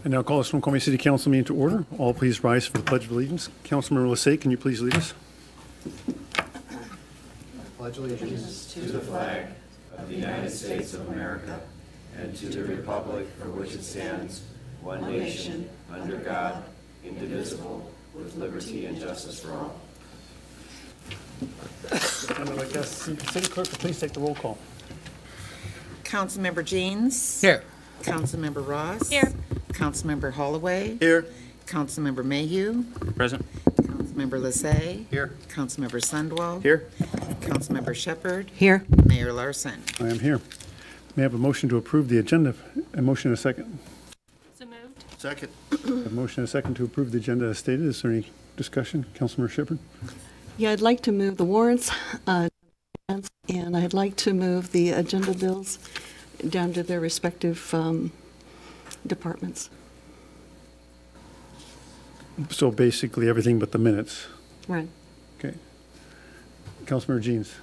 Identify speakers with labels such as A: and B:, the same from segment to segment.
A: And now call the Snoqualmie City Council meeting to order. All please rise for the Pledge of Allegiance. Councilmember Lassay, can you please lead us?
B: Pledge allegiance to the flag of the United States of America and to the republic for which it stands, one nation, under God, indivisible, with liberty and justice for all.
A: And I'd like to ask the City Clerk to please take the roll call.
C: Councilmember Jeans.
D: Here.
C: Councilmember Ross.
E: Here.
C: Councilmember Holloway.
D: Here.
C: Councilmember Mayhew.
D: Present.
C: Councilmember Lassay.
D: Here.
C: Councilmember Sundwall.
D: Here.
C: Councilmember Shepherd.
E: Here.
C: Mayor Larson.
A: I am here. May I have a motion to approve the agenda? A motion and a second.
E: So moved.
D: Second.
A: A motion and a second to approve the agenda as stated. Is there any discussion? Councilmember Shepherd?
F: Yeah, I'd like to move the warrants, and I'd like to move the agenda bills down to their respective departments.
A: So basically everything but the minutes.
F: Right.
A: Okay. Councilmember Jeans?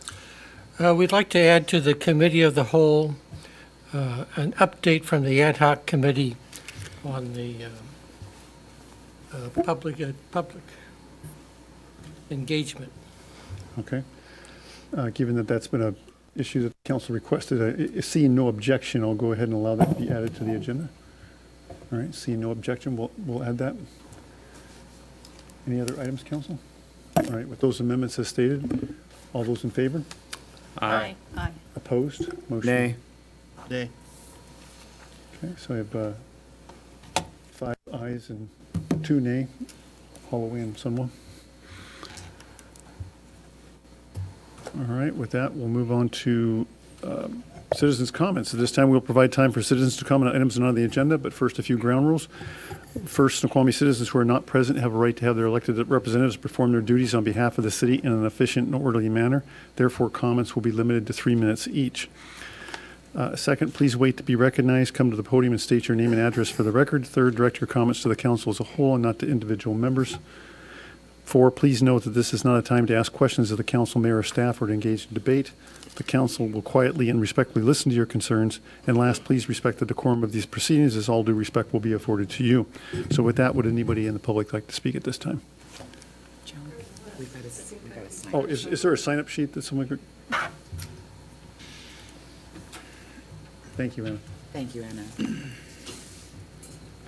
D: We'd like to add to the committee of the whole an update from the ad hoc committee on the public engagement.
A: Okay. Given that that's been an issue that the council requested, seeing no objection, I'll go ahead and allow that to be added to the agenda. All right, seeing no objection, we'll add that. Any other items, council? All right, with those amendments as stated, all those in favor?
E: Aye. Aye.
A: Opposed? Motion.
D: Nay. Nay.
A: Okay, so I have 5 ayes and 2 nay. Holloway and Sunwell. All right, with that, we'll move on to citizens' comments. At this time, we'll provide time for citizens to comment on items not on the agenda, but first, a few ground rules. First, Snoqualmie citizens who are not present have a right to have their elected representatives perform their duties on behalf of the city in an efficient and orderly manner. Therefore, comments will be limited to 3 minutes each. Second, please wait to be recognized. Come to the podium and state your name and address for the record. Third, direct your comments to the council as a whole and not to individual members. 4, please note that this is not a time to ask questions of the council, mayor, or staff, or to engage in debate. The council will quietly and respectfully listen to your concerns. And last, please respect the decorum of these proceedings, as all due respect will be afforded to you. So with that, would anybody in the public like to speak at this time?
C: Joan, we've got a sign.
A: Oh, is there a sign-up sheet that someone could? Thank you, Anna.
C: Thank you, Anna.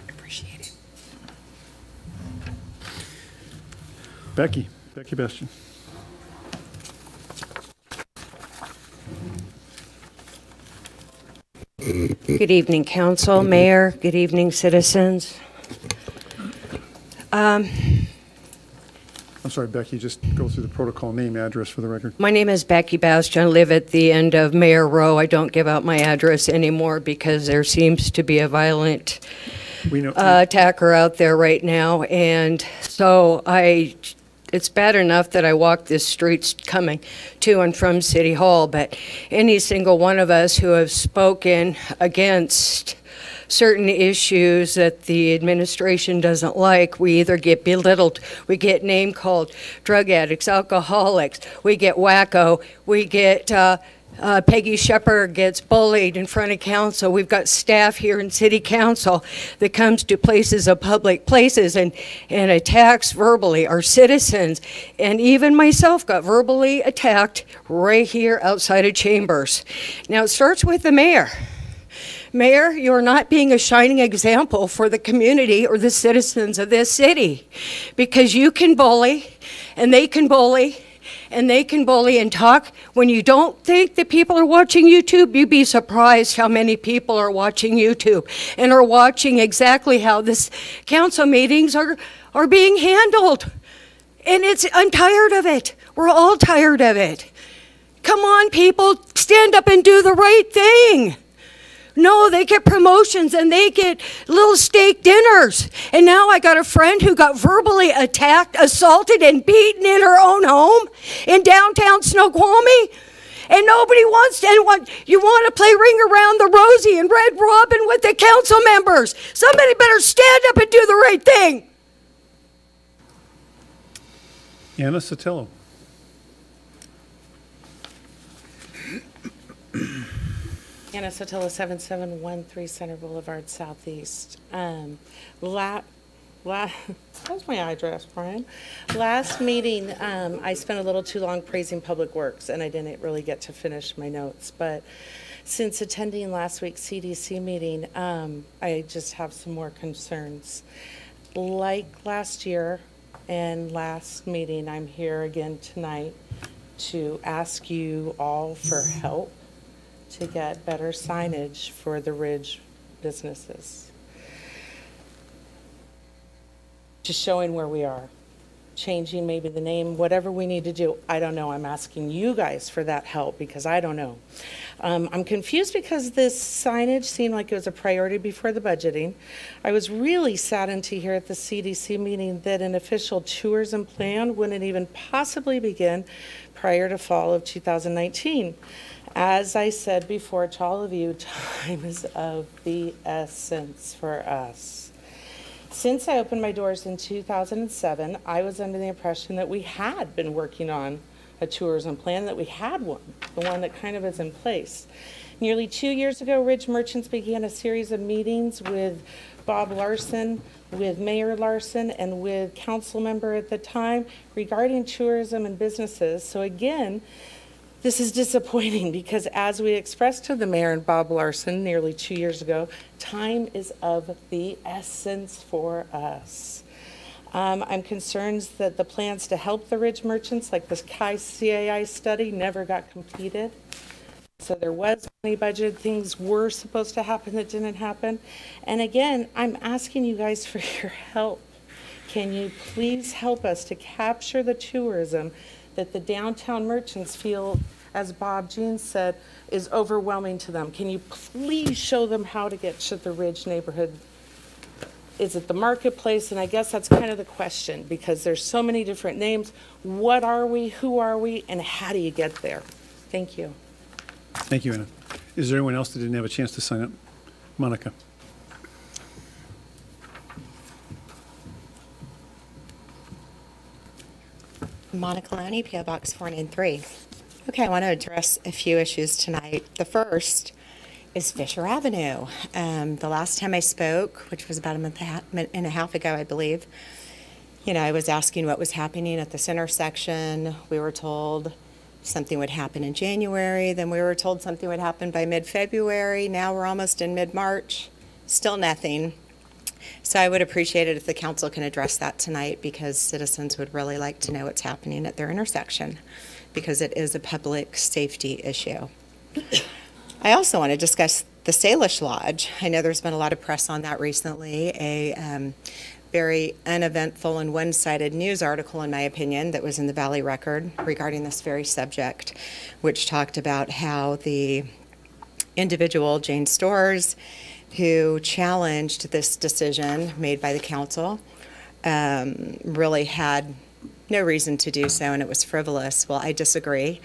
C: Appreciate it.
A: Becky Bastian.
G: Good evening, council, mayor. Good evening, citizens.
A: I'm sorry, Becky, just go through the protocol, name, address for the record.
G: My name is Becky Bastian. I live at the end of Mayor Row. I don't give out my address anymore because there seems to be a violent attacker out there right now. And so it's bad enough that I walk this streets coming to and from City Hall, but any single one of us who have spoken against certain issues that the administration doesn't like, we either get belittled, we get name called drug addicts, alcoholics, we get wacko, we get Peggy Shepherd gets bullied in front of council. We've got staff here in city council that comes to places of public places and attacks verbally our citizens. And even myself got verbally attacked right here outside of Chambers. Now it starts with the mayor. Mayor, you're not being a shining example for the community or the citizens of this city, because you can bully and they can bully and they can bully and talk. When you don't think that people are watching YouTube, you'd be surprised how many people are watching YouTube and are watching exactly how this council meetings are being handled. And I'm tired of it. We're all tired of it. Come on, people, stand up and do the right thing. No, they get promotions and they get little steak dinners. And now I got a friend who got verbally attacked, assaulted, and beaten in her own home in downtown Snoqualmie. And nobody wants to, you want to play Ring Around the Rosie and Red Robin with the council members. Somebody better stand up and do the right thing.
A: Anna
H: Anna Sotelo, 7713 Center Boulevard Southeast. That's my address, Brian. Last meeting, I spent a little too long praising Public Works, and I didn't really get to finish my notes. But since attending last week's CDC meeting, I just have some more concerns. Like last year and last meeting, I'm here again tonight to ask you all for help to get better signage for the Ridge businesses. Just showing where we are, changing maybe the name, whatever we need to do. I don't know. I'm asking you guys for that help because I don't know. I'm confused because this signage seemed like it was a priority before the budgeting. I was really saddened to hear at the CDC meeting that an official tourism plan wouldn't even possibly begin prior to fall of 2019. As I said before to all of you, time is of the essence for us. Since I opened my doors in 2007, I was under the impression that we had been working on a tourism plan, that we had one, the one that kind of is in place. Nearly 2 years ago, Ridge Merchants began a series of meetings with Bob Larson, with Mayor Larson, and with council member at the time regarding tourism and businesses. So again, this is disappointing because as we expressed to the mayor and Bob Larson nearly 2 years ago, time is of the essence for us. I'm concerned that the plans to help the Ridge merchants, like this CAI study, never got completed. So there was money budgeted, things were supposed to happen that didn't happen. And again, I'm asking you guys for your help. Can you please help us to capture the tourism that the downtown merchants feel, as Bob Jean said, is overwhelming to them? Can you please show them how to get to the Ridge neighborhood? Is it the marketplace? And I guess that's kind of the question because there's so many different names. What are we, who are we, and how do you get there? Thank you.
A: Thank you, Anna. Is there anyone else that didn't have a chance to sign up? Monica.
I: Monica Loney, P.O. Box 493. Okay, I want to address a few issues tonight. The first is Fisher Avenue. The last time I spoke, which was about a month and a half ago, I believe, I was asking what was happening at this intersection. We were told something would happen in January. Then we were told something would happen by mid-February. Now we're almost in mid-March. Still nothing. So I would appreciate it if the council can address that tonight because citizens would really like to know what's happening at their intersection because it is a public safety issue. I also want to discuss the Salish Lodge. I know there's been a lot of press on that recently. A very uneventful and one-sided news article, in my opinion, that was in the Valley Record regarding this very subject, which talked about how the individual, Jane Storrs, who challenged this decision made by the council, really had no reason to do so, and it was frivolous. Well, I disagree.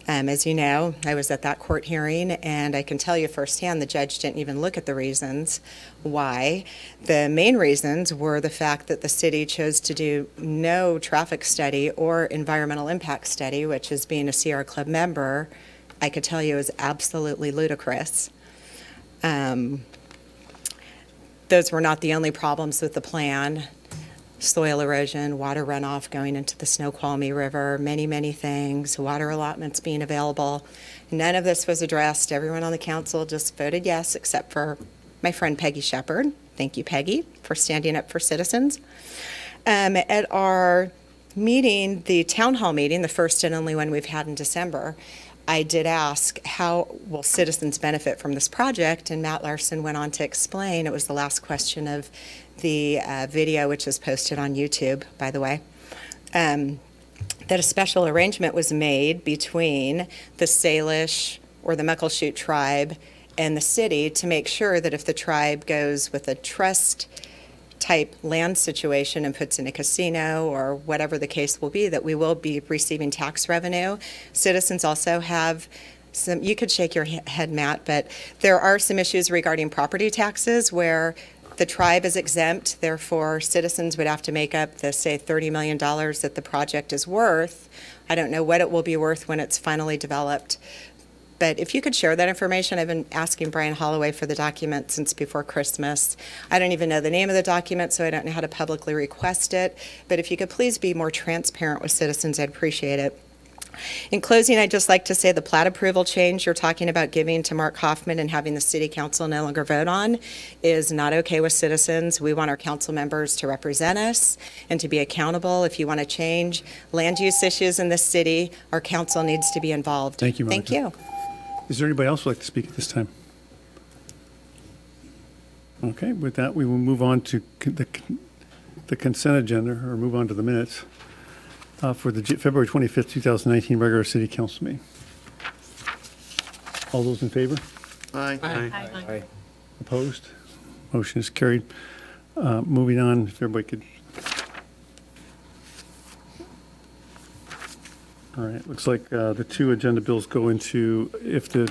I: As you know, I was at that court hearing, and I can tell you firsthand the judge didn't even look at the reasons why. The main reasons were the fact that the city chose to do no traffic study or environmental impact study, which, as being a Sierra Club member, I could tell you is absolutely ludicrous. Those were not the only problems with the plan. Soil erosion, water runoff going into the Snoqualmie River, many, many things, water allotments being available. None of this was addressed. Everyone on the council just voted yes, except for my friend Peggy Shepard. Thank you, Peggy, for standing up for citizens. At our meeting, the town hall meeting, the first and only one we've had in December, I did ask how will citizens benefit from this project, and Matt Larson went on to explain, it was the last question of the video, which is posted on YouTube, by the way, that a special arrangement was made between the Salish or the Muckleshoot tribe and the city to make sure that if the tribe goes with a trust type land situation and puts in a casino or whatever the case will be, that we will be receiving tax revenue. Citizens also have some, you could shake your head, Matt, but there are some issues regarding property taxes where the tribe is exempt, therefore citizens would have to make up the, say, $30 million that the project is worth. I don't know what it will be worth when it's finally developed, But if you could share that information, I've been asking Brian Holloway for the document since before Christmas. I don't even know the name of the document, so I don't know how to publicly request it. But if you could please be more transparent with citizens, I'd appreciate it. In closing, I'd just like to say the plat approval change you're talking about giving to Mark Hoffman and having the city council no longer vote on is not okay with citizens. We want our council members to represent us and to be accountable. If you want to change land use issues in this city, our council needs to be involved.
A: Thank you,
I: Thank
A: Monica.
I: you.
A: Is there anybody else who'd like to speak at this time? Okay, with that, we will move on to the consent agenda, or move on to the minutes for the February 25th, 2019 regular city council meeting. All those in favor?
J: Aye.
E: Aye.
A: Opposed? Motion is carried. Moving on, if everybody could. All right, looks like the two agenda bills go into, if the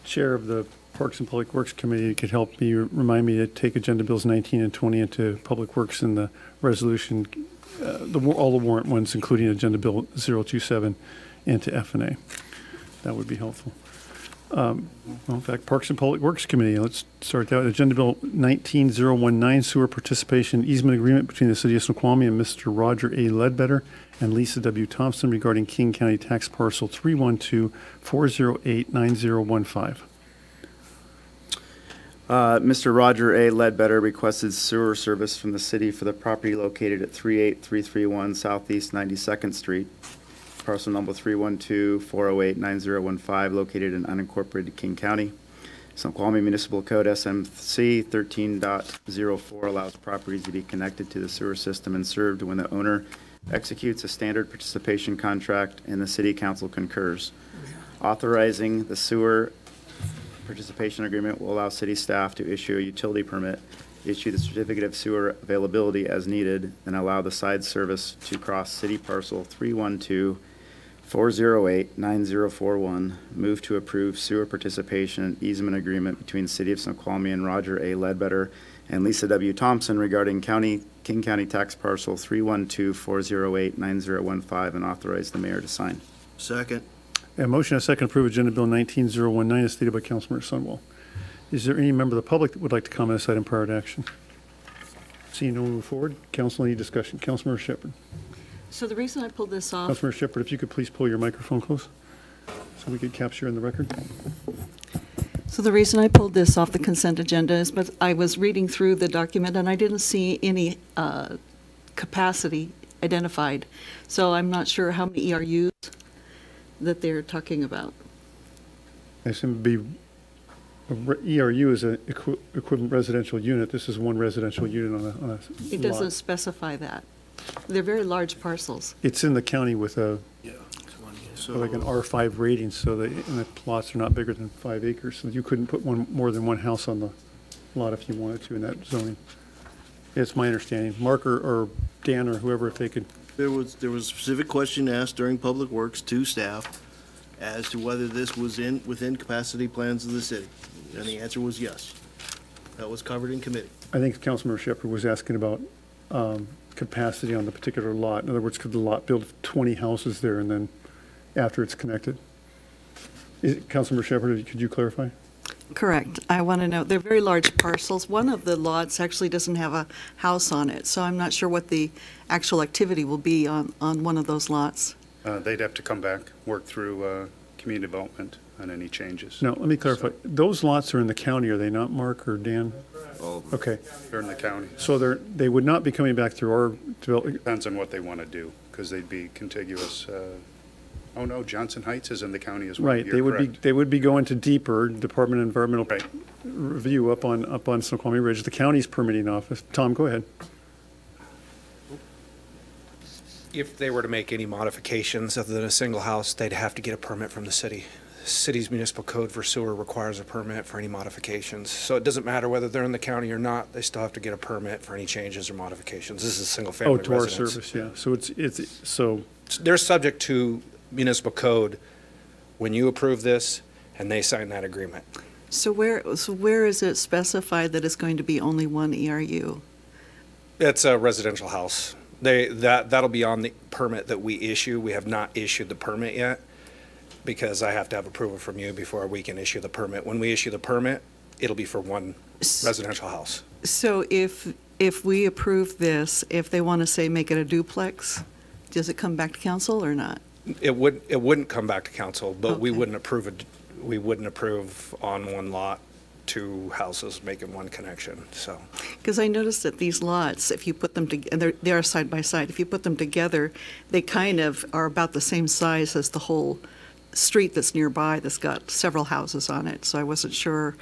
A: chair of the Parks and Public Works Committee could help me, remind me to take agenda bills 19 and 20 into Public Works and the resolution, all the warrant ones, including agenda bill 027, into F&A. That would be helpful. Well, in fact, Parks and Public Works Committee, let's start that. Agenda bill 19019, sewer participation easement agreement between the city of Snoqualmie and Mr. Roger A. Ledbetter and Lisa W. Thompson regarding King County tax parcel 312-408-9015.
J: Mr. Roger A. Ledbetter requested sewer service from the city for the property located at 38331 Southeast 92nd Street, parcel number 312-408-9015, located in unincorporated King County. Snoqualmie Municipal Code SMC 13.04 allows properties to be connected to the sewer system and served when the owner executes a standard participation contract and the city council concurs. Authorizing the sewer participation agreement will allow city staff to issue a utility permit, issue the certificate of sewer availability as needed, and allow the side service to cross city parcel 312-408-9041. Move to approve sewer participation and easement agreement between City of Snoqualmie and Roger A. Ledbetter and Lisa W. Thompson regarding King County tax parcel 312-408-9015, and authorize the mayor to sign.
B: Second.
A: A motion and a second to approve agenda bill 19019 as stated by Councilmember Sunwell. Is there any member of the public that would like to comment on this item prior to action? Seeing no one move forward, council, any discussion? Councilmember Shepherd.
F: So the reason I pulled this off,
A: Councilmember Shepherd, if you could please pull your microphone close so we could capture in the record.
F: so the reason I pulled this off the consent agenda is, but I was reading through the document and I didn't see any capacity identified. So I'm not sure how many ERUs that they're talking about.
A: I assume it'd be, ERU is an equivalent residential unit. This is one residential unit on a
F: It
A: lot.
F: doesn't specify that. They're very large parcels.
A: It's in the county with a, like an R5 rating, so and the plots are not bigger than 5 acres. So you couldn't put more than one house on the lot if you wanted to in that zoning. It's my understanding. Mark or Dan or whoever, if they could.
B: There was a specific question asked during Public Works to staff as to whether this was within capacity plans of the city, and the answer was yes. That was covered in committee.
A: I think Councilmember Shepherd was asking about capacity on the particular lot. In other words, could the lot build 20 houses there and then after it's connected? Councilmember Shepherd, could you clarify?
F: Correct. I want to know, they're very large parcels. One of the lots actually doesn't have a house on it, so I'm not sure what the actual activity will be on one of those lots.
K: They'd have to come back, work through community development on any changes.
A: No, let me clarify. Those lots are in the county, are they not, Mark or Dan?
K: All of them.
A: Okay.
K: They're in the county.
A: So they would not be coming back through our development?
K: Depends on what they want to do, because they'd be contiguous. Oh, no, Johnson Heights is in the county as well.
A: Right,
K: You're
A: they would be going to deeper Department of Environmental
K: Right.
A: Review up on Snoqualmie Ridge, the county's permitting office. Tom, go ahead.
L: If they were to make any modifications other than a single house, they'd have to get a permit from the city. The city's municipal code for sewer requires a permit for any modifications. So it doesn't matter whether they're in the county or not, they still have to get a permit for any changes or modifications. This is a single family
A: To our
L: residence.
A: service, yeah. So so.
L: They're subject to municipal code when you approve this and they sign that agreement.
F: So where is it specified that it's going to be only one ERU?
L: It's a residential house. That'll be on the permit that we issue. We have not issued the permit yet. because I have to have approval from you before we can issue the permit. When we issue the permit, it'll be for one residential house.
F: So if we approve this, if they want to say make it a duplex, does it come back to council or not?
L: It wouldn't come back to council, but we
F: Okay.
L: wouldn't approve on one lot, two houses making one connection, so.
F: Because I noticed that these lots, if you put them together, they are side by side. If you put them together, they kind of are about the same size as the whole street that's nearby that's got several houses on it. So I wasn't sure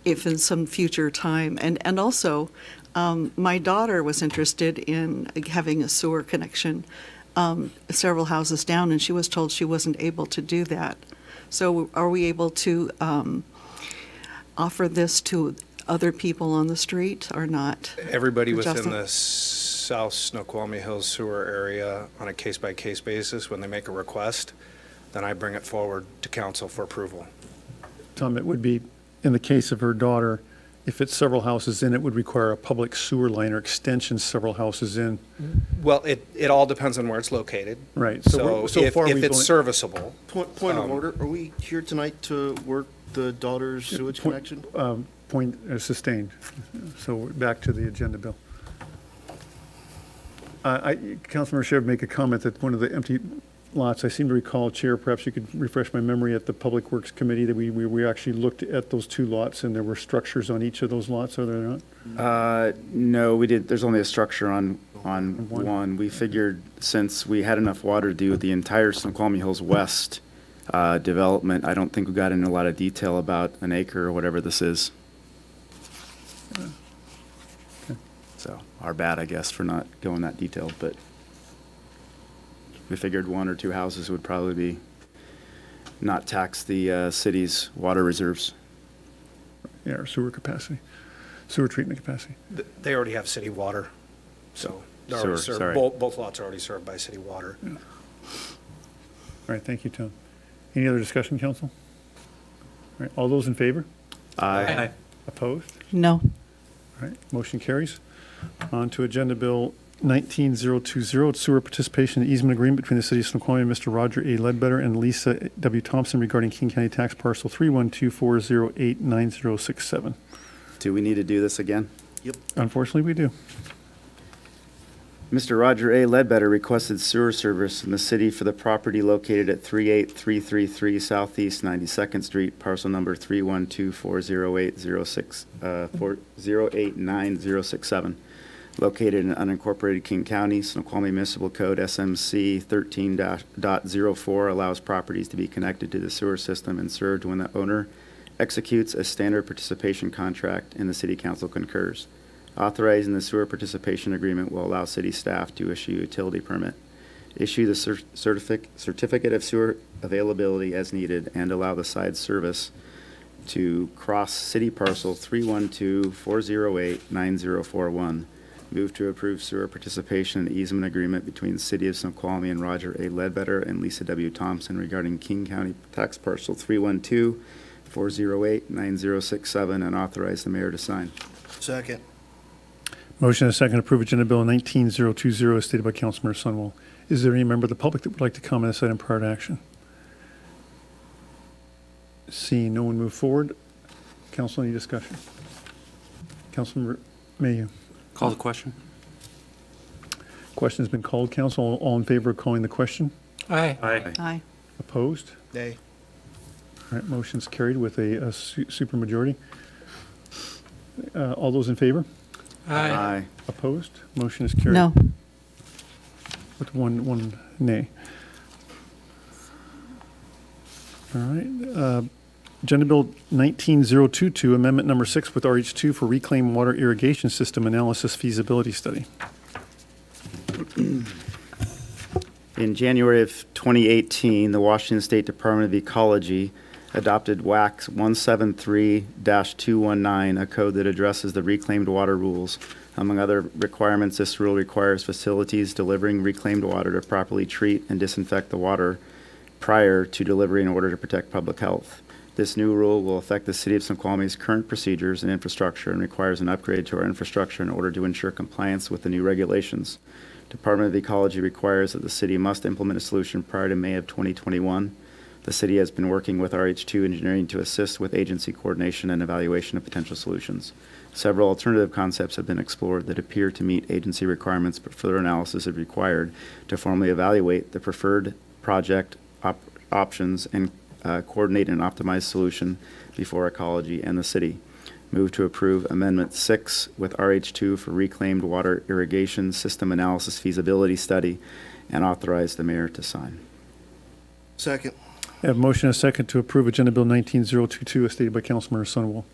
F: if in some future time, and also, my daughter was interested in having a sewer connection several houses down, and she was told she wasn't able to do that. So are we able to offer this to other people on the street or not?
L: Everybody within
F: Justin?
L: the South Snoqualmie Hills sewer area on a case-by-case basis, when they make a request, then I bring it forward to council for approval.
A: Tom, it would be, in the case of her daughter, if it's several houses in, it would require a public sewer line or extension several houses in.
L: Well, it all depends on where it's located.
A: Right.
L: So
A: So
L: if
A: far we've
L: it's
A: only-
L: serviceable,
B: Point of order, are we here tonight to work the daughter's sewage connection?
A: Point sustained. So we're back to the agenda, Bill. Councilmember Sheriff make a comment that one of the empty lots, I seem to recall, Chair, perhaps you could refresh my memory at the Public Works Committee, that we actually looked at those two lots and there were structures on each of those lots, are there not?
J: No, we did, there's only a structure on one. We figured since we had enough water to do with the entire Snoqualmie Hills West development, I don't think we got into a lot of detail about an acre or whatever this is. So, our bad, I guess, for not going that detailed, but we figured one or two houses would probably be, not tax the city's water reserves.
A: Yeah, or sewer capacity, sewer treatment capacity.
L: they already have city water, so they're already
J: Sewer,
L: served.
J: sorry.
L: Both lots are already served by city water.
A: All right, thank you, Tom. Any other discussion, council? All right, all those in favor?
J: Aye.
A: Opposed?
F: No.
A: All right, motion carries. On to Agenda Bill 19020, it's sewer participation and easement agreement between the City of Snoqualmie and Mr. Roger A. Ledbetter and Lisa W. Thompson regarding King County Tax Parcel 312408967.
J: Do we need to do this again?
A: Unfortunately, we do.
J: Mr. Roger A. Ledbetter requested sewer service in the city for the property located at 38333 Southeast 92nd Street, parcel number 312408967, located in unincorporated King County. Snoqualmie Municipal Code SMC 13.04 allows properties to be connected to the sewer system and served when the owner executes a standard participation contract and the city council concurs. Authorizing the sewer participation agreement will allow city staff to issue a utility permit, issue the certificate of sewer availability as needed, and allow the side service to cross city parcel 312408941. Move to approve sewer participation and easement agreement between the City of Snoqualmie and Roger A. Ledbetter and Lisa W. Thompson regarding King County tax parcel 312408967, and authorize the mayor to sign.
B: Second.
A: Motion and a second to approve Agenda Bill 19020 as stated by Councilmember Sunwell. Is there any member of the public that would like to comment on this item prior to action? Seeing no one move forward, council, any discussion? Councilmember Mayhew.
M: Call the question.
A: Question has been called. Council, all in favor of calling the question?
D: Aye.
M: Aye.
F: Aye.
A: Opposed?
B: Nay.
A: All right, motion's carried with a supermajority. All those in favor?
D: Aye.
A: Opposed? Motion is carried.
F: No.
A: With one nay. All right. Agenda Bill 19022, Amendment Number 6 with RH2 for Reclaimed Water Irrigation System Analysis Feasibility Study.
J: In January of 2018, the Washington State Department of Ecology adopted WAC 173-219, a code that addresses the reclaimed water rules. Among other requirements, this rule requires facilities delivering reclaimed water to properly treat and disinfect the water prior to delivery in order to protect public health. This new rule will affect the City of Snoqualmie's current procedures and infrastructure and requires an upgrade to our infrastructure in order to ensure compliance with the new regulations. Department of Ecology requires that the city must implement a solution prior to May of 2021. The city has been working with RH2 Engineering to assist with agency coordination and evaluation of potential solutions. Several alternative concepts have been explored that appear to meet agency requirements, but further analysis is required to formally evaluate the preferred project options and coordinate an optimized solution before ecology and the city. Move to approve Amendment 6 with RH2 for reclaimed water irrigation system analysis feasibility study and authorize the mayor to sign.
M: Second.
A: I have a motion and a second to approve Agenda Bill 19022 as stated by Councilmember Sunwell.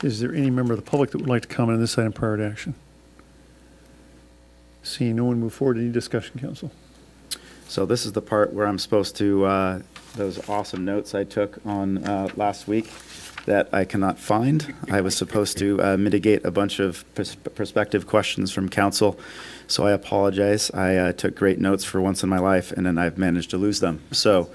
A: Is there any member of the public that would like to comment on this item prior to action? Seeing no one move forward, any discussion, council?
J: So this is the part where I'm supposed to, those awesome notes I took on last week that I cannot find. I was supposed to mitigate a bunch of prospective questions from council, so I apologize. I took great notes for once in my life, and then I've managed to lose them. So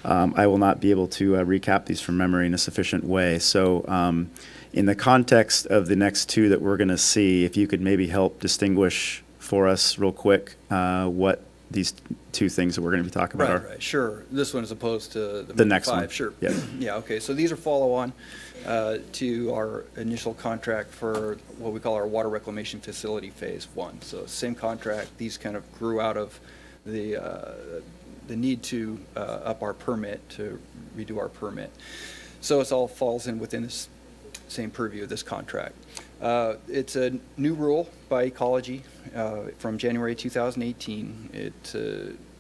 J: I will not be able to recap these from memory in a sufficient way. So in the context of the next two that we're going to see, if you could maybe help distinguish for us real quick what these two things that we're going to be talking about are.
N: Right, sure. This one as opposed to
J: The next
N: five.
J: one.
N: Sure.
J: Yeah.
N: Yeah, okay. So these are follow-on to our initial contract for what we call our water reclamation facility phase 1. So same contract. These kind of grew out of the need to up our permit, to redo our permit. So it all falls in within this same purview of this contract. It's a new rule by Ecology from January 2018. It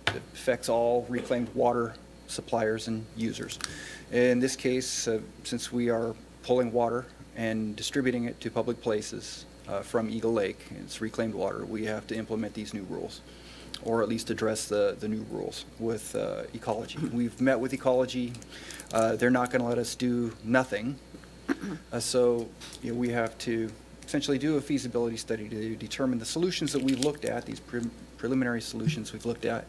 N: affects all reclaimed water suppliers and users. In this case, since we are pulling water and distributing it to public places from Eagle Lake, it's reclaimed water, we have to implement these new rules, or at least address the new rules with Ecology. We've met with Ecology. They're not going to let us do nothing. So we have to essentially do a feasibility study to determine the solutions that we've looked at, these preliminary solutions we've looked at.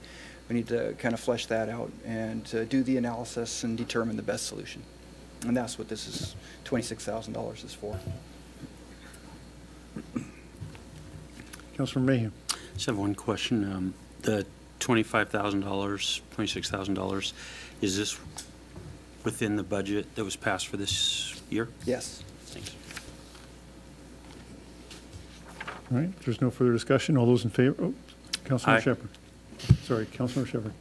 N: We need to kind of flesh that out and do the analysis and determine the best solution. And that's what this is, $26,000 is for.
A: Councilor Mayhew.
O: Just have one question. The $25,000, $26,000, is this within the budget that was passed for this year?
N: Yes.
O: Thanks.
A: All right, if there's no further discussion, all those in favor? Oh, Councilor
O: Aye.
A: Shepherd. Sorry, Councilor Shepherd.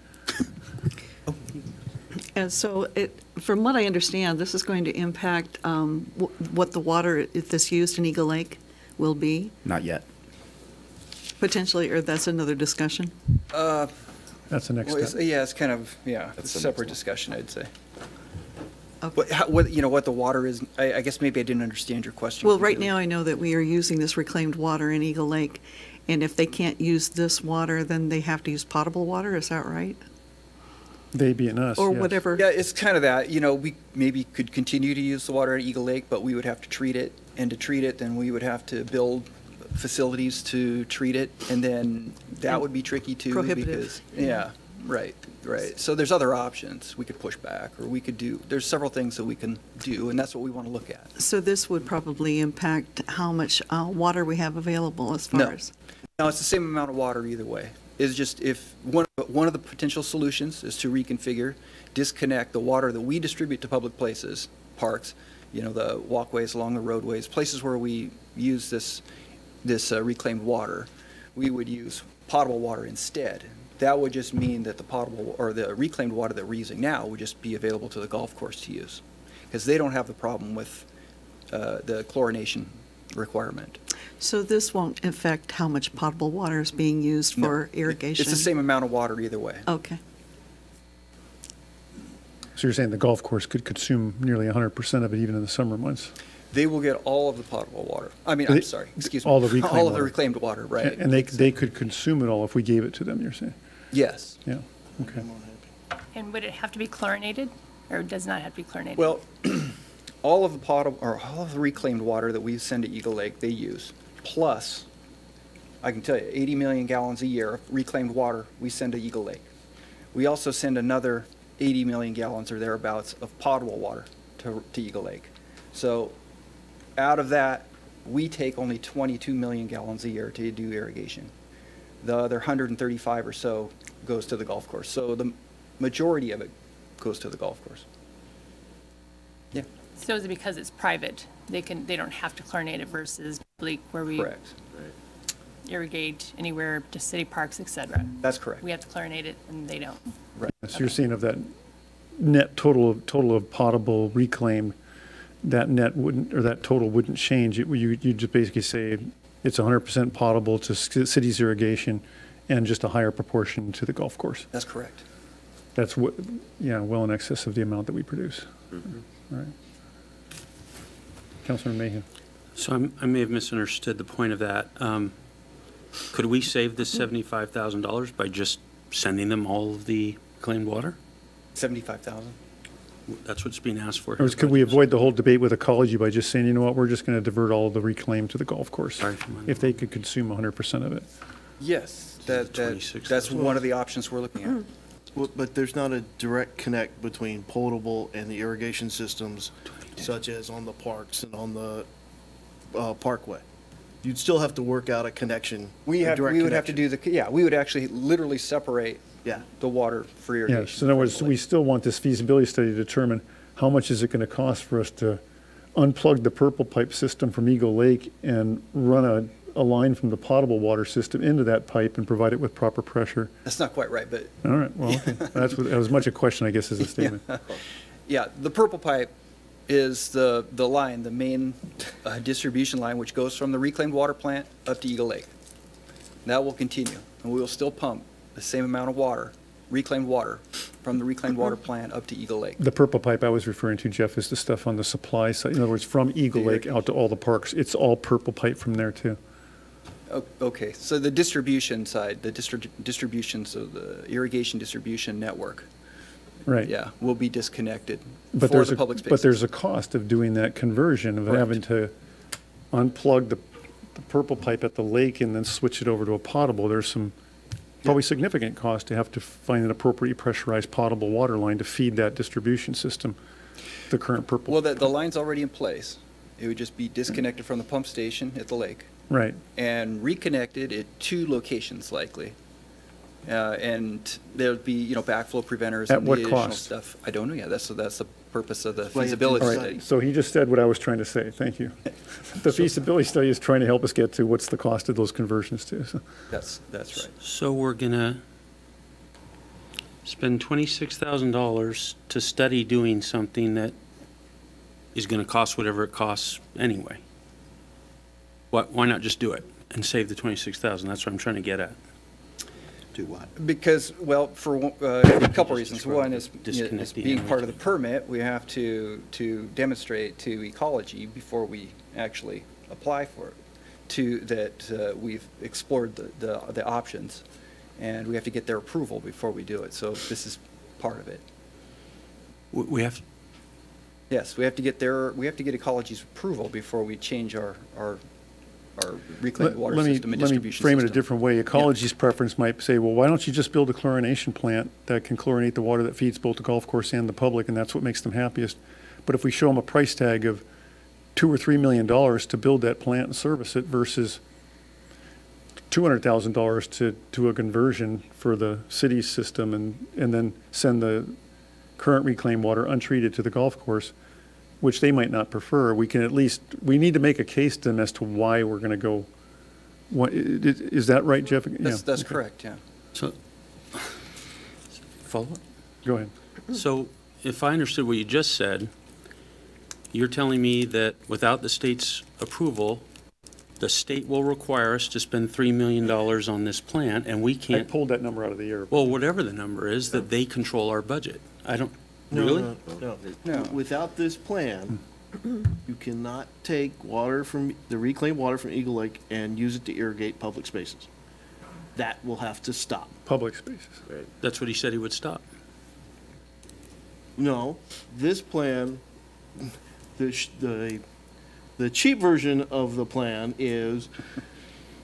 F: And so from what I understand, this is going to impact what the water, if this used in Eagle Lake, will be?
J: Not yet.
F: Potentially, or that's another discussion?
A: That's the next step.
N: Yeah, it's kind of, yeah,
J: That's
N: it's
J: the
N: a separate
J: next
N: discussion, I'd say.
F: Okay.
N: What the water is, I guess maybe I didn't understand your question.
F: Well, right
N: completely.
F: now I know that we are using this reclaimed water in Eagle Lake, and if they can't use this water, then they have to use potable water, is that right?
A: They being us,
F: Or
A: yes.
F: whatever.
N: Yeah, it's kind of that, we maybe could continue to use the water at Eagle Lake, but we would have to treat it, and to treat it, then we would have to build facilities to treat it, and then that would be tricky too.
F: Prohibitive.
N: Because, yeah, right. So there's other options. We could push back, or we could there's several things that we can do, and that's what we want to look at.
F: So this would probably impact how much water we have available as far as?
N: No, it's the same amount of water either way. It's just if one of the potential solutions is to reconfigure, disconnect the water that we distribute to public places, parks, the walkways along the roadways, places where we use this reclaimed water, we would use potable water instead. That would just mean that the potable or the reclaimed water that we're using now would just be available to the golf course to use, because they don't have the problem with the chlorination requirement.
F: So this won't affect how much potable water is being used for irrigation?
N: It's the same amount of water either way.
F: Okay.
A: So you're saying the golf course could consume nearly 100% of it even in the summer months?
N: They will get all of the potable water. I'm sorry, excuse me.
A: All the reclaimed
N: All of the
A: water.
N: reclaimed water, right.
A: And they could consume it all if we gave it to them, you're saying?
N: Yes.
A: Yeah, okay.
E: And would it have to be chlorinated, or does not have to be chlorinated?
N: Well, all of the reclaimed water that we send to Eagle Lake, they use. Plus, I can tell you, 80 million gallons a year of reclaimed water we send to Eagle Lake. We also send another 80 million gallons or thereabouts of potable water to Eagle Lake. So out of that, we take only 22 million gallons a year to do irrigation. The other 135 or so goes to the golf course. So the majority of it goes to the golf course. Yeah,
E: So is it because it's private, they don't have to chlorinate it versus public where we
N: correct.
E: irrigate anywhere to city parks, et cetera?
N: That's correct.
E: We have to chlorinate it and they don't.
N: Right.
A: So you're saying of that net total of potable reclaim, that net wouldn't, or that total wouldn't change. You just basically say it's 100% potable to city's irrigation and just a higher proportion to the golf course.
N: That's correct.
A: That's what, yeah, well in excess of the amount that we produce. All right. Councilor Mayhew.
O: So I may have misunderstood the point of that. Could we save this $75,000 by just sending them all of the reclaimed water?
N: 75,000.
O: That's what's being asked for.
A: Or could we avoid the whole debate with ecology by just saying, you know what, we're just going to divert all the reclaim to the golf course if they could consume 100% of it?
N: Yes, that's one of the options we're looking at.
M: Well, but there's not a direct connect between potable and the irrigation systems, such as on the parks and on the parkway. You'd still have to work out a connection.
N: We would have to do we would actually literally separate the water for irrigation.
A: Yeah, so in other words, we still want this feasibility study to determine how much is it going to cost for us to unplug the purple pipe system from Eagle Lake and run a line from the potable water system into that pipe and provide it with proper pressure.
N: That's not quite right, but.
A: All right, well, okay. That was as much a question, I guess, as a statement.
N: Yeah, the purple pipe is the line, the main distribution line, which goes from the reclaimed water plant up to Eagle Lake. That will continue, and we will still pump the same amount of water, reclaimed water, from the reclaimed water plant up to Eagle Lake.
A: The purple pipe I was referring to, Jeff, is the stuff on the supply side. In other words, from Eagle Lake out to all the parks, it's all purple pipe from there, too.
N: Okay, so the distribution side, the distributions of the irrigation distribution network.
A: Right.
N: Yeah, will be disconnected
A: But
N: for the public spaces.
A: But there's a cost of doing that conversion, of having to unplug the purple pipe at the lake and then switch it over to a potable. There's some probably significant cost to have to find an appropriately pressurized potable water line to feed that distribution system, the current purple.
N: Well, the line's already in place. It would just be disconnected from the pump station at the lake.
A: Right.
N: And reconnected at 2 locations likely. And there would be, backflow preventers
A: At
N: and
A: what
N: the additional
A: cost?
N: stuff. I don't know yet. That's the purpose of the
M: Why you
N: feasibility
A: All right,
N: study.
A: so he just said what I was trying to say. Thank you. The feasibility study is trying to help us get to what's the cost of those conversions too. So.
N: That's right.
O: So we're gonna spend $26,000 to study doing something that is gonna cost whatever it costs anyway. Why not just do it and save the $26,000? That's what I'm trying to get at.
B: Do what?
N: Because, well, for a couple reasons. One is
O: Disconnect the
N: being part of
O: energy.
N: the permit, we have to demonstrate to ecology before we actually apply for it, that we've explored the options, and we have to get their approval before we do it. So this is part of it.
O: We have,
N: Yes, we have to get ecology's approval before we change our reclaimed water system and distribution system.
A: Let me frame it a different way. Ecology's preference might say, well, why don't you just build a chlorination plant that can chlorinate the water that feeds both the golf course and the public, and that's what makes them happiest. But if we show them a price tag of $2 or $3 million to build that plant and service it versus $200,000 to a conversion for the city's system and then send the current reclaimed water untreated to the golf course, which they might not prefer, we need to make a case to them as to why we're going to go. Is that right, Jeff?
N: That's okay. Correct, yeah.
O: so, follow up?
A: Go ahead.
O: So if I understood what you just said, you're telling me that without the state's approval, the state will require us to spend $3 million on this plant, and we
A: I
O: can't.
A: pulled that number out of the air.
O: Well, whatever the number is, that they control our budget. I don't, really?
M: No. Without this plan, you cannot take the reclaimed water from Eagle Lake and use it to irrigate public spaces. That will have to stop.
A: Public spaces.
M: Right.
O: That's what he said he would stop.
M: No, this plan, the cheap version of the plan is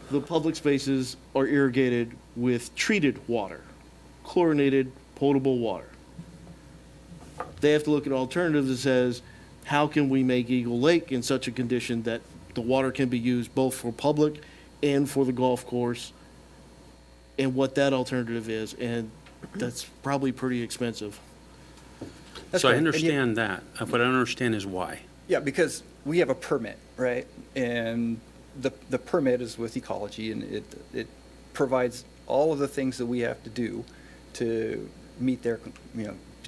M: the public spaces are irrigated with treated water, chlorinated potable water. They have to look at alternatives that says, how can we make Eagle Lake in such a condition that the water can be used both for public and for the golf course, and what that alternative is, and that's probably pretty expensive.
N: That's
O: So I
N: correct. And yet-
O: understand that. What I don't understand is why.
N: Yeah, because we have a permit, right? And the permit is with ecology, and it provides all of the things that we have to do to meet their,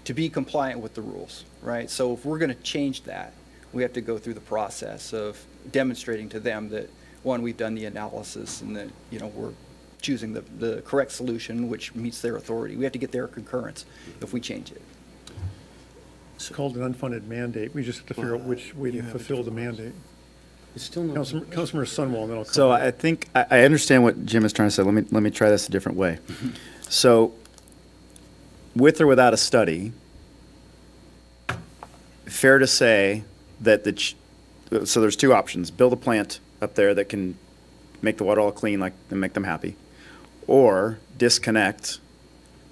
N: to be compliant with the rules, right? So if we're going to change that, we have to go through the process of demonstrating to them that, one, we've done the analysis, and that, we're choosing the correct solution, which meets their authority. We have to get their concurrence if we change it.
A: It's called an unfunded mandate. We just have to figure out which way to fulfill the mandate.
O: It's still not.
A: Councilmember Sunwall, and then I'll come
J: So
A: back.
J: I think, I understand what Jim is trying to say. Let me try this a different way. So with or without a study, fair to say that so there's two options. Build a plant up there that can make the water all clean and make them happy, or disconnect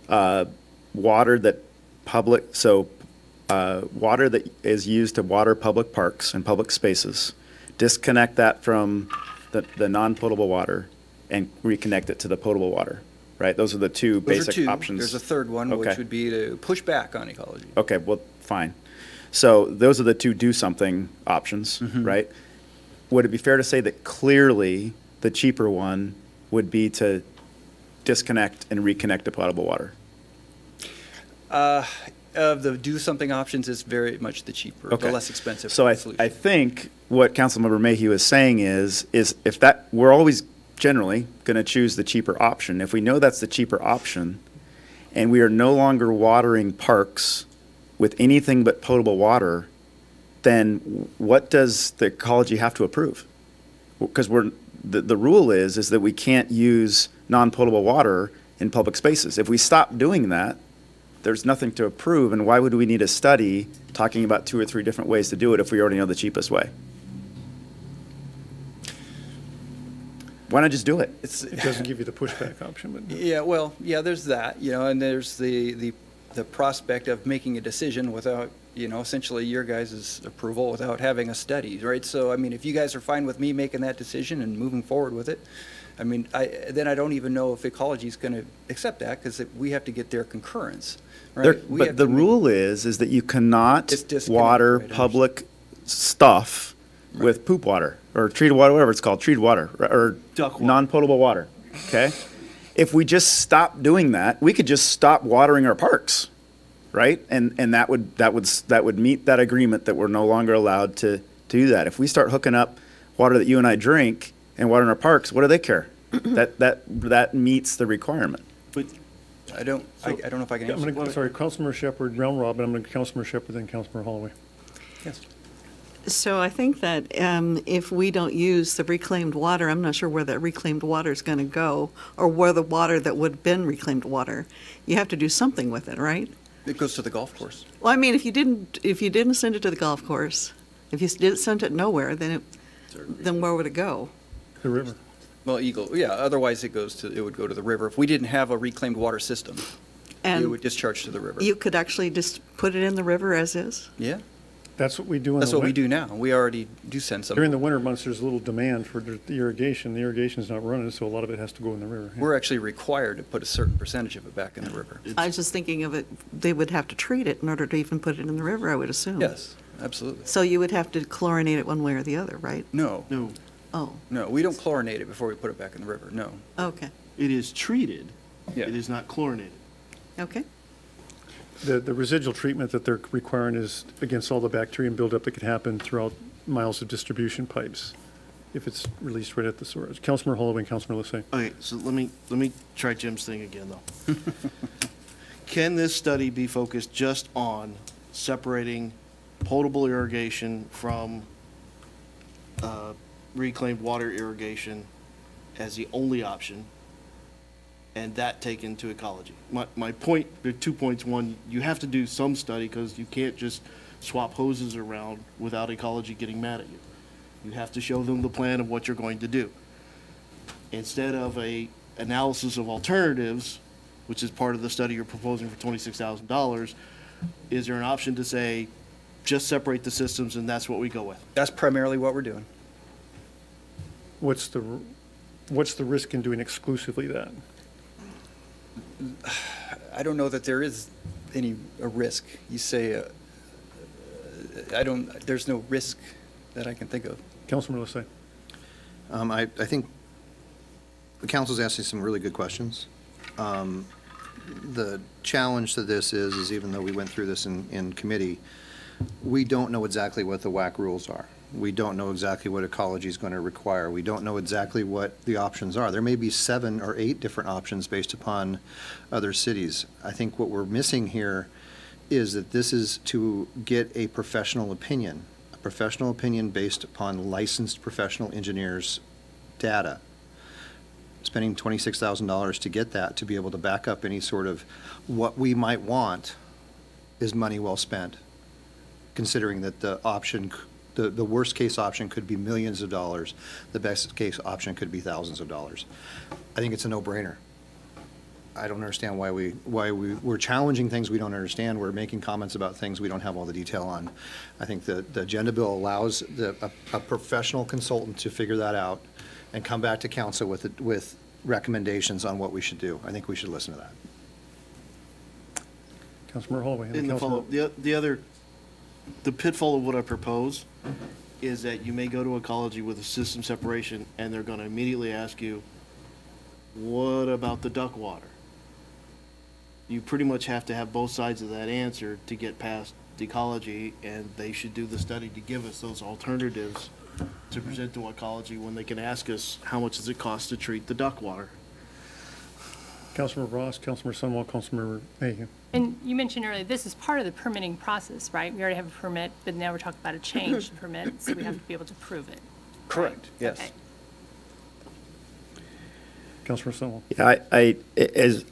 J: water that water that is used to water public parks and public spaces, disconnect that from the non-potable water and reconnect it to the potable water, right? Those are the two basic options.
N: There's a third one,
J: Okay.
N: which would be to push back on ecology.
J: Okay, well, fine. So those are the two do something options, right? Would it be fair to say that clearly the cheaper one would be to disconnect and reconnect to potable water?
N: Of the do something options is very much the cheaper,
J: Okay.
N: the less expensive
J: So I
N: solution.
J: I think what Councilmember Mayhew is saying is if that, we're always generally going to choose the cheaper option. If we know that's the cheaper option, and we are no longer watering parks with anything but potable water, then what does the ecology have to approve? Because the rule is that we can't use non-potable water in public spaces. If we stop doing that, there's nothing to approve, and why would we need a study talking about 2 or 3 different ways to do it if we already know the cheapest way? Why not just do it?
A: It doesn't give you the pushback option, but.
N: Yeah, well, yeah, there's that, and there's the prospect of making a decision without, essentially your guys' approval without having a study, right? So, I mean, if you guys are fine with me making that decision and moving forward with it, I mean, then I don't even know if ecology is going to accept that, because we have to get their concurrence, right?
J: But the rule is that you cannot
N: disconnect,
J: water
N: right,
J: public stuff with poop water, or treated water, whatever it's called, treated water, or non-potable water, okay? If we just stop doing that, we could just stop watering our parks, right? And that would meet that agreement that we're no longer allowed to do that. If we start hooking up water that you and I drink and water in our parks, what do they care? that meets the requirement.
M: But
N: I don't know if I can answer.
A: I'm sorry, Councilmember Shepherd, round robin. I'm going to Councilmember Shepherd, then Councilmember Holloway.
N: Yes.
F: So I think that if we don't use the reclaimed water, I'm not sure where that reclaimed water is going to go, or where the water that would have been reclaimed water. You have to do something with it, right?
N: It goes to the golf course.
F: Well, I mean, if you didn't send it to the golf course, if you didn't send it nowhere, then where would it go?
A: The river.
N: Well, otherwise it would go to the river. If we didn't have a reclaimed water system, it would discharge to the river.
F: You could actually just put it in the river as is?
N: Yeah.
A: That's what we do.
N: That's what we do now. We already do send some.
A: During the winter months, there's a little demand for the irrigation. The irrigation's not running, so a lot of it has to go in the river. Yeah.
N: We're actually required to put a certain percentage of it back in the river.
F: I was just thinking of it, they would have to treat it in order to even put it in the river, I would assume.
N: Yes, absolutely.
F: So you would have to chlorinate it one way or the other, right?
N: No.
M: no,
F: Oh,
N: No, we don't chlorinate it before we put it back in the river. No.
F: okay,
M: it is treated.
N: Yeah.
M: It is not chlorinated.
F: okay.
A: The residual treatment that they're requiring is against all the bacteria and buildup that could happen throughout miles of distribution pipes if it's released right at the source. Councilmember Holloway and Councilmember Lissay.
M: Okay, so let me try Jim's thing again, though. Can this study be focused just on separating potable irrigation from reclaimed water irrigation as the only option, and that taken to ecology? My point, there are 2 points. One, you have to do some study, because you can't just swap hoses around without ecology getting mad at you. You have to show them the plan of what you're going to do. Instead of a analysis of alternatives, which is part of the study you're proposing for $26,000, is there an option to say, just separate the systems and that's what we go with?
N: That's primarily what we're doing.
A: What's the risk in doing exclusively that?
N: I don't know that there is a risk. You say I don't, there's no risk that I can think of.
A: Councilman Lissay.
P: I think the council's asking some really good questions. The challenge to this is even though we went through this in committee, we don't know exactly what the WAC rules are. We don't know exactly what ecology is going to require. We don't know exactly what the options are. There may be 7 or 8 different options based upon other cities. I think what we're missing here is that this is to get a professional opinion based upon licensed professional engineers' data. Spending $26,000 to get that, to be able to back up any sort of what we might want, is money well spent, considering that the option, the worst case option could be millions of dollars, the best case option could be thousands of dollars. I think it's a no-brainer. I don't understand why we're challenging things we don't understand. We're making comments about things we don't have all the detail on. I think the agenda bill allows a professional consultant to figure that out and come back to council with recommendations on what we should do. I think we should listen to that.
A: Councilmember Holloway.
M: In the follow-up, the pitfall of what I propose is that you may go to ecology with a system separation and they're going to immediately ask you, what about the duck water? You pretty much have to have both sides of that answer to get past ecology, and they should do the study to give us those alternatives to present to ecology when they can ask us, how much does it cost to treat the duck water?
A: Councilmember Ross, Councilmember Sunwall, Councilmember Mayhew.
E: And you mentioned earlier, this is part of the permitting process, right? We already have a permit, but now we're talking about a changed permit, so we have to be able to prove it.
N: Correct, yes.
E: Okay.
A: Councilmember Sunwall.
J: Yeah,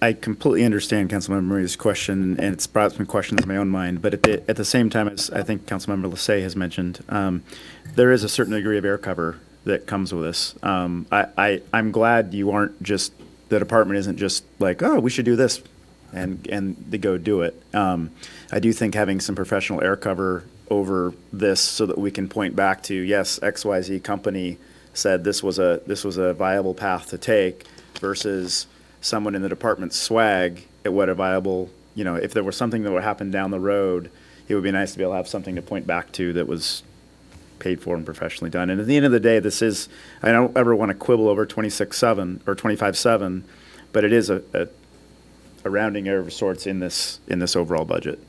J: I completely understand Councilmember Murray's question, and it's brought some questions in my own mind. But at the same time, as I think Councilmember Lissay has mentioned, there is a certain degree of air cover that comes with this. I'm glad you aren't just, the department isn't just like, oh, we should do this, and they go do it. I do think having some professional air cover over this so that we can point back to, yes, XYZ company said this was a viable path to take, versus someone in the department's swag at what a viable, if there was something that would happen down the road, it would be nice to be able to have something to point back to that was paid for and professionally done. And at the end of the day, I don't ever want to quibble over 26.7 or 25.7, but it is a rounding error of sorts in this overall budget.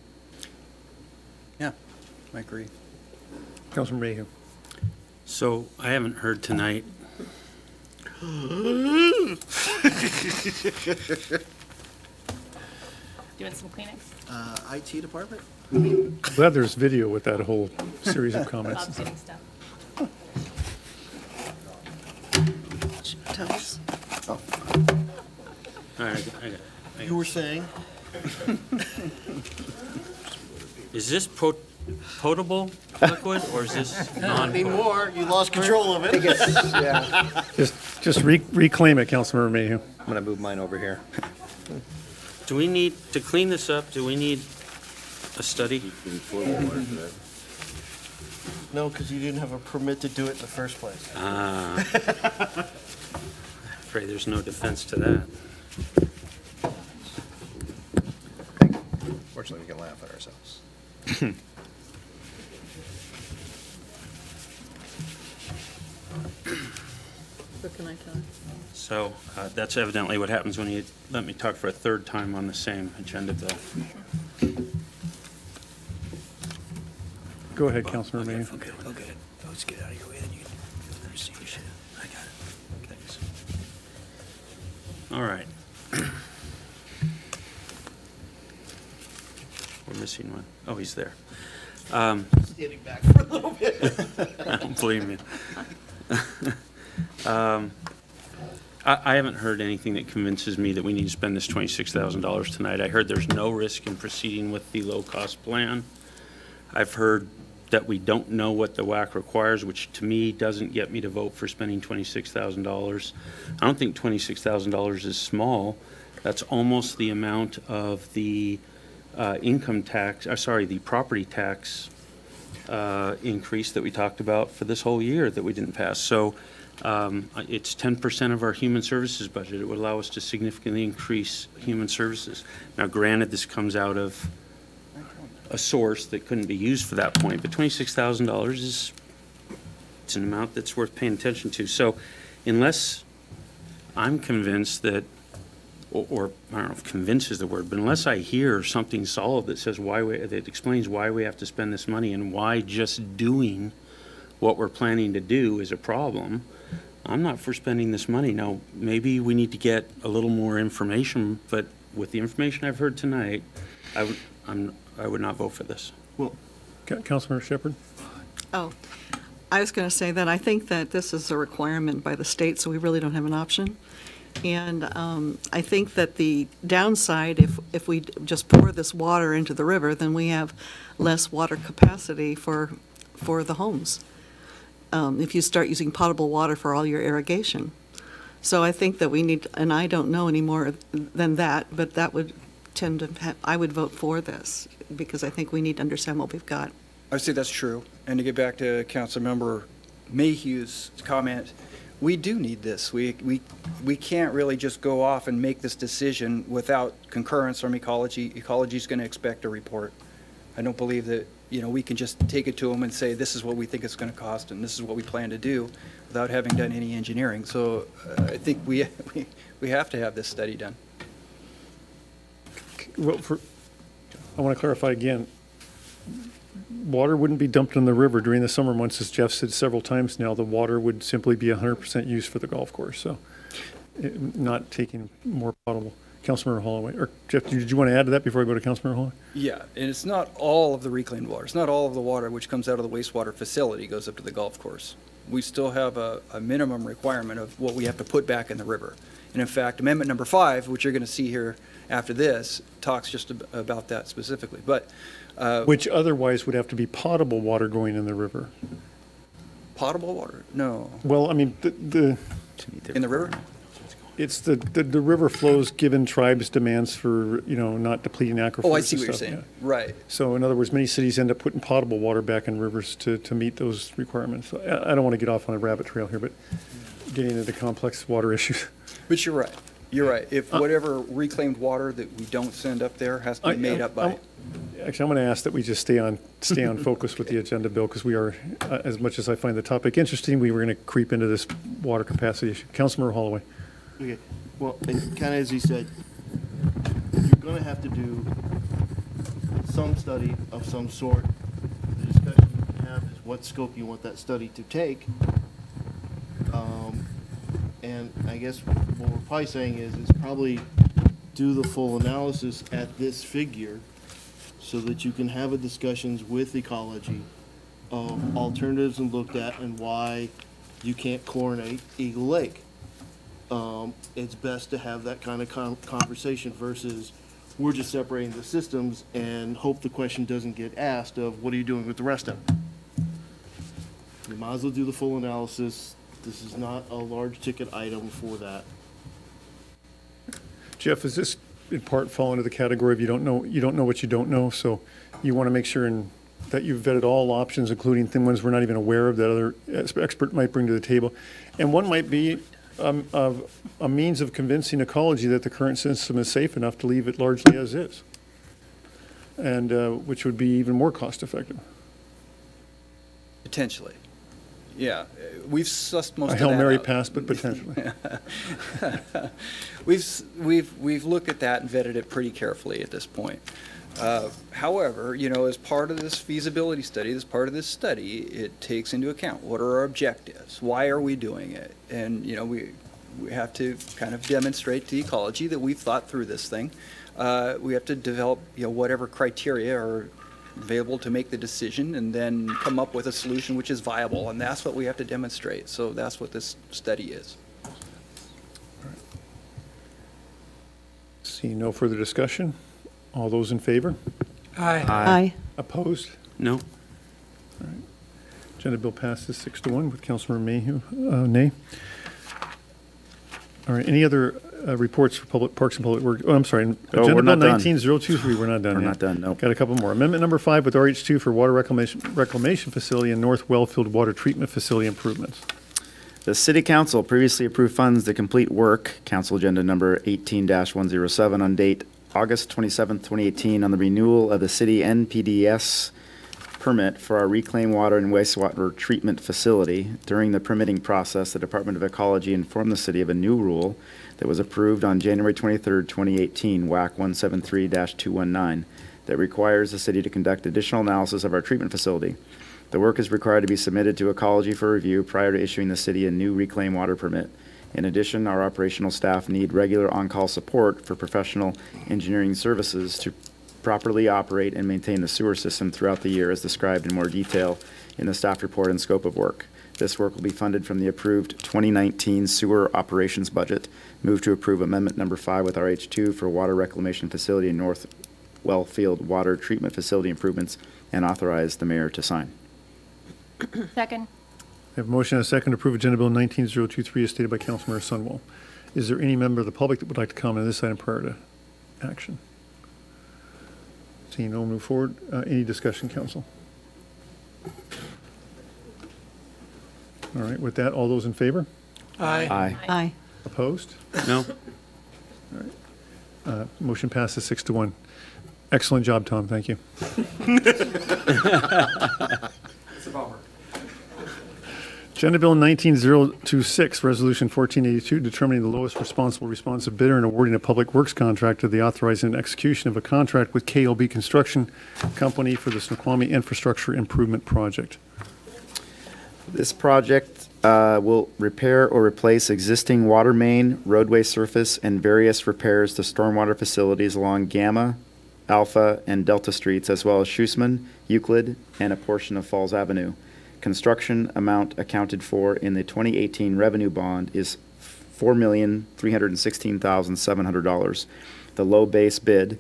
N: Yeah, I agree.
A: Councilmember Mayhew.
O: So I haven't heard tonight.
E: Doing some Kleenex?
M: IT department?
A: Glad there's video with that whole series of comments.
E: Bob's getting stuff.
M: Tell us.
O: All right, I got it.
M: You were saying?
O: Is this potable liquid, or is this
M: Not anymore. You lost control of it.
N: Yeah.
A: Just reclaim it, Councilmember Mayhew.
P: I'm going to move mine over here.
O: Do we need, to clean this up, do we need a study?
M: No, because you didn't have a permit to do it in the first place.
O: Afraid there's no defense to that.
P: Fortunately, we can laugh at ourselves.
F: What can I tell you?
O: So that's evidently what happens when you let me talk for a third time on the same agenda bill.
A: Go ahead, Councilmember Mayhew.
O: Okay. Let's get out of your way, then you can receive your shit. I got it. Thanks. All right. We're missing one. Oh, he's there.
M: Standing back for a little bit.
O: Don't blame me. I haven't heard anything that convinces me that we need to spend this $26,000 tonight. I heard there's no risk in proceeding with the low-cost plan. I've heard that we don't know what the WAC requires, which to me doesn't get me to vote for spending $26,000. I don't think $26,000 is small. That's almost the amount of the the property tax increase that we talked about for this whole year that we didn't pass. So it's 10% of our human services budget. It would allow us to significantly increase human services. Now, granted, this comes out of a source that couldn't be used for that point, but $26,000 is, it's an amount that's worth paying attention to. So unless I'm convinced that, or I don't know if convince is the word, but unless I hear something solid that says that explains why we have to spend this money and why just doing what we're planning to do is a problem, I'm not for spending this money. Now, maybe we need to get a little more information, but with the information I've heard tonight, I would not vote for this.
M: Well,
A: Councilmember Shepherd?
F: Oh, I was going to say that I think that this is a requirement by the state, so we really don't have an option. And I think that the downside, if we just pour this water into the river, then we have less water capacity for the homes. If you start using potable water for all your irrigation. So I think that we need, and I don't know any more than that, but that would tend to I would vote for this because I think we need to understand what we've got.
N: I would say that's true. And to get back to Councilmember Mayhew's comment, we do need this. We can't really just go off and make this decision without concurrence from ecology. Ecology is going to expect a report. I don't believe that, you know, we can just take it to them and say, this is what we think it's going to cost and this is what we plan to do without having done any engineering. So I think we have to have this study done.
A: Well, I want to clarify again. Water wouldn't be dumped in the river during the summer months, as Jeff said several times now. The water would simply be 100% used for the golf course, so not taking more potable. Councilmember Holloway, or Jeff, did you want to add to that before I go to Councilmember Holloway?
N: Yeah, and it's not all of the reclaimed water. It's not all of the water which comes out of the wastewater facility goes up to the golf course. We still have a minimum requirement of what we have to put back in the river. And in fact, Amendment number 5, which you're going to see here after this, talks just about that specifically. But
A: which otherwise would have to be potable water going in the river.
N: Potable water? No.
A: Well, I mean,
N: in the river?
A: It's the river flows given tribes demands for, you know, not depleting aquifers.
N: Oh, I see what you're
A: stuff,
N: saying.
A: yeah.
N: Right.
A: So in other words, many cities end up putting potable water back in rivers to meet those requirements. So I don't want to get off on a rabbit trail here, but getting into complex water issues.
N: But you're right. You're right. If whatever reclaimed water that we don't send up there has to be made up by.
A: Actually, I'm going to ask that we just stay on focus with the agenda, Bill, because we are, as much as I find the topic interesting, we were going to creep into this water capacity issue. Councilmember Holloway.
M: Okay, well, and kind of as he said, you're going to have to do some study of some sort. The discussion you can have is what scope you want that study to take. And I guess what we're probably saying is probably do the full analysis at this figure so that you can have a discussions with ecology of alternatives and looked at and why you can't chlorinate Eagle Lake. It's best to have that kind of conversation versus we're just separating the systems and hope the question doesn't get asked of what are you doing with the rest of it. You might as well do the full analysis. This is not a large ticket item for that.
A: Jeff, is this in part fall into the category of you don't know what you don't know, so you want to make sure that you've vetted all options, including ones we're not even aware of that other expert might bring to the table, and one might be a means of convincing ecology that the current system is safe enough to leave it largely as is, and which would be even more cost effective.
N: Potentially. Yeah, we've sussed most
A: of that
N: out.
A: A Hail Mary pass, but potentially.
N: We've looked at that and vetted it pretty carefully at this point. However, you know, as part of this feasibility study, as part of this study, it takes into account what are our objectives, why are we doing it, and you know we have to kind of demonstrate to ecology that we've thought through this thing. We have to develop, you know, whatever criteria are available to make the decision and then come up with a solution which is viable, and that's what we have to demonstrate. So that's what this study is.
A: See no further discussion. All those in favor?
D: Aye.
F: Aye.
A: Opposed?
O: No.
A: All right. Agenda bill passes 6-1 with Councilmember Mayhew, nay. All right, any other reports for Public Parks and Public Works? Oh, I'm sorry. Agenda Bill 19023, we're not done yet.
J: We're not done, no.
A: Got a couple more. Amendment number 5 with RH2 for water reclamation facility and North Wellfield water treatment facility improvements.
J: The City Council previously approved funds to complete work, Council Agenda Number 18-107 on date August 27, 2018, on the renewal of the city NPDES permit for our reclaimed water and wastewater treatment facility. During the permitting process, the Department of Ecology informed the city of a new rule that was approved on January 23, 2018, WAC 173-219, that requires the city to conduct additional analysis of our treatment facility. The work is required to be submitted to Ecology for review prior to issuing the city a new reclaimed water permit. In addition, our operational staff need regular on-call support for professional engineering services to properly operate and maintain the sewer system throughout the year, as described in more detail in the staff report and scope of work. This work will be funded from the approved 2019 sewer operations budget. Move to approve amendment number 5 with RH2 for water reclamation facility and North Wellfield water treatment facility improvements, and authorize the mayor to sign.
E: Second.
A: I have a motion and a second to approve Agenda Bill 19023 as stated by Councilmember Sunwell. Is there any member of the public that would like to comment on this item prior to action? Seeing no one move forward. Any discussion, council? All right, with that, all those in favor?
D: Aye.
J: Aye.
F: Aye.
A: Opposed?
O: No?
A: Motion passes 6-1. Excellent job, Tom. Thank you.
L: It's a bummer.
A: Agenda Bill 19026, Resolution 1482, determining the lowest responsive bidder and awarding a public works contract to the authorizing and execution of a contract with KLB Construction Company for the Snoqualmie Infrastructure Improvement Project.
J: This project will repair or replace existing water main, roadway surface, and various repairs to stormwater facilities along Gamma, Alpha, and Delta Streets, as well as Schussman, Euclid, and a portion of Falls Avenue. Construction amount accounted for in the 2018 revenue bond is $4,316,700. The low base bid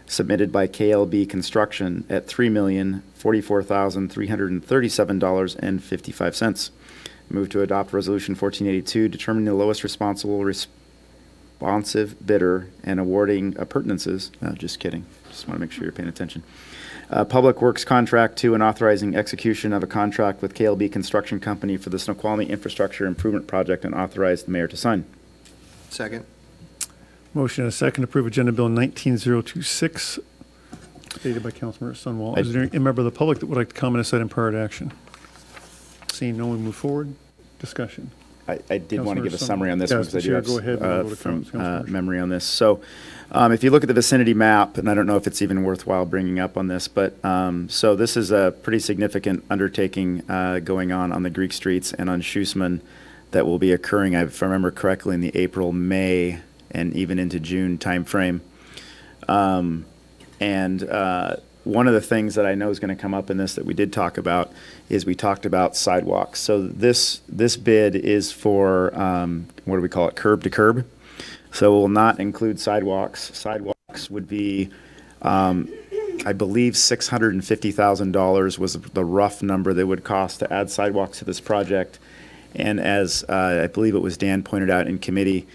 J: submitted by KLB Construction at $3,044,337.55. Move to adopt Resolution 1482, determining the lowest responsive bidder and awarding appurtenances. No, just kidding. Just want to make sure you're paying attention. Public Works Contract 2 and authorizing execution of a contract with KLB Construction Company for the Snoqualmie Infrastructure Improvement Project, and authorize the mayor to sign.
P: Second.
A: Motion and a second to approve Agenda Bill 19026, stated by Councilmember Sunwall. Is there any member of the public that would like to comment on this item prior to action? Seeing no one move forward. Discussion.
J: I did want to give a summary on this
A: Yes,
J: one because I do
A: go ahead and
J: have
A: go to
J: from
A: Councilmember.
J: memory on this. So if you look at the vicinity map, and I don't know if it's even worthwhile bringing up on this, but so this is a pretty significant undertaking going on the Greek streets and on Schussman that will be occurring, if I remember correctly, in the April, May, and even into June timeframe. One of the things that I know is going to come up in this that we did talk about is we talked about sidewalks. So this bid is for, what do we call it, curb to curb. So it will not include sidewalks. Sidewalks would be, I believe $650,000 was the rough number that would cost to add sidewalks to this project. And as I believe it was Dan pointed out in committee,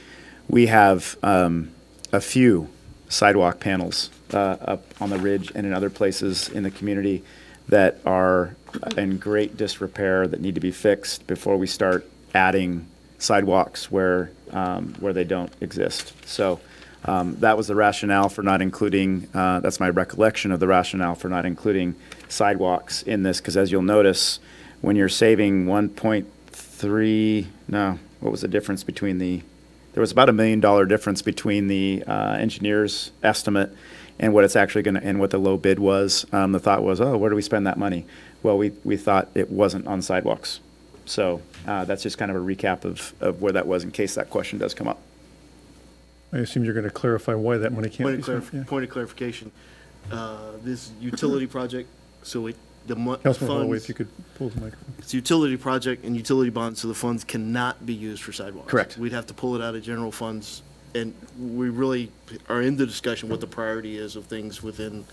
J: we have a few sidewalk panels up on the ridge and in other places in the community that are in great disrepair that need to be fixed before we start adding sidewalks where they don't exist. So that was the rationale for not including, that's my recollection of the rationale for not including sidewalks in this, because as you'll notice, when you're saving 1.3, no, what was the difference between there was about $1 million difference between the engineer's estimate and what it's actually going to, and what the low bid was. The thought was, oh, where do we spend that money? Well, we thought it wasn't on sidewalks. So that's just kind of a recap of where that was in case that question does come up.
A: I assume you're going to clarify why that money can't be spent.
M: Point of clarification. This utility project, so the
A: Councilman Holloway,
M: funds,
A: if you could pull the microphone.
M: it's a utility project and utility bonds, so the funds cannot be used for sidewalks.
J: Correct.
M: We'd have to pull it out of general funds, and we really are in the discussion what the priority is of things within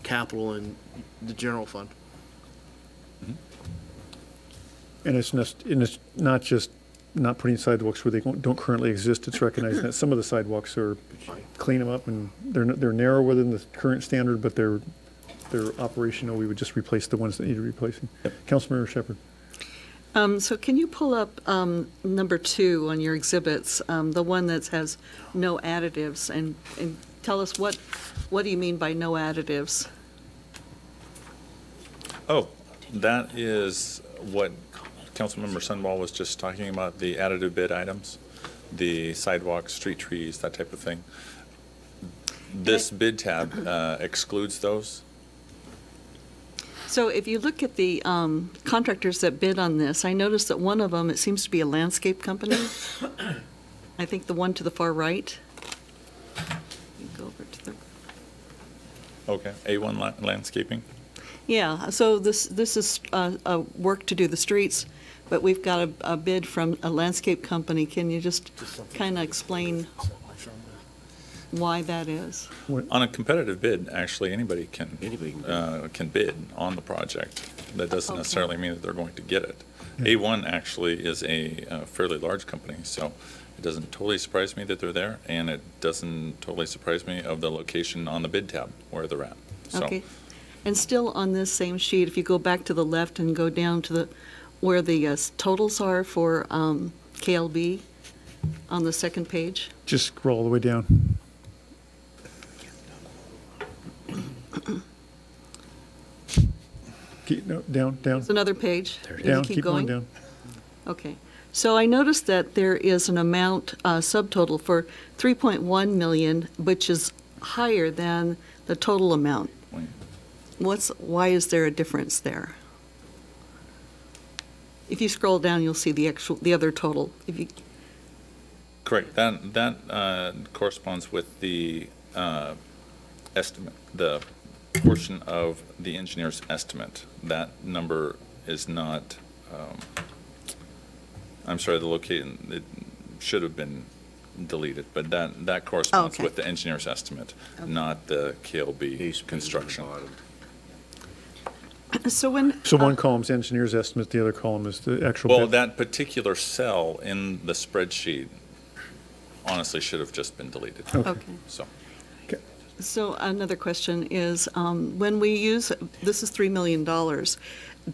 M: capital and the general fund.
A: And it's not just not putting sidewalks where they don't currently exist. It's recognizing that some of the sidewalks are, clean them up, and they're narrow within the current standard, but they're operational. We would just replace the ones that need replacing. Yep. Councilmember Shepherd.
F: So can you pull up number 2 on your exhibits, the one that has no additives, and tell us what do you mean by no additives?
Q: Oh, that is what Councilmember Sunwall was just talking about, the additive bid items, the sidewalks, street trees, that type of thing. This bid tab excludes those.
F: So if you look at the contractors that bid on this, I noticed that one of them, it seems to be a landscape company. I think the one to the far right. You go over to the.
Q: Okay, A1 landscaping.
F: Yeah, so this is work to do the streets, but we've got a bid from a landscape company. Can you just kind of explain why that is?
Q: On a competitive bid, actually, anybody can bid on the project. That doesn't necessarily mean that they're going to get it. A1 actually is a fairly large company, so it doesn't totally surprise me that they're there, and it doesn't totally surprise me of the location on the bid tab where they're at. So.
F: Okay. And still on this same sheet, if you go back to the left and go down to where the totals are for KLB on the second page.
A: Just scroll all the way down. Down.
F: There's another page.
A: Down, keep going down.
F: Okay. So I noticed that there is an amount, subtotal for 3.1 million, which is higher than the total amount. Why is there a difference there? If you scroll down, you'll see the other total. If you
Q: Correct. That corresponds with the estimate, the portion of the engineer's estimate. That number is not, I'm sorry, the location, it should have been deleted, but that corresponds with the engineer's estimate, not the KLB construction.
F: So when
A: one column's engineer's estimate, the other column is the actual
Q: Well,
A: bid.
Q: that particular cell in the spreadsheet honestly should have just been deleted.
F: Okay.
Q: So
F: another question is, when we use, this is $3 million,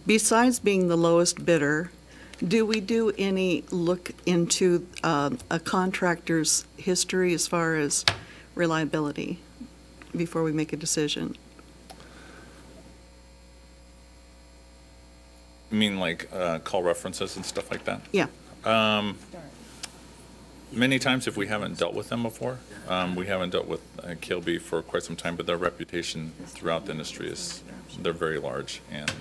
F: besides being the lowest bidder, do we do any look into a contractor's history as far as reliability before we make a decision?
Q: You mean like call references and stuff like that?
F: Yeah.
Q: Many times if we haven't dealt with them before, we haven't dealt with KLB for quite some time, but their reputation throughout the industry is, they're very large and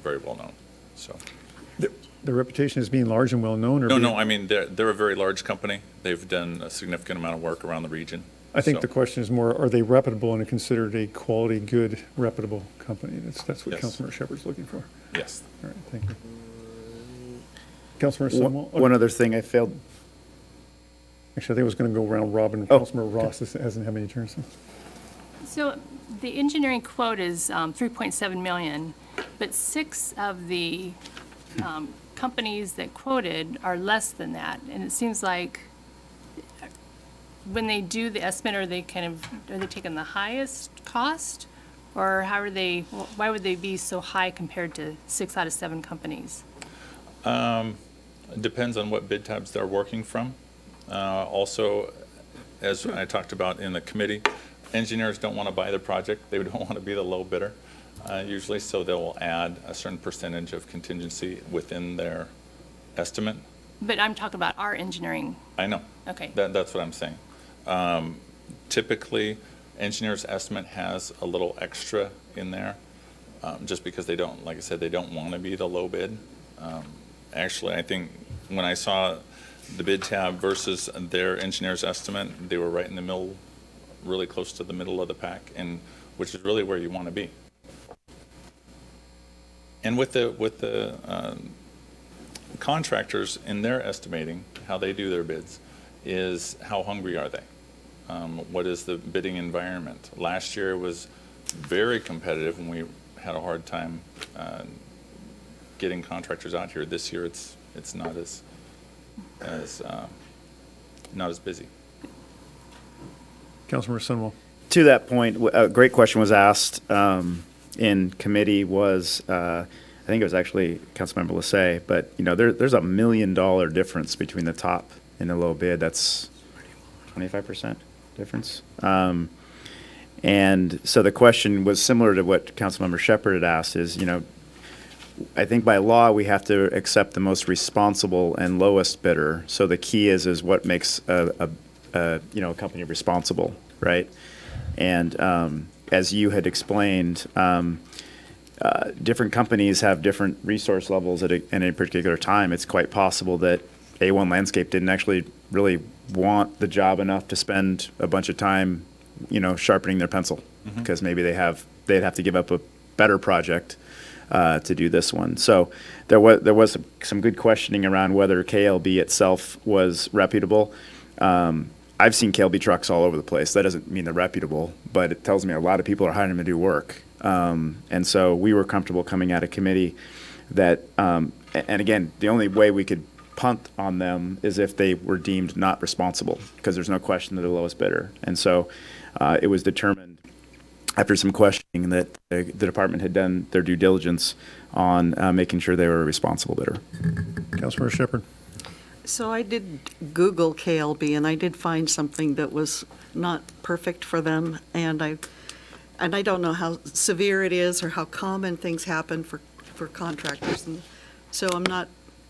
Q: very well known, so.
A: The reputation is being large and well known? Or
Q: No, I mean, they're a very large company. They've done a significant amount of work around the region.
A: I think the question is more, are they reputable and considered a quality, good, reputable company? That's what Councilmember Shepherd's looking for.
Q: Yes.
A: All right, thank you. Councilmember Sumwell?
J: One other thing I failed.
A: Actually, I think I was going to go around Robin. Councilmember Ross hasn't had many turns.
E: So the engineering quote is 3.7 million, but 6 of the companies that quoted are less than that. And it seems like when they do the estimate, are they taking the highest cost? Or why would they be so high compared to 6 out of 7 companies?
Q: It depends on what bid tabs they're working from. Also, as I talked about in the committee, engineers don't want to buy the project. They don't want to be the low bidder usually, so they will add a certain percentage of contingency within their estimate.
E: But I'm talking about our engineering.
Q: I know.
E: Okay.
Q: That's what I'm saying. Typically, engineer's estimate has a little extra in there, just because they don't, like I said, they don't want to be the low bid. Actually, I think when I saw the bid tab versus their engineer's estimate, they were right in the middle, really close to the middle of the pack, and which is really where you want to be. And with the contractors in their estimating, how they do their bids, is how hungry are they? What is the bidding environment? Last year was very competitive, and we had a hard time getting contractors out here. This year, it's not as busy.
A: Councilmember Sunwell.
J: To that point, a great question was asked in committee was, I think it was actually Councilmember Lassay, but there's $1 million difference between the top and the low bid. That's 25% difference. And so the question was similar to what Councilmember Shepherd had asked is, I think by law, we have to accept the most responsible and lowest bidder. So the key is what makes a company responsible, right? And as you had explained, different companies have different resource levels at a particular time. It's quite possible that A1 Landscape didn't actually really want the job enough to spend a bunch of time, sharpening their pencil, because maybe they'd have to give up a better project to do this one. So there was some good questioning around whether KLB itself was reputable. I've seen KLB trucks all over the place. That doesn't mean they're reputable, but it tells me a lot of people are hiring them to do work. And so we were comfortable coming out of committee that, and again, the only way we could punt on them is if they were deemed not responsible, because there's no question they're the lowest bidder. And so it was determined after some questioning that the department had done their due diligence on making sure they were a responsible bidder.
A: Councilmember Shepherd.
F: So I did Google KLB, and I did find something that was not perfect for them, and I don't know how severe it is or how common things happen for contractors, and so I'm not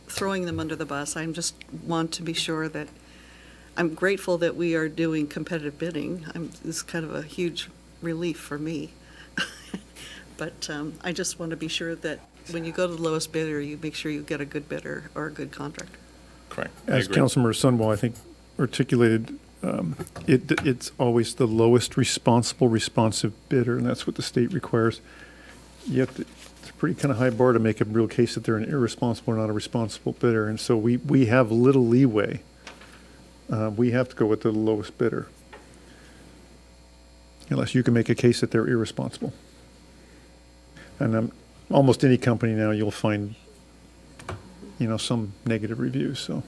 F: throwing them under the bus. I just want to be sure that I'm grateful that we are doing competitive bidding. It's kind of a huge relief for me. But I just want to be sure that when you go to the lowest bidder, you make sure you get a good bidder or a good contractor.
Q: Correct.
A: As Councilmember Sunwall, I think, articulated, it's always the lowest responsive bidder, and that's what the state requires. Yet it's a pretty kind of high bar to make a real case that they're an irresponsible or not a responsible bidder, and so we have little leeway. We have to go with the lowest bidder, unless you can make a case that they're irresponsible. And almost any company now, you'll find, some negative reviews. So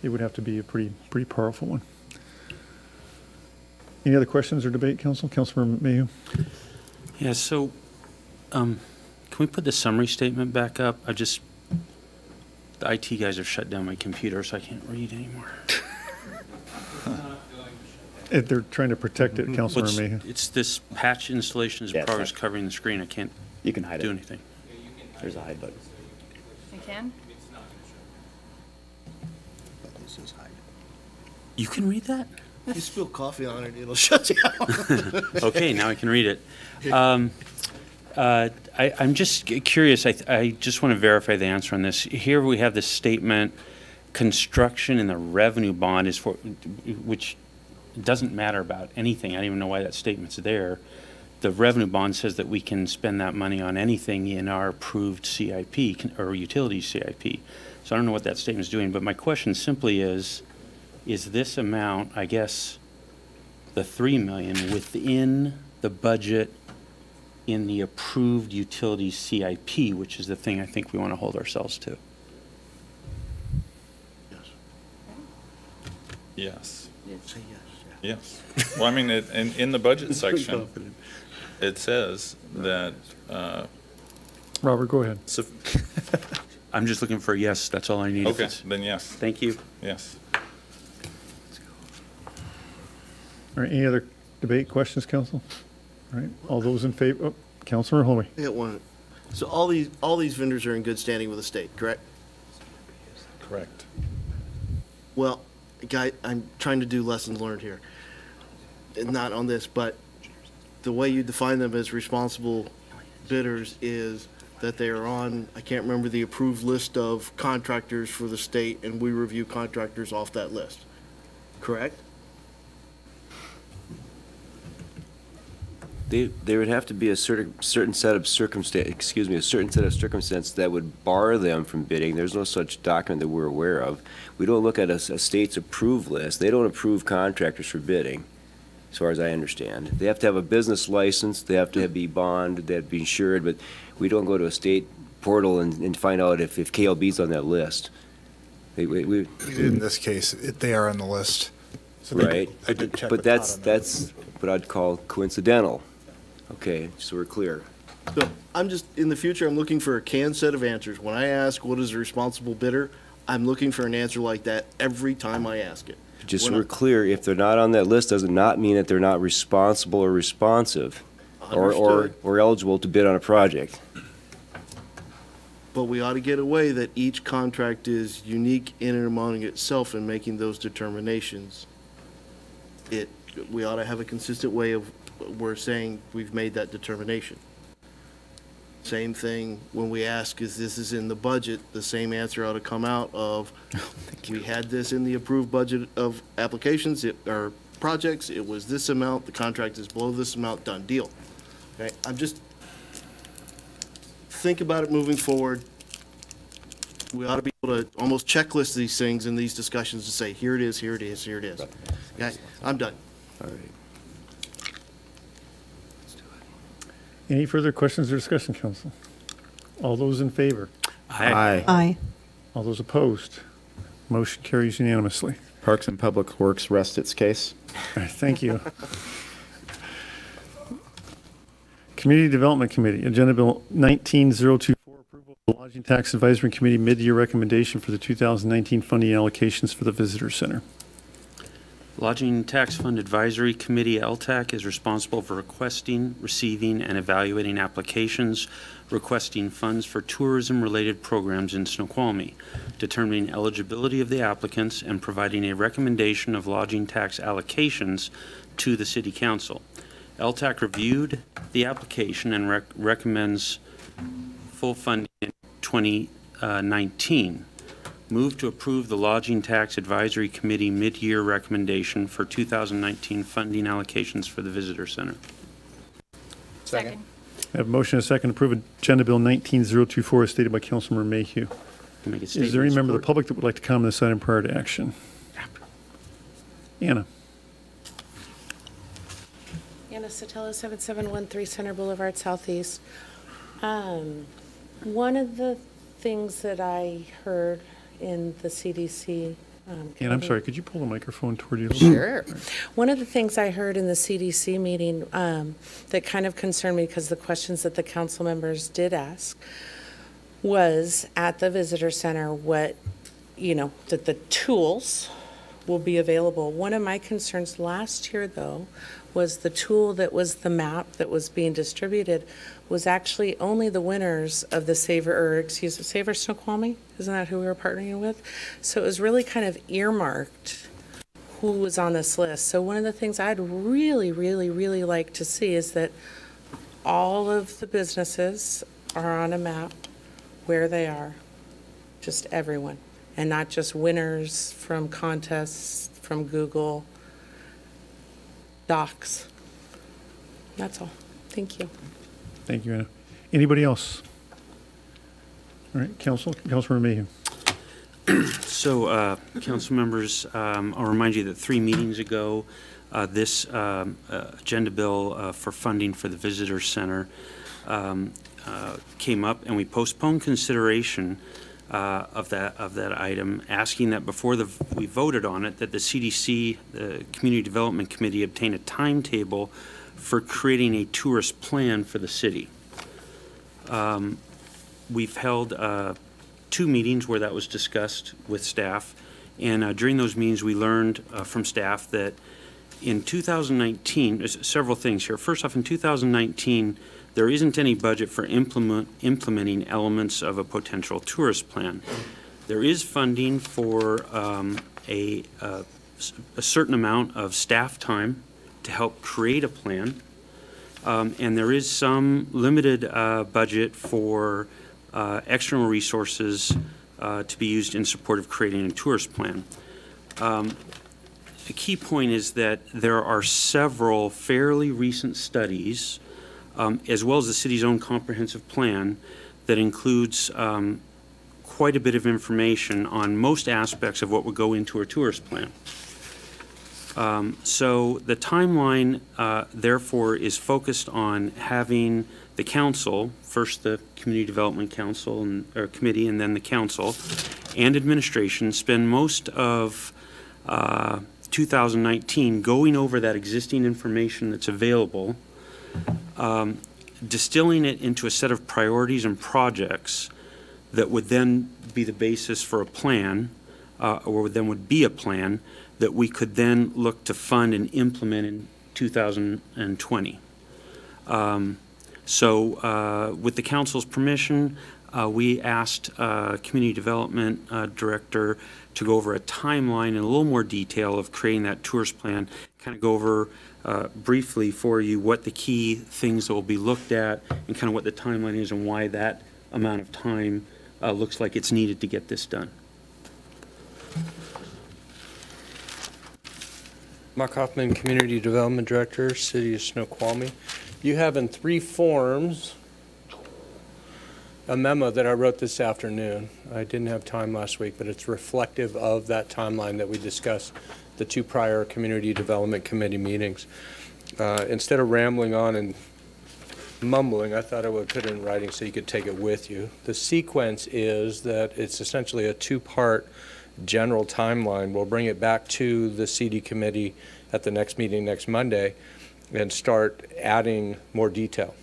A: it would have to be a pretty powerful one. Any other questions or debate, Council? Councilmember Mayhew.
O: Yeah. So, can we put the summary statement back up? The IT guys have shut down my computer, so I can't read anymore.
A: They're trying to protect it, Councilmember Mayhew.
O: It's this patch installation is progress covering the screen. I can't.
J: You can hide
O: do anything.
J: There's a hide button.
E: You can?
O: You can read that?
M: You spill coffee on it, it'll shut you out.
O: Okay, now I can read it. I'm just curious. I just want to verify the answer on this. Here we have the statement, construction and the revenue bond is for, which doesn't matter about anything. I don't even know why that statement's there. The revenue bond says that we can spend that money on anything in our approved CIP or utility CIP. So I don't know what that statement's doing, but my question simply is this amount, I guess, the $3 million within the budget in the approved utility CIP, which is the thing I think we want to hold ourselves to?
Q: Yes.
M: Say yes.
Q: Yes. Well, I mean, in the budget section, it says that.
A: Robert, go ahead.
O: I'm just looking for a yes. That's all I need.
Q: Okay, then yes.
O: Thank you.
Q: Yes.
A: All right, any other debate, questions, Council? All right, all those in favor, Councilor Holme.
M: I got one. So all these vendors are in good standing with the state, correct?
Q: Correct.
M: Well, guy, I'm trying to do lessons learned here. Not on this, but the way you define them as responsible bidders is that they are on, I can't remember the approved list of contractors for the state, and we review contractors off that list, correct?
B: There would have to be a certain set of circumstances that would bar them from bidding. There's no such document that we're aware of. We don't look at a state's approved list. They don't approve contractors for bidding, as far as I understand. They have to have a business license. They have to be bonded. They have to be insured. But we don't go to a state portal and find out if KLB's on that list.
R: In this case, they are on the list. So
B: right. But that's what I'd call coincidental. Okay, so we're clear.
M: So I'm just, in the future, I'm looking for a canned set of answers. When I ask what is a responsible bidder, I'm looking for an answer like that every time I ask it.
B: Just so we're clear, if they're not on that list, does not mean that they're not responsible or responsive or eligible to bid on a project.
M: But we ought to get away that each contract is unique in and among itself in making those determinations. We ought to have a consistent way of, we're saying we've made that determination. Same thing when we ask, is this in the budget, the same answer ought to come out of, we had this in the approved budget of applications, or projects, it was this amount, the contract is below this amount, done deal. Okay, think about it moving forward. We ought to be able to almost checklist these things in these discussions to say, here it is, here it is, here it is. Okay, I'm done.
B: All right.
A: Any further questions or discussion, council? All those in favor?
J: Aye.
F: Aye.
A: All those opposed? Motion carries unanimously.
J: Parks and Public Works rests its case.
A: All right, thank you. Community Development Committee, Agenda Bill 19024, approval of the Lodging Tax Advisory Committee mid-year recommendation for the 2019 funding allocations for the Visitor Center.
O: Lodging Tax Fund Advisory Committee, LTAC, is responsible for requesting, receiving, and evaluating applications, requesting funds for tourism-related programs in Snoqualmie, determining eligibility of the applicants, and providing a recommendation of lodging tax allocations to the City Council. LTAC reviewed the application and recommends full funding in 2019. Move to approve the Lodging Tax Advisory Committee mid-year recommendation for 2019 funding allocations for the Visitor Center.
E: Second.
A: I have a motion and a second to approve Agenda Bill 19024 as stated by Councilmember Mayhew. Is there any member of the public that would like to comment on this item prior to action? Anna.
H: Anna Sotelo, 7713 Center Boulevard Southeast. One of the things that I heard in the CDC.
A: And I'm sorry, could you pull the microphone toward you?
H: Sure. One of the things I heard in the CDC meeting that kind of concerned me, because the questions that the council members did ask, was at the visitor center that the tools will be available. One of my concerns last year, though, was the tool that was the map that was being distributed was actually only the winners of the Savor Snoqualmie. Isn't that who we were partnering with? So it was really kind of earmarked who was on this list. So one of the things I'd really, really, really like to see is that all of the businesses are on a map where they are, just everyone, and not just winners from contests, from Google Docs. That's all. Thank you.
A: Thank you, Anna. Anybody else? All right, Councilmember Mayhew.
O: So, council members, I'll remind you that 3 meetings ago, this agenda bill for funding for the Visitor Center came up, and we postponed consideration of that item, asking that before we voted on it, that the CDC, the Community Development Committee, obtain a timetable for creating a tourist plan for the city. We've held 2 meetings where that was discussed with staff, and during those meetings we learned from staff that in 2019, several things here. First off, in 2019, there isn't any budget for implementing elements of a potential tourist plan. There is funding for a certain amount of staff time to help create a plan, and there is some limited budget for external resources to be used in support of creating a tourist plan. The key point is that there are several fairly recent studies, as well as the city's own comprehensive plan, that includes quite a bit of information on most aspects of what would go into a tourist plan. So the timeline, therefore, is focused on having the council, first the Community Development Council or Committee, and then the council and administration spend most of 2019 going over that existing information that's available, distilling it into a set of priorities and projects that would then be the basis for a plan or then would be a plan that we could then look to fund and implement in 2020. With the council's permission, we asked Community Development Director to go over a timeline in a little more detail of creating that tourist plan, kind of go over briefly for you what the key things that will be looked at and kind of what the timeline is and why that amount of time looks like it's needed to get this done.
S: Mark Hoffman, Community Development Director, City of Snoqualmie. You have in 3 forms a memo that I wrote this afternoon. I didn't have time last week, but it's reflective of that timeline that we discussed the 2 prior Community Development Committee meetings. Instead of rambling on and mumbling, I thought I would put it in writing so you could take it with you. The sequence is that it's essentially a 2-part general timeline. We'll bring it back to the CD committee at the next meeting next Monday and start adding more detail,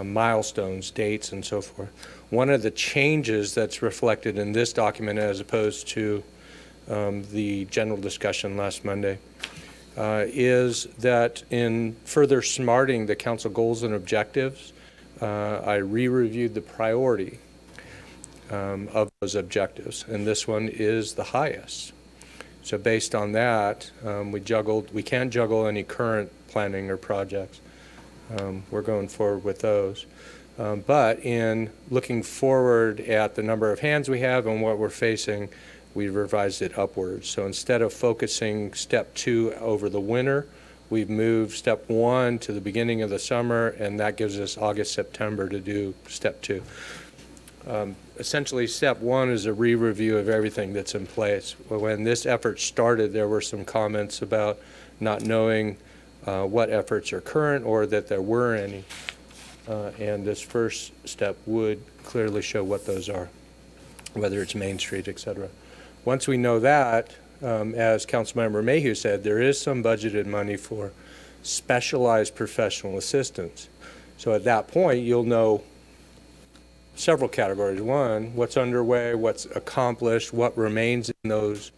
S: milestones, dates, and so forth. One of the changes that's reflected in this document as opposed to the general discussion last Monday is that in further smarting the council goals and objectives, I re-reviewed the priority of those objectives, and this one is the highest. So based on that, we can't juggle any current planning or projects. We're going forward with those. But in looking forward at the number of hands we have and what we're facing, we've revised it upwards. So instead of focusing step 2 over the winter, we've moved step 1 to the beginning of the summer, and that gives us August, September to do step 2. Essentially, step 1 is a re-review of everything that's in place. When this effort started, there were some comments about not knowing what efforts are current or that there were any. And this first step would clearly show what those are, whether it's Main Street, et cetera. Once we know that, as Councilmember Mayhew said, there is some budgeted money for specialized professional assistance. So at that point, you'll know several categories. 1, what's underway, what's accomplished, what remains in those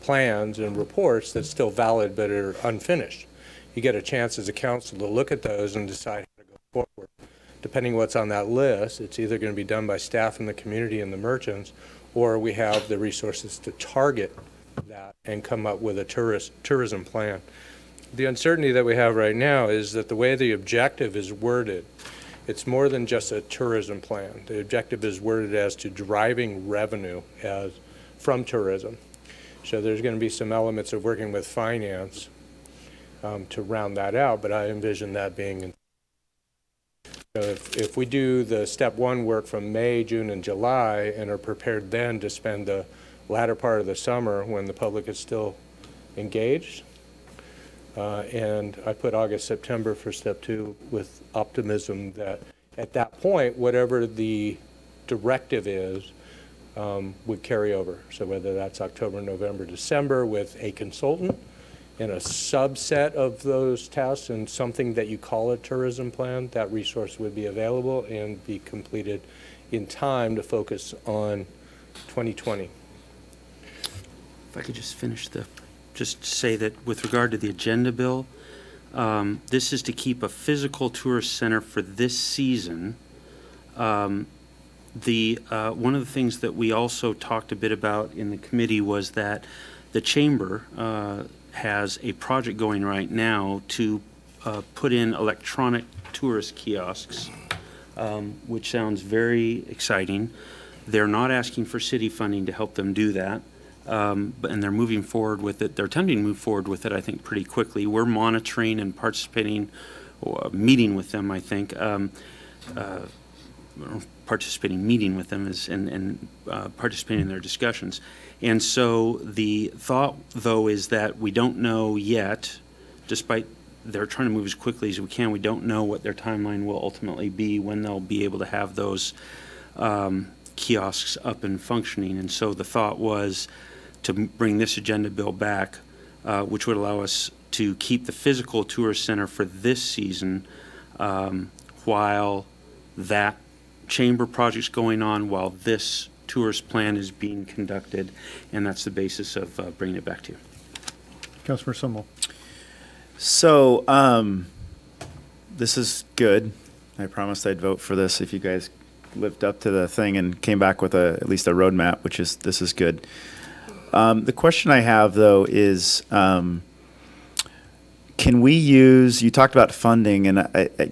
S: plans and reports that's still valid but are unfinished. You get a chance as a council to look at those and decide how to go forward. Depending what's on that list, it's either going to be done by staff in the community and the merchants, or we have the resources to target that and come up with a tourism plan. The uncertainty that we have right now is that the way the objective is worded, it's more than just a tourism plan. The objective is worded as to driving revenue from tourism. So there's going to be some elements of working with finance to round that out, but I envision that being. So if we do the step 1 work from May, June, and July and are prepared then to spend the latter part of the summer when the public is still engaged, and I put August, September for step 2 with optimism that at that point, whatever the directive is, would carry over. So whether that's October, November, December with a consultant and a subset of those tasks and something that you call a tourism plan, that resource would be available and be completed in time to focus on 2020.
O: If I could just finish just say that with regard to the agenda bill, this is to keep a physical tourist center for this season. One of the things that we also talked a bit about in the committee was that the chamber has a project going right now to put in electronic tourist kiosks, which sounds very exciting. They're not asking for city funding to help them do that. And they're moving forward with it. They're attempting to move forward with it, I think, pretty quickly. We're monitoring and participating, meeting with them, I think. Meeting with them and participating in their discussions. And so the thought, though, is that we don't know yet, despite they're trying to move as quickly as we can, we don't know what their timeline will ultimately be, when they'll be able to have those kiosks up and functioning. And so the thought was to bring this agenda bill back, which would allow us to keep the physical tourist center for this season while that chamber project's going on, while this tourist plan is being conducted, and that's the basis of bringing it back to you.
A: Councilmember Sumwell.
J: So, this is good. I promised I'd vote for this if you guys lived up to the thing and came back with at least a roadmap, this is good. The question I have, though, is can we use, you talked about funding, and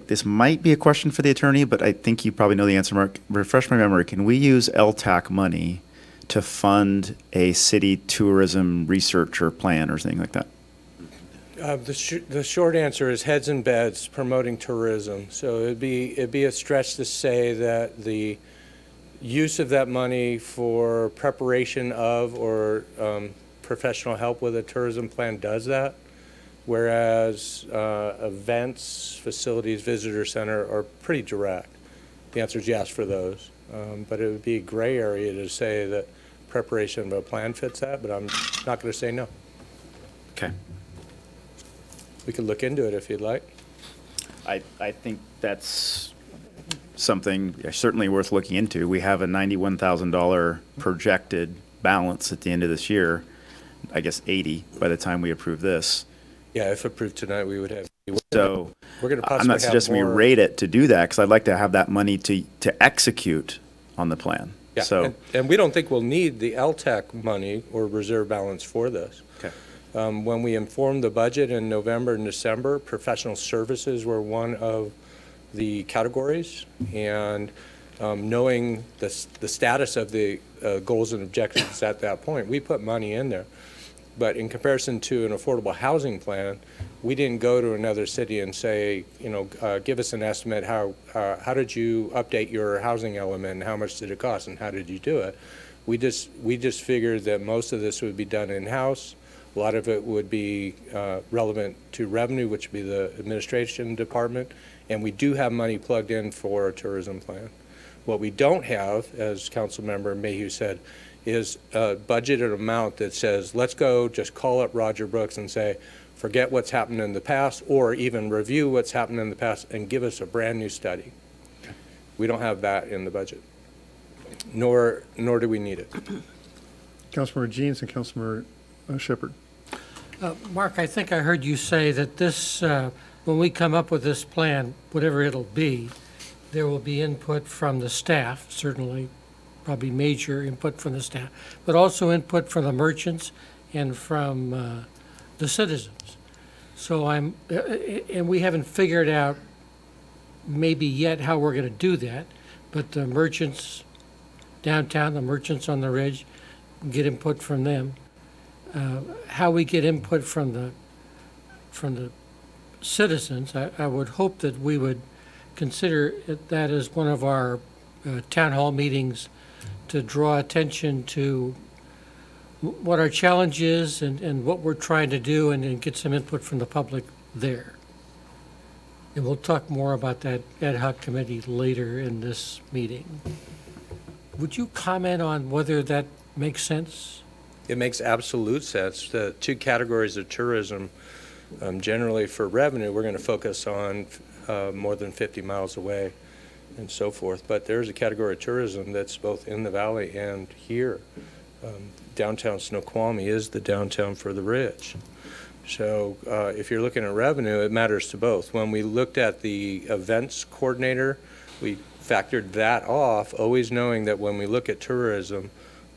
J: this might be a question for the attorney, but I think you probably know the answer, Mark. Refresh my memory. Can we use LTAC money to fund a city tourism research or plan or something like that?
S: The short answer is heads and beds promoting tourism. So it'd be a stretch to say that the use of that money for preparation of or professional help with a tourism plan does that, whereas events, facilities, visitor center are pretty direct. The answer is yes for those, but it would be a gray area to say that preparation of a plan fits that, but I'm not going to say no.
J: Okay.
S: We could look into it if you'd like.
J: I think that's something certainly worth looking into. We have a $91,000 projected balance at the end of this year. I guess 80 by the time we approve this.
S: Yeah, if approved tonight, we would have.
J: So
S: we're going to possibly
J: I'm not suggesting we rate it to do that, because I'd like to have that money to execute on the plan.
S: Yeah,
J: so
S: and we don't think we'll need the LTAC money or reserve balance for this.
J: Okay.
S: When we informed the budget in November and December, professional services were one of the categories, and knowing the status of the goals and objectives at that point, we put money in there. But in comparison to an affordable housing plan, we didn't go to another city and say, give us an estimate. How did you update your housing element, and how much did it cost, and how did you do it? We just figured that most of this would be done in-house. A lot of it would be relevant to revenue, which would be the administration department, and we do have money plugged in for a tourism plan. What we don't have, as Councilmember Mayhew said, is a budgeted amount that says, let's go just call up Roger Brooks and say, forget what's happened in the past, or even review what's happened in the past and give us a brand new study. Okay. We don't have that in the budget, nor do we need it.
A: Councilmember Jeans and Councilmember Shepherd.
D: Mark, I think I heard you say that this, when we come up with this plan, whatever it'll be, there will be input from the staff, certainly, probably major input from the staff, but also input from the merchants and from the citizens. So and we haven't figured out maybe yet how we're going to do that, but the merchants downtown, the merchants on the ridge, get input from them. How we get input from the citizens, I would hope that we would consider that as one of our town hall meetings to draw attention to what our challenge is and what we're trying to do, and get some input from the public there. And we'll talk more about that ad hoc committee later in this meeting. Would you comment on whether that makes sense?
S: It makes absolute sense. The two categories of tourism, generally for revenue, we're going to focus on more than 50 miles away and so forth. But there's a category of tourism that's both in the valley and here. Downtown Snoqualmie is the downtown for the rich. So if you're looking at revenue, it matters to both. When we looked at the events coordinator, we factored that off, always knowing that when we look at tourism,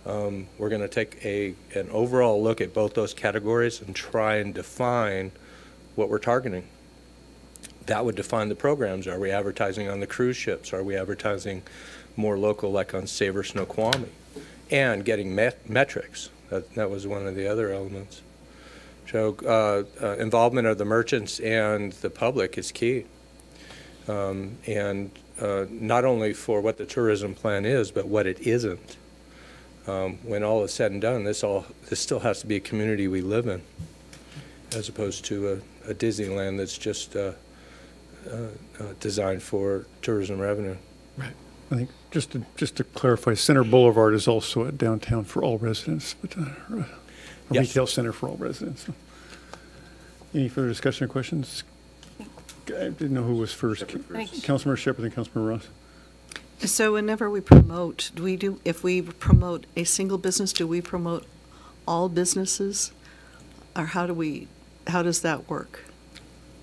S: we're going to take an overall look at both those categories and try and define what we're targeting. That would define the programs. Are we advertising on the cruise ships? Are we advertising more local, like on Savor Snoqualmie? And getting metrics. That was one of the other elements. So involvement of the merchants and the public is key. And not only for what the tourism plan is, but what it isn't. When all is said and done, this still has to be a community we live in, as opposed to a Disneyland that's just designed for tourism revenue.
A: Right. I think just to clarify, Center Boulevard is also a downtown for all residents, but a
S: Yes.
A: retail center for all residents. So. Any further discussion or questions? I didn't know who was first. Councilmember Shepherd and Councilmember Ross.
F: So whenever we promote, if we promote a single business, do we promote all businesses? Or how does that work?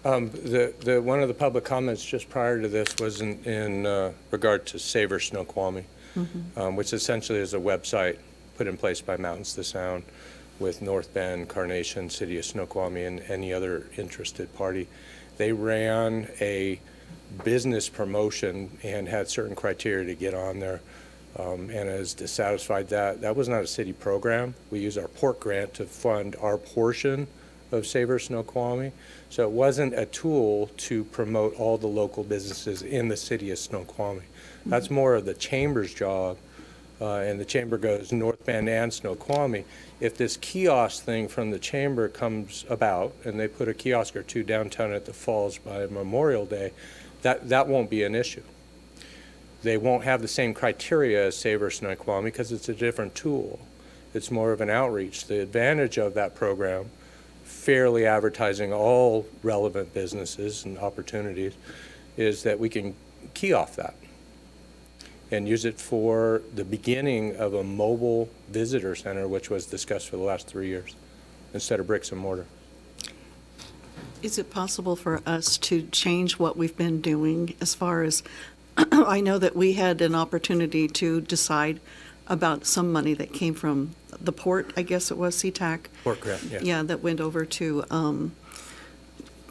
S: One of the public comments just prior to this was in regard to Savor Snoqualmie, which essentially is a website put in place by Mountains to Sound with North Bend, Carnation, City of Snoqualmie, and any other interested party. They ran a business promotion and had certain criteria to get on there, and as dissatisfied that was not a city program. We use our port grant to fund our portion of Savor Snoqualmie, so it wasn't a tool to promote all the local businesses in the city of Snoqualmie. That's more of the chamber's job, and the chamber goes North Bend and Snoqualmie. If this kiosk thing from the chamber comes about and they put a kiosk or two downtown at the falls by Memorial Day, that won't be an issue. They won't have the same criteria as Savor Snoqualmie because it's a different tool. It's more of an outreach. The advantage of that program, fairly advertising all relevant businesses and opportunities, is that we can key off that and use it for the beginning of a mobile visitor center, which was discussed for the last 3 years, instead of bricks and mortar.
F: Is it possible for us to change what we've been doing as far as, I know that we had an opportunity to decide about some money that came from the port, I guess it was, SeaTac.
S: Port grant, yeah.
F: Yeah, that went over to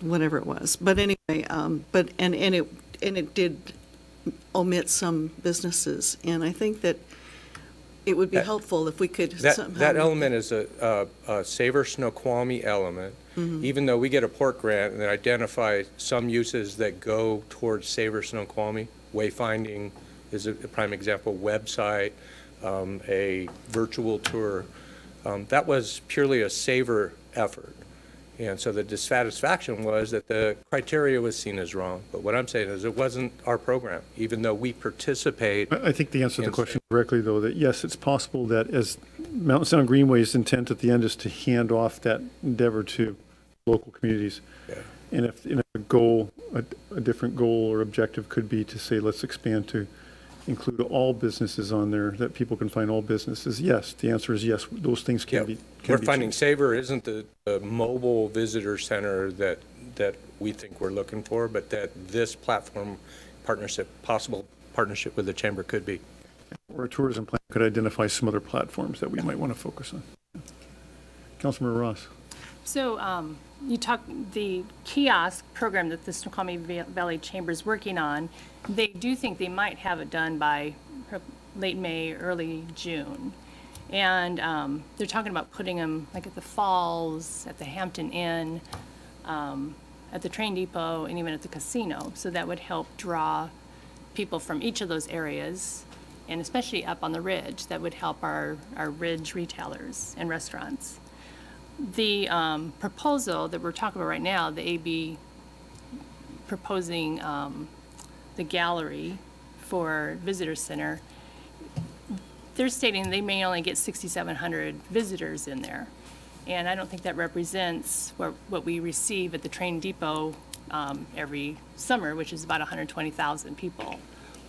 F: whatever it was. But anyway, it did omit some businesses, and I think that it would be helpful if we could somehow.
S: That element is a Savor Snoqualmie element. Even though we get a port grant and identify some uses that go towards Savor Snoqualmie, wayfinding is a prime example, website, a virtual tour, that was purely a Savor effort. And so the dissatisfaction was that the criteria was seen as wrong. But what I'm saying is it wasn't our program, even though we participate.
A: I think the answer to the question directly, though, that yes, it's possible that as Mountain Sound Greenway's intent at the end is to hand off that endeavor to local communities.
S: Yeah.
A: And if a goal, a different goal or objective could be to say, let's expand to include all businesses on there, that people can find all businesses. Yes, the answer is yes, those things can be.
S: We're finding Savor isn't the mobile visitor center that we think we're looking for, but that this platform possible partnership with the chamber could be.
A: Or a tourism plan could identify some other platforms that we might want to focus on. Councilmember Ross.
E: So you talked the kiosk program that the Snoqualmie Valley Chamber is working on. They do think they might have it done by late May, early June. And they're talking about putting them like at the Falls, at the Hampton Inn, at the train depot, and even at the casino. So that would help draw people from each of those areas, and especially up on the ridge. That would help our ridge retailers and restaurants. The proposal that we're talking about right now, the AB proposing the gallery for visitor center, they're stating they may only get 6,700 visitors in there. And I don't think that represents what we receive at the train depot every summer, which is about 120,000 people,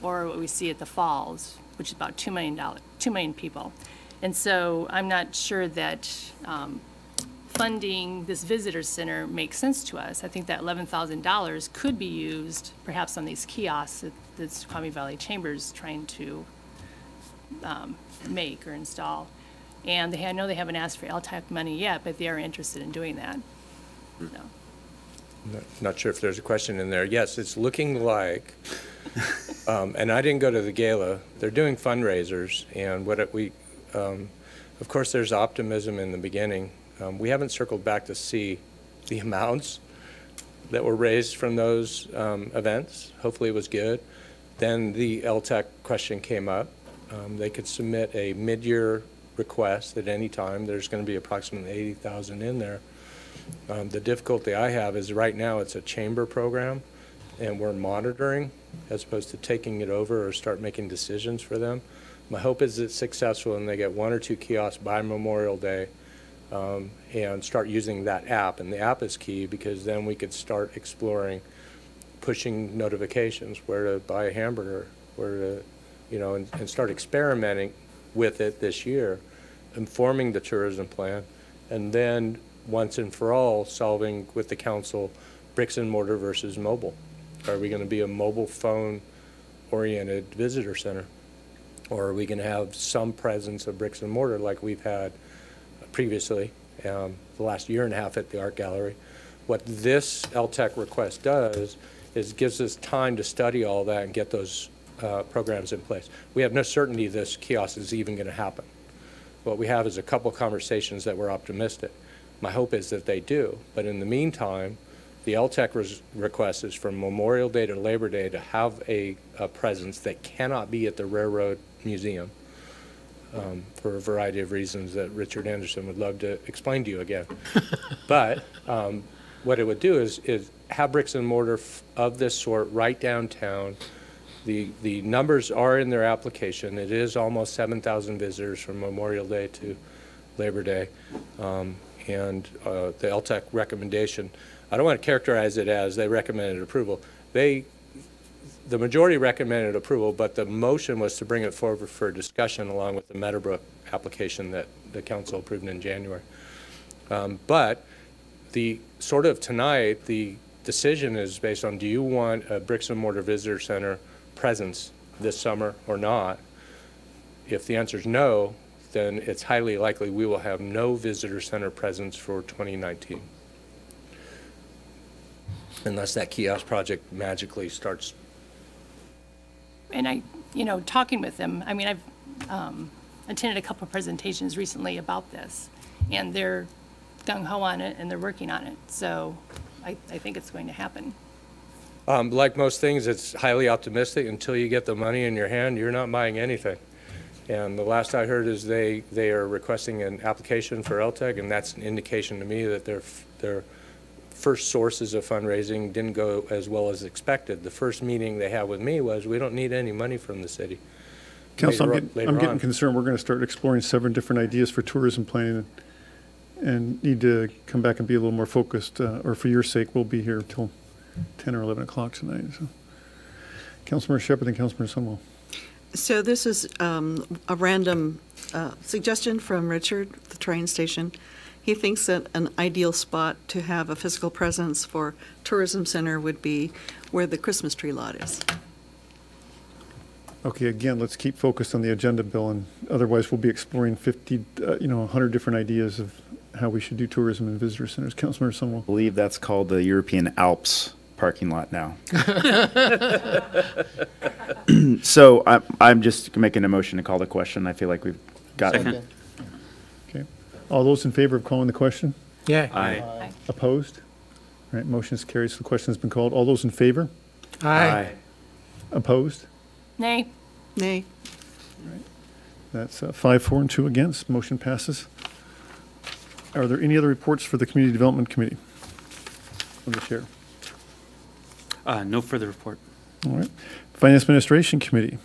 E: or what we see at the Falls, which is about 2 million people. And so I'm not sure that funding this visitor center makes sense to us. I think that $11,000 could be used perhaps on these kiosks that the Snoqualmie Valley Chamber is trying to make or install. And I know they haven't asked for LTAC money yet, but they are interested in doing that. So.
S: Not sure if there's a question in there. Yes, it's looking like, and I didn't go to the gala, they're doing fundraisers, and of course there's optimism in the beginning. We haven't circled back to see the amounts that were raised from those events. Hopefully it was good. Then the LTAC question came up. They could submit a mid-year request at any time. There's going to be approximately 80,000 in there. The difficulty I have is right now it's a chamber program, and we're monitoring as opposed to taking it over or start making decisions for them. My hope is it's successful and they get 1 or 2 kiosks by Memorial Day. And start using that app. And the app is key because then we could start exploring pushing notifications, where to buy a hamburger, where to and start experimenting with it this year, informing the tourism plan, and then once and for all solving with the council bricks and mortar versus mobile. Are we going to be a mobile phone oriented visitor center, or are we going to have some presence of bricks and mortar like we've had previously the last year and a half at the art gallery? What this LTEC request does is gives us time to study all that and get those programs in place. We have no certainty this kiosk is even going to happen. What we have is a couple conversations that we're optimistic. My hope is that they do, but in the meantime, the LTEC request is from Memorial Day to Labor Day to have a presence that cannot be at the Railroad Museum for a variety of reasons that Richard Anderson would love to explain to you again. But what it would do is have bricks and mortar of this sort right downtown. The numbers are in their application. It is almost 7,000 visitors from Memorial Day to Labor Day. And the LTEC recommendation, I don't want to characterize it as they recommended approval. The majority recommended approval, but the motion was to bring it forward for discussion along with the Meadowbrook application that the council approved in January. But the sort of tonight, the decision is based on, do you want a bricks and mortar visitor center presence this summer or not? If the answer is no, then it's highly likely we will have no visitor center presence for 2019. Unless that kiosk project magically starts.
E: And talking with them, I mean, I've attended a couple of presentations recently about this, and they're gung-ho on it, and they're working on it. So I think it's going to happen.
S: Like most things, it's highly optimistic. Until you get the money in your hand, you're not buying anything. And the last I heard is they are requesting an application for LTEC, and that's an indication to me that their first sources of fundraising didn't go as well as expected. The first meeting they had with me was, we don't need any money from the city.
A: Council, I'm getting concerned. We're going to start exploring 7 different ideas for tourism planning and need to come back and be a little more focused, or for your sake, we'll be here till 10 or 11 o'clock tonight. So, Councilmember Shepherd and Councilmember Sunwell.
F: So this is a random suggestion from Richard, the train station. He thinks that an ideal spot to have a physical presence for tourism center would be where the Christmas tree lot is.
A: Okay, again, let's keep focused on the agenda, Bill, and otherwise we'll be exploring 100 different ideas of how we should do tourism and visitor centers. Councilmember Sunwell.
J: I believe that's called the European Alps parking lot now. So I'm just making a motion to call the question. I feel like we've got it.
A: Okay. All those in favor of calling the question?
D: Yeah.
J: Aye.
A: Opposed? All right, motion is carried, so the question has been called. All those in favor?
D: Aye.
A: Opposed?
E: Nay.
F: Nay.
A: That's 5, 4, and 2 against. Motion passes. Are there any other reports for the Community Development Committee from the chair?
O: No further report.
A: All right. Finance Administration Committee.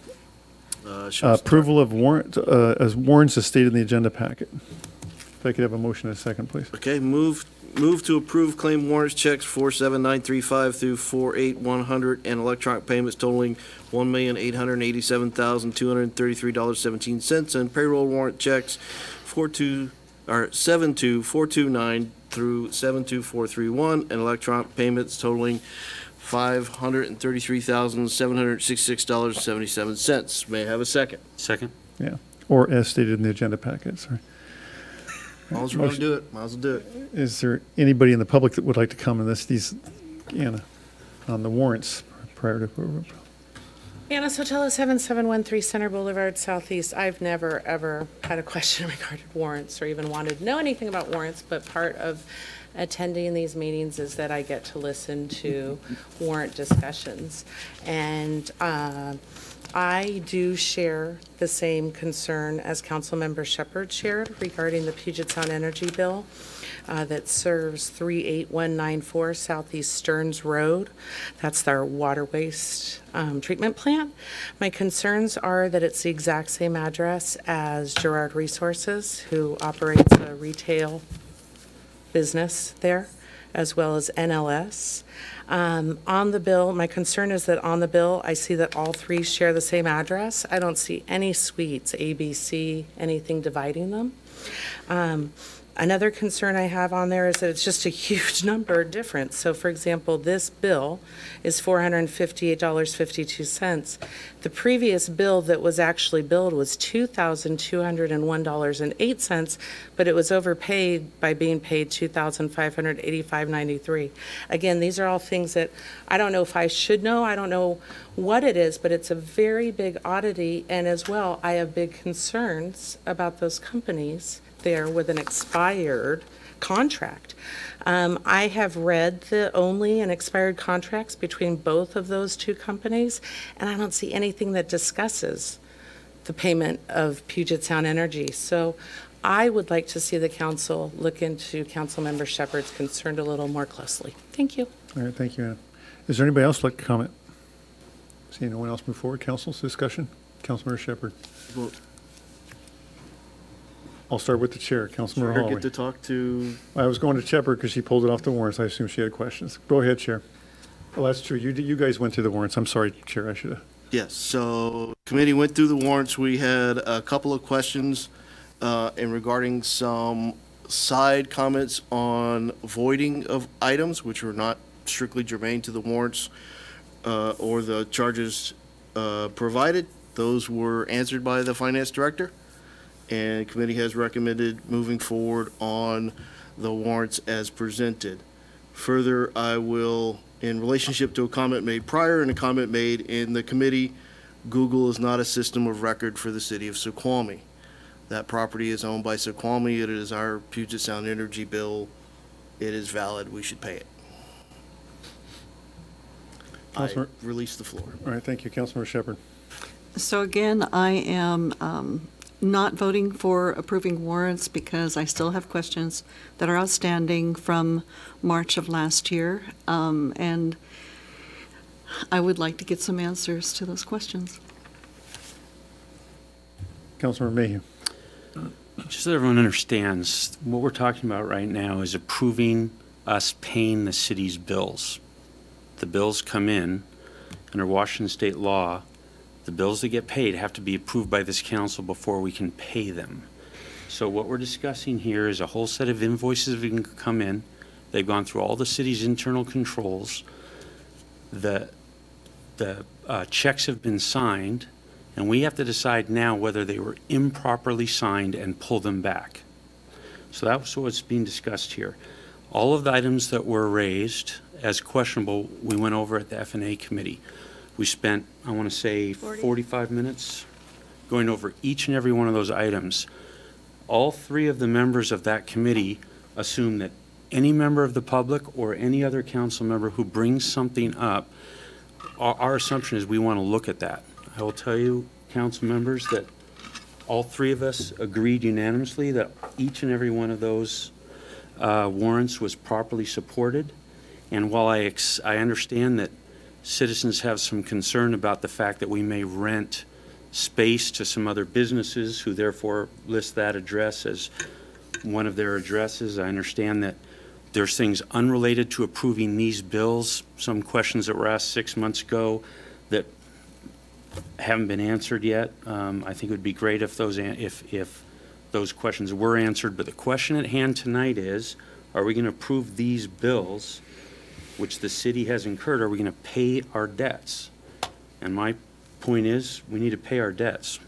A: Approval of warrant, as warrants as stated in the agenda packet. If I could have a motion in a second, please.
M: Okay, move to approve claim warrants checks 47935 through 48100 and electronic payments totaling $1,887,233.17 and payroll warrant checks 72429 through 72431 and electronic payments totaling $533,766.77. May I have a second?
O: Second.
A: Yeah, or as stated in the agenda packet, sorry.
M: Might as well do it. Might as well do it.
A: Is there anybody in the public that would like to comment on on the warrants prior to?
H: Anna Sotelo, 7713 Center Boulevard, Southeast. I've never, ever had a question regarding warrants or even wanted to know anything about warrants, but part of attending these meetings is that I get to listen to warrant discussions. And I do share the same concern as Councilmember Shepherd shared regarding the Puget Sound Energy Bill that serves 38194 Southeast Stearns Road. That's their water waste treatment plant. My concerns are that it's the exact same address as Girard Resources, who operates a retail business there. as well as NLS. On the bill, my concern is that on the bill, I see that all three share the same address. I don't see any suites, A, B, C, anything dividing them. Another concern I have on there is that it's just a huge number difference. So for example, this bill is $458.52. The previous bill that was actually billed was $2,201.08, but it was overpaid by being paid $2,585.93. Again, these are all things that I don't know if I should know. I don't know what it is, but it's a very big oddity. And as well, I have big concerns about those companies there with an expired contract. I have read the only and expired contracts between both of those two companies, and I don't see anything that discusses the payment of Puget Sound Energy. So I would like to see the council look into Councilmember Shepherd's concern a little more closely. Thank you.
A: All right, thank you, Anna. Is there anybody else who'd like to comment? Seeing no one else move forward, council's discussion? Councilmember Shepherd.
M: Well,
A: I'll start with the chair, Councilmember
M: Chair,
A: Holloway.
M: get to talk to.
A: I was going to Shepherd because she pulled it off the warrants. I assume she had questions. Go ahead, Chair. Well, that's true. You guys went through the warrants. I'm sorry, Chair. I should have.
M: Yes, so committee went through the warrants. We had a couple of questions in regarding some side comments on voiding of items, which were not strictly germane to the warrants or the charges provided. Those were answered by the finance director, and committee has recommended moving forward on the warrants as presented. Further, I will, in relationship to a comment made prior and a comment made in the committee, Google is not a system of record for the city of Snoqualmie. That property is owned by Snoqualmie. It is our Puget Sound Energy bill. It is valid. We should pay it. I release the floor.
A: All right, thank you, Councilmember Shepherd.
F: So again, I am not voting for approving warrants because I still have questions that are outstanding from March of last year, and I would like to get some answers to those questions.
A: Councilmember Mayhew.
O: Just so everyone understands, what we're talking about right now is approving us paying the city's bills. The bills come in under Washington state law. The bills that get paid have to be approved by this council before we can pay them. So what we're discussing here is a whole set of invoices that can come in. They've gone through all the city's internal controls. The checks have been signed, and we have to decide now whether they were improperly signed and pull them back. So that's what's being discussed here. All of the items that were raised as questionable, we went over at the F&A committee. We spent, I want to say, 45 minutes going over each and every one of those items. All three of the members of that committee assume that any member of the public or any other council member who brings something up, our assumption is we want to look at that. I will tell you, council members, that all three of us agreed unanimously that each and every one of those warrants was properly supported. And while I understand that citizens have some concern about the fact that we may rent space to some other businesses who therefore list that address as one of their addresses, I understand that there's things unrelated to approving these bills, some questions that were asked 6 months ago that haven't been answered yet. I think it would be great if those questions were answered, but the question at hand tonight is, are we going to approve these bills which the city has incurred? Are we going to pay our debts? And my point is, we need to pay our debts.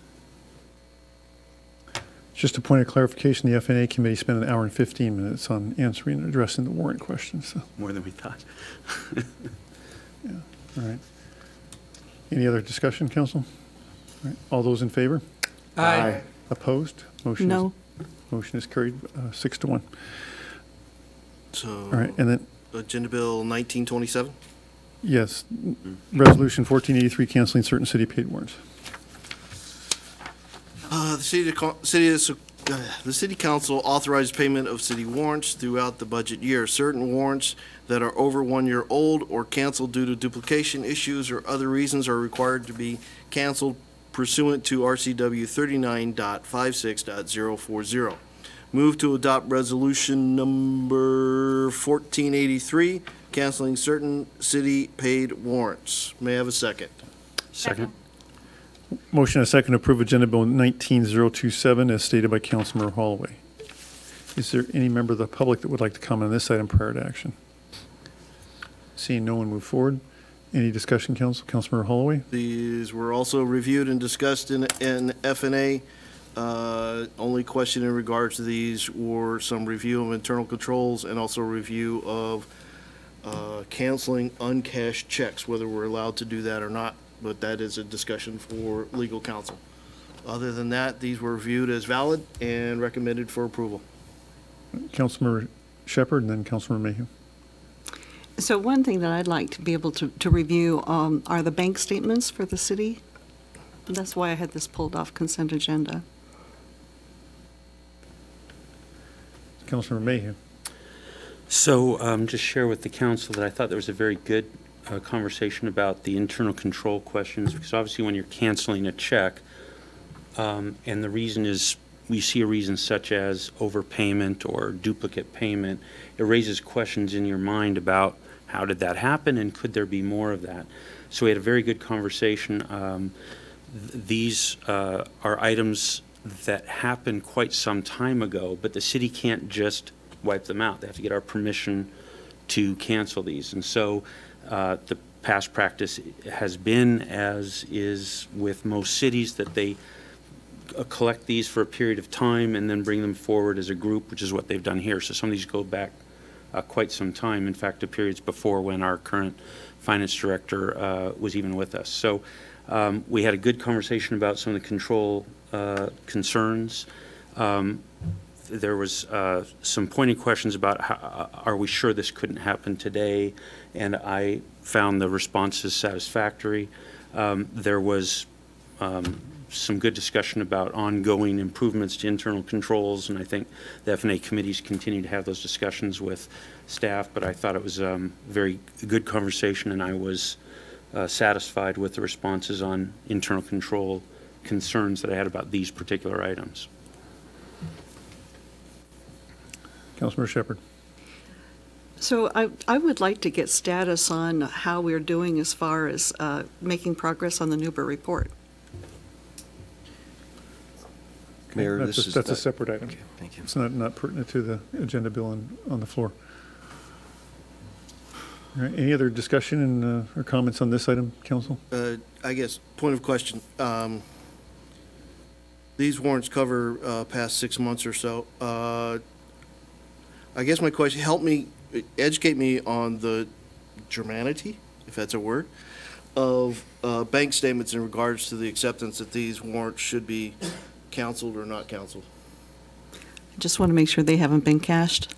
A: Just a point of clarification, the F&A committee spent an hour and 15 minutes on answering and addressing the warrant questions. So.
O: More than we thought.
A: Yeah, all right. Any other discussion, council? All right. All those in favor?
D: Aye.
A: Opposed? Motion
F: No.
A: Motion is carried 6-1.
M: So.
A: All right, and then.
M: Agenda Bill 1927?
A: Yes. Resolution 1483 canceling certain city paid warrants.
M: The city council authorized payment of city warrants throughout the budget year. Certain warrants that are over 1 year old or canceled due to duplication issues or other reasons are required to be canceled pursuant to RCW 39.56.040. Move to adopt resolution number 1483, canceling certain city-paid warrants. May I have a second?
O: Second.
A: Motion and a second to approve Agenda Bill 19027 as stated by Councilmember Holloway. Is there any member of the public that would like to comment on this item prior to action? Seeing no one move forward. Any discussion, Council? Councilmember Holloway?
M: These were also reviewed and discussed in F&A. Only question in regards to these were some review of internal controls and also review of canceling uncashed checks, whether we're allowed to do that or not, but that is a discussion for legal counsel. Other than that, these were viewed as valid and recommended for approval.
A: Councilmember Shepherd and then Councilmember Mayhew.
F: So one thing that I'd like to be able to review are the bank statements for the city. That's why I had this pulled off consent agenda.
A: Councilmember Mayhew.
O: So just share with the council that I thought there was a very good conversation about the internal control questions, because obviously when you're canceling a check, and the reason is we see a reason such as overpayment or duplicate payment, it raises questions in your mind about how did that happen and could there be more of that. So we had a very good conversation. These are items that happened quite some time ago, but the city can't just wipe them out. They have to get our permission to cancel these. And so the past practice has been, as is with most cities, that they collect these for a period of time and then bring them forward as a group, which is what they've done here. So some of these go back quite some time, in fact, to periods before when our current finance director was even with us. So we had a good conversation about some of the control concerns. There was some pointed questions about how, are we sure this couldn't happen today, and I found the responses satisfactory. There was some good discussion about ongoing improvements to internal controls, and I think the F&A committees continue to have those discussions with staff, but I thought it was a very good conversation, and I was satisfied with the responses on internal control concerns that I had about these particular items.
A: Councilmember Shepherd.
F: So I would like to get status on how we're doing as far as making progress on the Newber report.
A: Mayor, that's a separate item.
B: Okay, thank you.
A: It's not pertinent to the agenda bill on the floor. All right, any other discussion or comments on this item, Council?
M: I guess, point of question. These warrants cover past 6 months or so. I guess my question, educate me on the germanity, if that's a word, of bank statements in regards to the acceptance that these warrants should be canceled or not canceled.
F: I just want to make sure they haven't been cashed.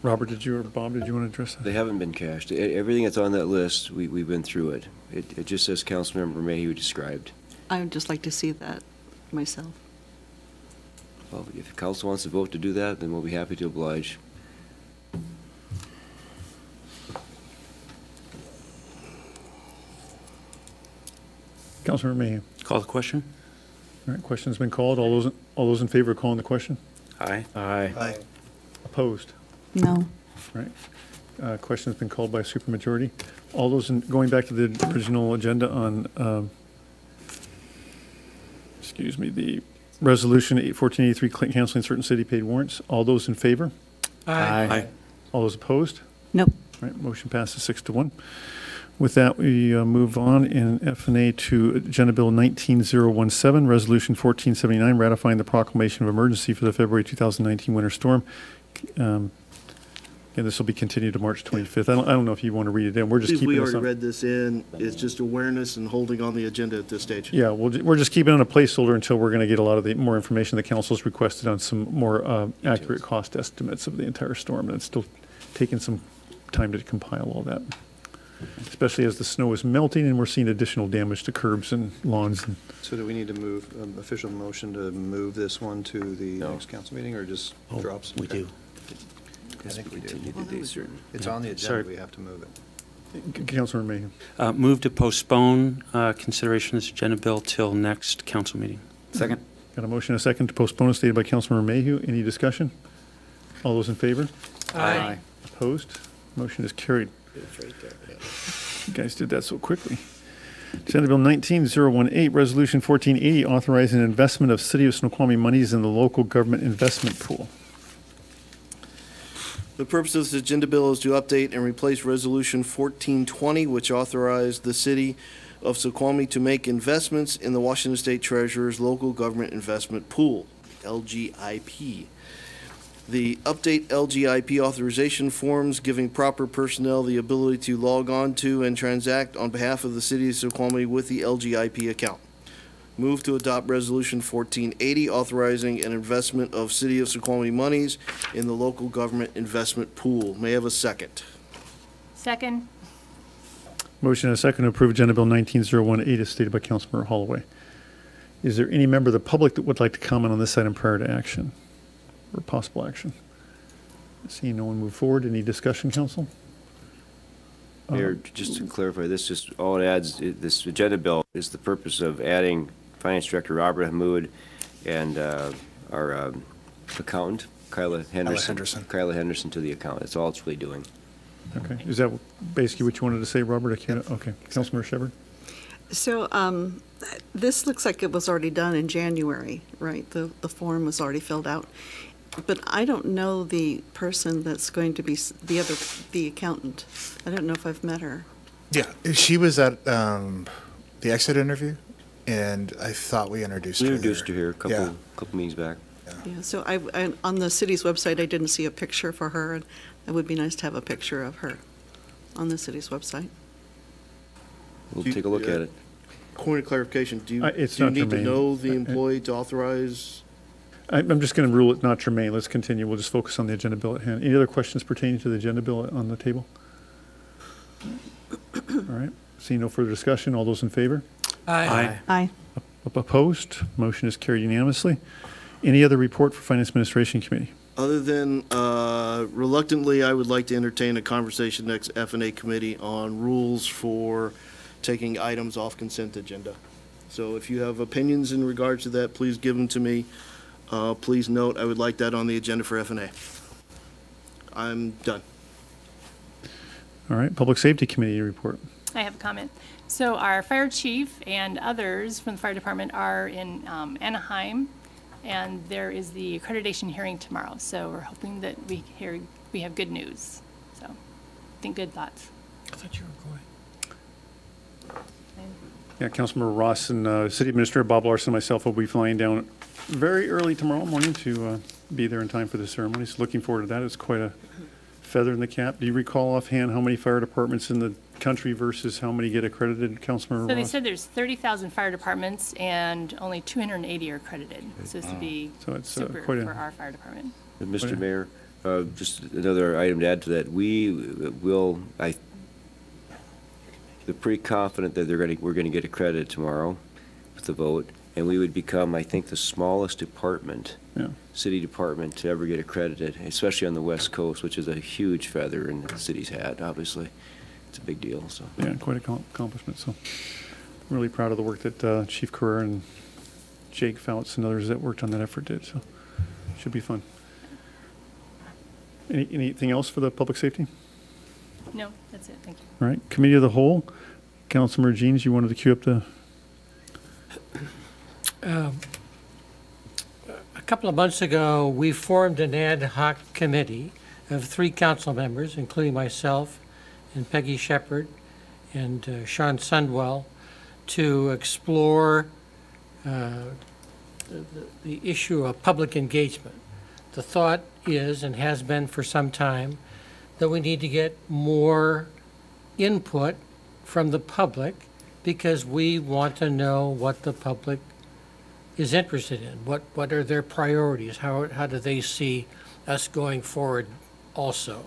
A: Robert, or Bob, did you want to address that?
B: They haven't been cashed. Everything that's on that list, we've been through it. It just says Councilmember Mayhew described.
F: I would just like to see that myself.
B: Well, if council wants to vote to do that, then we'll be happy to oblige.
A: Councilmember Mayhew.
O: Call the question.
A: All right, question's been called. All those in favor of calling the question?
O: Aye.
K: Aye.
M: Aye.
A: Opposed?
F: No.
A: All right. Question's been called by a supermajority. All those going back to the original agenda on, excuse me, the resolution 1483 canceling certain city paid warrants. All those in favor?
D: Aye.
O: Aye.
A: All those opposed?
F: Nope.
A: All right, motion passes 6-1. With that, we move on in F&A to Agenda Bill 19017, Resolution 1479, ratifying the proclamation of emergency for the February 2019 winter storm. And this will be continued to March 25th. I don't know if you want to read it in. We're just keeping
M: We
A: this
M: already
A: on.
M: read this in. It's just awareness and holding on the agenda at this stage.
A: Yeah, we're just keeping it on a placeholder until we're going to get a lot of the more information the council's requested on some more accurate cost estimates of the entire storm. And it's still taking some time to compile all that, especially as the snow is melting and we're seeing additional damage to curbs and lawns.
P: So do we need to move, official motion to move this one to the next council meeting, or just drop some?
O: We do.
P: I think we do. It's
O: Yeah.
P: on the agenda,
O: Sorry.
P: we have to move it.
A: Councilor Mayhew.
O: Move to postpone consideration of this agenda bill till next council meeting.
J: Second.
A: Got a motion and a second to postpone stated by Councilmember Mayhew. Any discussion? All those in favor?
E: Aye.
A: Opposed? Motion is carried. You guys did that so quickly. Senate Bill 19018, Resolution 1480, authorizing investment of City of Snoqualmie monies in the local government investment pool.
M: The purpose of this agenda bill is to update and replace Resolution 1420, which authorized the city of Snoqualmie to make investments in the Washington State Treasurer's Local Government Investment Pool, LGIP. The update LGIP authorization forms giving proper personnel the ability to log on to and transact on behalf of the city of Snoqualmie with the LGIP account. Move to adopt Resolution 1480, authorizing an investment of City of Snoqualmie monies in the local government investment pool. May I have a second?
E: Second.
A: Motion and a second to approve Agenda Bill 19018 as stated by Councilmember Holloway. Is there any member of the public that would like to comment on this item prior to action or possible action? Seeing no one move forward, any discussion, council?
B: Mayor, just to clarify, this just all it adds, this agenda bill is the purpose of adding Finance Director Robert Hamoud and our accountant, Kyla Henderson to the account. That's all it's really doing.
A: Okay. Is that basically what you wanted to say, Robert? I can't. Okay. Councilmember Shepherd?
F: So this looks like it was already done in January, right? The form was already filled out. But I don't know the person that's going to be the accountant. I don't know if I've met her.
R: Yeah, she was at the exit interview, and I thought we introduced her.
B: We introduced her here a couple meetings back.
F: Yeah, so I on the city's website, I didn't see a picture for her, and it would be nice to have a picture of her on the city's website.
B: We'll take a look at it.
M: Point of clarification, do you need
A: germane.
M: to know the employee to authorize?
A: I'm just going to rule it not germane. Let's continue. We'll just focus on the agenda bill at hand. Any other questions pertaining to the agenda bill on the table? All right. Seeing no further discussion, all those in favor?
D: Aye.
F: Aye.
A: Opposed? Motion is carried unanimously. Any other report for Finance Administration Committee?
M: Other than reluctantly, I would like to entertain a conversation next F&A committee on rules for taking items off consent agenda. So if you have opinions in regards to that, please give them to me. Please note, I would like that on the agenda for F&A. I'm done.
A: All right. Public Safety Committee report.
E: I have a comment. So our fire chief and others from the fire department are in Anaheim, and there is the accreditation hearing tomorrow. So we're hoping that we have good news. So I think good thoughts.
D: I thought you were going.
A: Yeah, Councilmember Ross and City Administrator Bob Larson and myself will be flying down very early tomorrow morning to be there in time for the ceremony. So looking forward to that. It's quite a feather in the cap. Do you recall offhand how many fire departments in the country versus how many get accredited, Councilmember Ross?
E: So they said there's 30,000 fire departments and only 280 are accredited. So this would be super for our fire department.
B: Mr. Mayor, just another item to add to that. They're pretty confident that we're going to get accredited tomorrow with the vote, and we would become, I think, the smallest department, city department, to ever get accredited, especially on the West Coast, which is a huge feather in the city's hat. Obviously, it's a big deal. So
A: yeah, quite an accomplishment. So really proud of the work that Chief Carrera and Jake Fouts and others that worked on that effort did. So should be fun. Anything else for the public safety?
E: No, that's it. Thank you.
A: All right. Committee of the Whole. Councilmember Jeans, you wanted to queue up the...
D: A couple of months ago, we formed an ad hoc committee of 3 council members, including myself and Peggy Shepard and Sean Sundwell, to explore the issue of public engagement. The thought is, and has been for some time, that we need to get more input from the public because we want to know what the public is interested in. What are their priorities? How do they see us going forward also?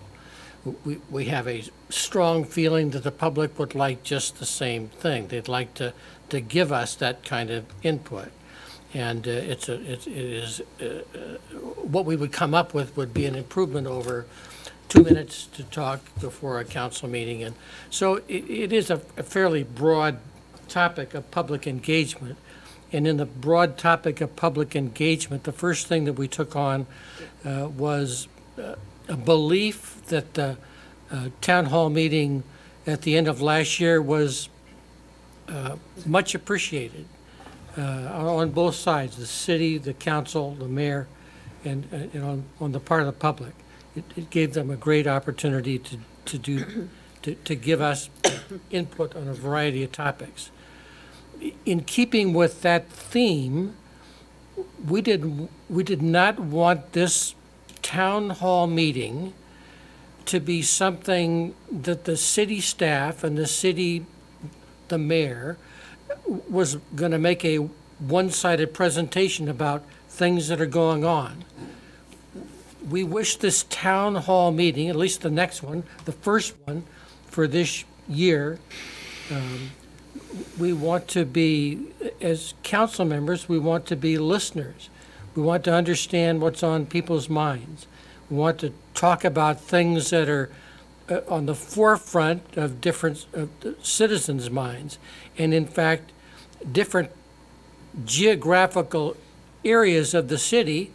D: We have a strong feeling that the public would like just the same thing. They'd like to give us that kind of input. And what we would come up with would be an improvement over 2 minutes to talk before a council meeting. And so it is a fairly broad topic of public engagement. And in the broad topic of public engagement, the first thing that we took on was a belief that the town hall meeting at the end of last year was much appreciated on both sides, the city, the council, the mayor, and on the part of the public. It gave them a great opportunity to give us input on a variety of topics. In keeping with that theme, we did not want this town hall meeting to be something that the city staff and the mayor was going to make a one-sided presentation about things that are going on. We wish this town hall meeting, at least the next one, the first one for this year, we want to be, as council members, we want to be listeners. We want to understand what's on people's minds. We want to talk about things that are on the forefront of different citizens' minds. And in fact, different geographical areas of the city,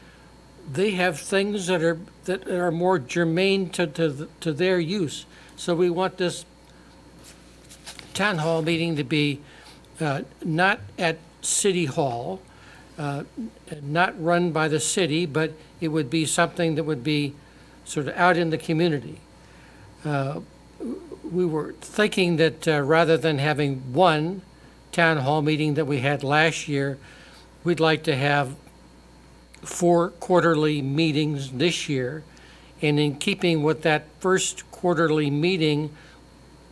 D: they have things that are more germane to their use. So we want this town hall meeting to be not at City Hall, not run by the city, but it would be something that would be sort of out in the community. We were thinking that rather than having one town hall meeting that we had last year, we'd like to have 4 quarterly meetings this year. And in keeping with that first quarterly meeting,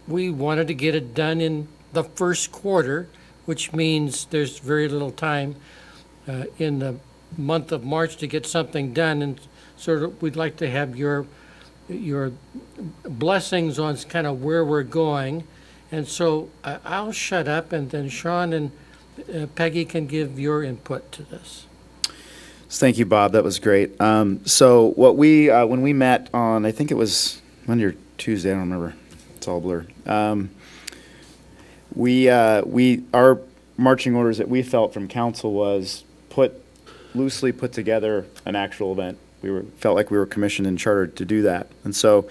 D: we wanted to get it done in the first quarter, which means there's very little time in the month of March to get something done. And sort of we'd like to have your blessings on kind of where we're going. And so I'll shut up, and then Sean and Peggy can give your input to this.
J: Thank you, Bob. That was great. So what we, when we met on, I think it was Monday or Tuesday, I don't remember. It's all blur. Our marching orders that we felt from council was loosely put together an actual event. Felt like we were commissioned and chartered to do that. And so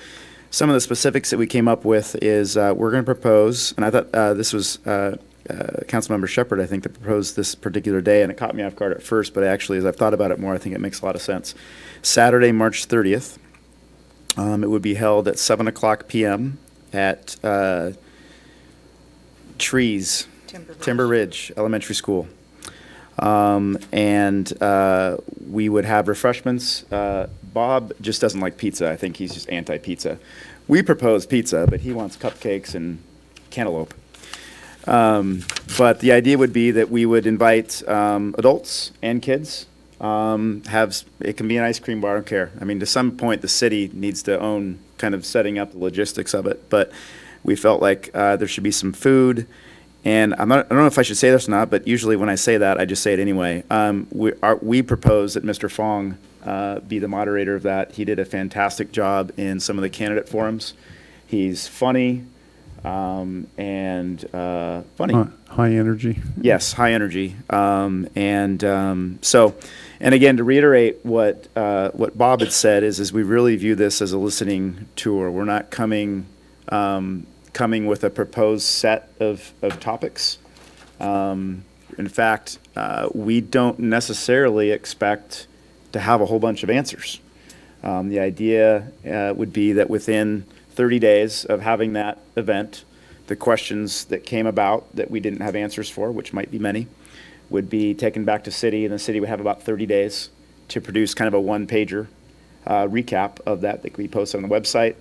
J: some of the specifics that we came up with is we're going to propose, and I thought this was Councilmember Shepherd, I think, that proposed this particular day, and it caught me off guard at first, but actually, as I've thought about it more, I think it makes a lot of sense. Saturday, March 30th, it would be held at 7:00 p.m. at Timber Ridge Elementary School. And we would have refreshments. Bob just doesn't like pizza. I think he's just anti-pizza. We propose pizza, but he wants cupcakes and cantaloupe. But the idea would be that we would invite adults and kids. It can be an ice cream bar, I don't care. I mean, to some point, the city needs to own kind of setting up the logistics of it. But we felt like there should be some food. And I don't know if I should say this or not, but usually when I say that, I just say it anyway. We propose that Mr. Fong be the moderator of that. He did a fantastic job in some of the candidate forums. He's funny and funny.
A: High energy.
J: Yes, high energy. And again, to reiterate what Bob had said is we really view this as a listening tour. We're not coming with a proposed set of topics. In fact, we don't necessarily expect to have a whole bunch of answers. The idea would be that within 30 days of having that event, the questions that came about that we didn't have answers for, which might be many, would be taken back to city, and the city would have about 30 days to produce kind of a one-pager recap of that could be posted on the website.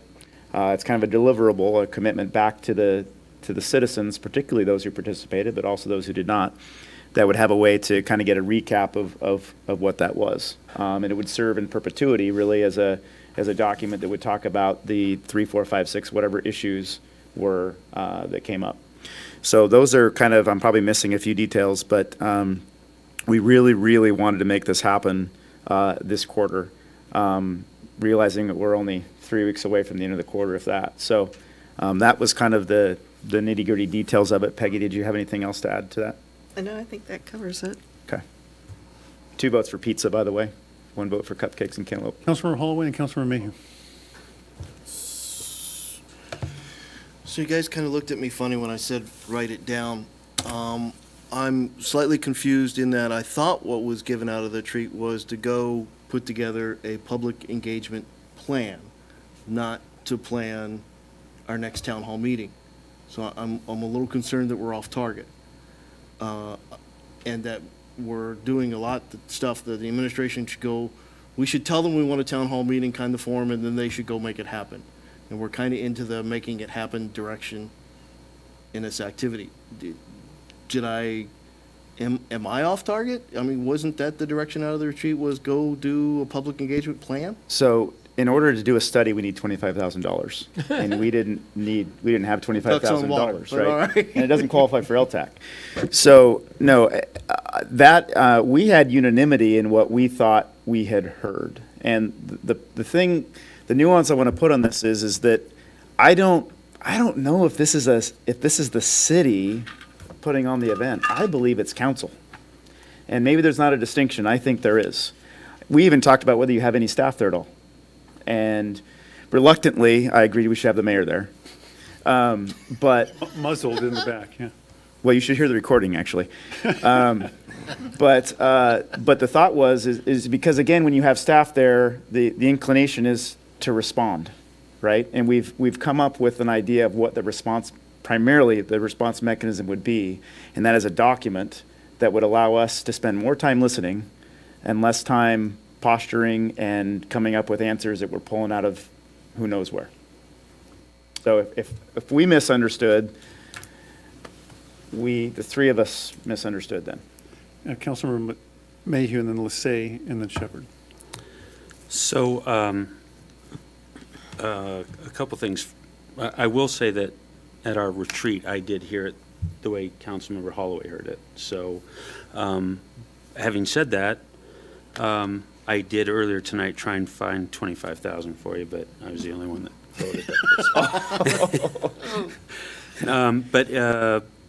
J: It's kind of a deliverable, a commitment back to the citizens, particularly those who participated, but also those who did not, that would have a way to kind of get a recap of what that was. And it would serve in perpetuity, really, as a document that would talk about the 3, 4, 5, 6, whatever issues were that came up. So those are kind of, I'm probably missing a few details, but we really, really wanted to make this happen this quarter, realizing that we're only 3 weeks away from the end of the quarter, if that. So that was kind of the nitty-gritty details of it. Peggy, did you have anything else to add to that?
F: I think that covers it.
J: Okay. 2 votes for pizza, by the way. 1 vote for cupcakes and cantaloupe.
A: Councilmember Holloway and Councilmember Mayhew.
M: So you guys kind of looked at me funny when I said write it down. I'm slightly confused in that I thought what was given out of the treat was to go put together a public engagement plan, not to plan our next town hall meeting. So I'm a little concerned that we're off target. And that we're doing a lot of stuff that the administration should go, we should tell them we want a town hall meeting kind of form, and then they should go make it happen. And we're kind of into the making it happen direction in this activity. Am I off target? I mean, wasn't that the direction out of the retreat, was go do a public engagement plan?
J: So in order to do a study, we need $25,000. And we didn't have $25,000, right?
M: All right.
J: And it doesn't qualify for LTAC. So, no, we had unanimity in what we thought we had heard. And the nuance I want to put on this is that I don't know if this is the city putting on the event. I believe it's council. And maybe there's not a distinction. I think there is. We even talked about whether you have any staff there at all. And reluctantly, I agreed we should have the mayor there. But
A: muzzled in the back, yeah.
J: Well, you should hear the recording, actually. But the thought is because, again, when you have staff there, the inclination is to respond, right? And we've come up with an idea of what primarily the response mechanism would be, and that is a document that would allow us to spend more time listening and less time posturing and coming up with answers that we're pulling out of who knows where. So if we misunderstood, the 3 of us misunderstood then.
A: Councilmember Mayhew, and then Lissay, and then Shepherd.
O: So a couple things. I will say that at our retreat, I did hear it the way Councilmember Holloway heard it. So having said that, I did earlier tonight try and find 25,000 for you, but I was the only one that voted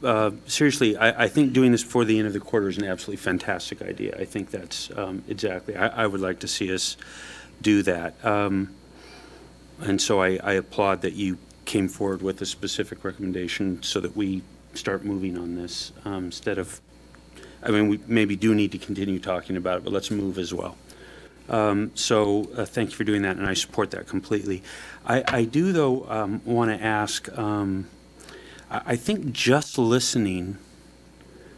O: that. Seriously, I think doing this before the end of the quarter is an absolutely fantastic idea. I think that's exactly, I would like to see us do that. And so I applaud that you came forward with a specific recommendation so that we start moving on this instead of, I mean, we maybe do need to continue talking about it, but let's move as well. So thank you for doing that, and I support that completely. I do, though, want to ask, I think just listening,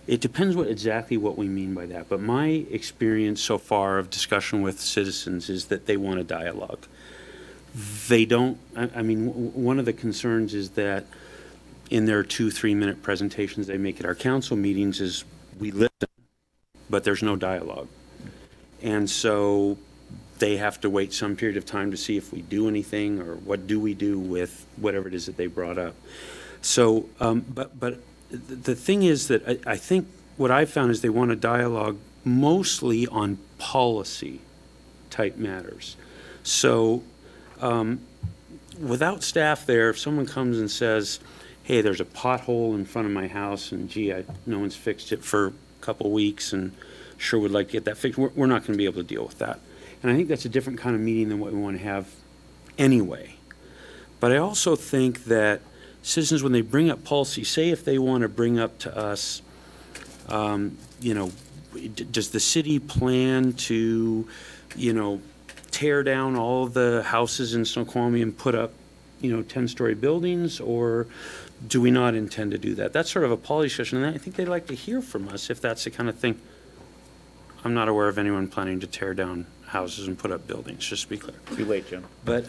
O: it depends exactly what we mean by that, but my experience so far of discussion with citizens is that they want a dialogue. They don't, I mean, one of the concerns is that in their 2-3 minute presentations they make at our council meetings is we listen, but there's no dialogue. And so they have to wait some period of time to see if we do anything or what do we do with whatever it is that they brought up. So, but the thing is that I think what I found is they want a dialogue mostly on policy type matters. So without staff there, if someone comes and says, hey, there's a pothole in front of my house and gee, no one's fixed it for a couple weeks and sure would like to get that fixed, we're not going to be able to deal with that. And I think that's a different kind of meeting than what we want to have anyway. But I also think that citizens, when they bring up policy, say if they want to bring up to us, you know, does the city plan to, you know, tear down all the houses in Snoqualmie and put up, you know, 10-story buildings, or do we not intend to do that? That's sort of a policy discussion, and I think they'd like to hear from us if that's the kind of thing. I'm not aware of anyone planning to tear down houses and put up buildings, just to be clear.
J: Too late, Jim.
O: But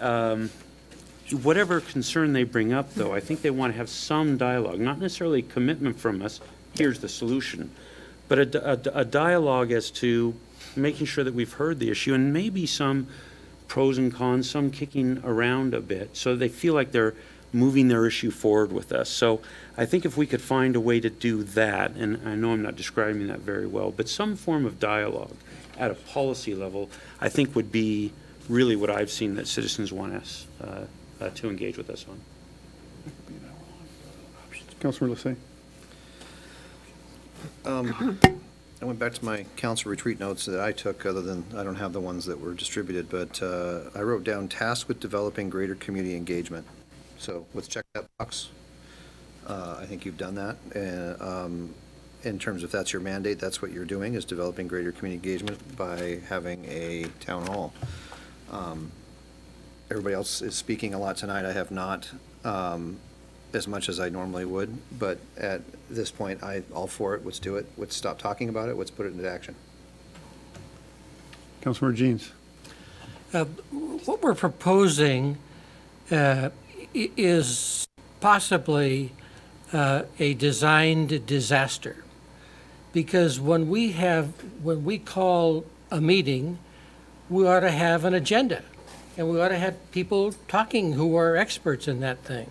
O: whatever concern they bring up, though, I think they want to have some dialogue, not necessarily commitment from us, here's the solution, but a dialogue as to making sure that we've heard the issue and maybe some pros and cons, some kicking around a bit, so they feel like they're moving their issue forward with us. So I think if we could find a way to do that, and I know I'm not describing that very well, but some form of dialogue at a policy level, I think would be really what I've seen that citizens want us to engage with us on.
A: Councilor Lissay.
P: I went back to my council retreat notes that I took, other than, I don't have the ones that were distributed, but I wrote down tasked with developing greater community engagement. So let's check that box. I think you've done that. In terms of that's your mandate, that's what you're doing, is developing greater community engagement by having a town hall. Everybody else is speaking a lot tonight. I have not, as much as I normally would, but at this point, I'm all for it. Let's do it. Let's stop talking about it. Let's put it into action.
A: Councilmember Jeans.
D: What we're proposing is possibly a designed disaster. Because when we call a meeting, we ought to have an agenda. And we ought to have people talking who are experts in that thing.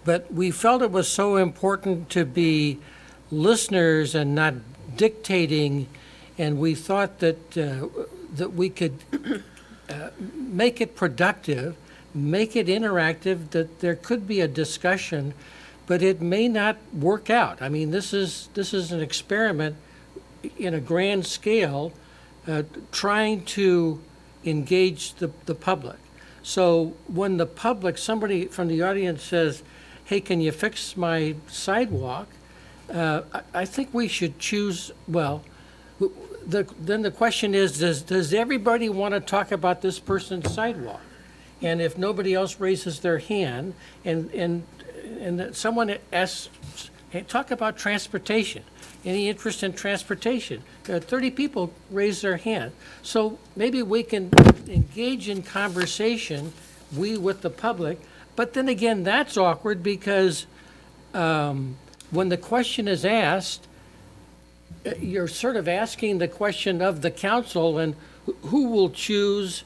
D: But we felt it was so important to be listeners and not dictating, and we thought that that we could make it productive, make it interactive, that there could be a discussion, but it may not work out. I mean, this is an experiment in a grand scale, trying to engage the public. So when the public, somebody from the audience says, hey, can you fix my sidewalk? I think we should choose, well, then the question is, does everybody want to talk about this person's sidewalk? And if nobody else raises their hand, and someone asks, hey, talk about transportation. Any interest in transportation? 30 people raise their hand. So maybe we can engage in conversation, we with the public, but then again, that's awkward because when the question is asked, you're sort of asking the question of the council, and who will choose,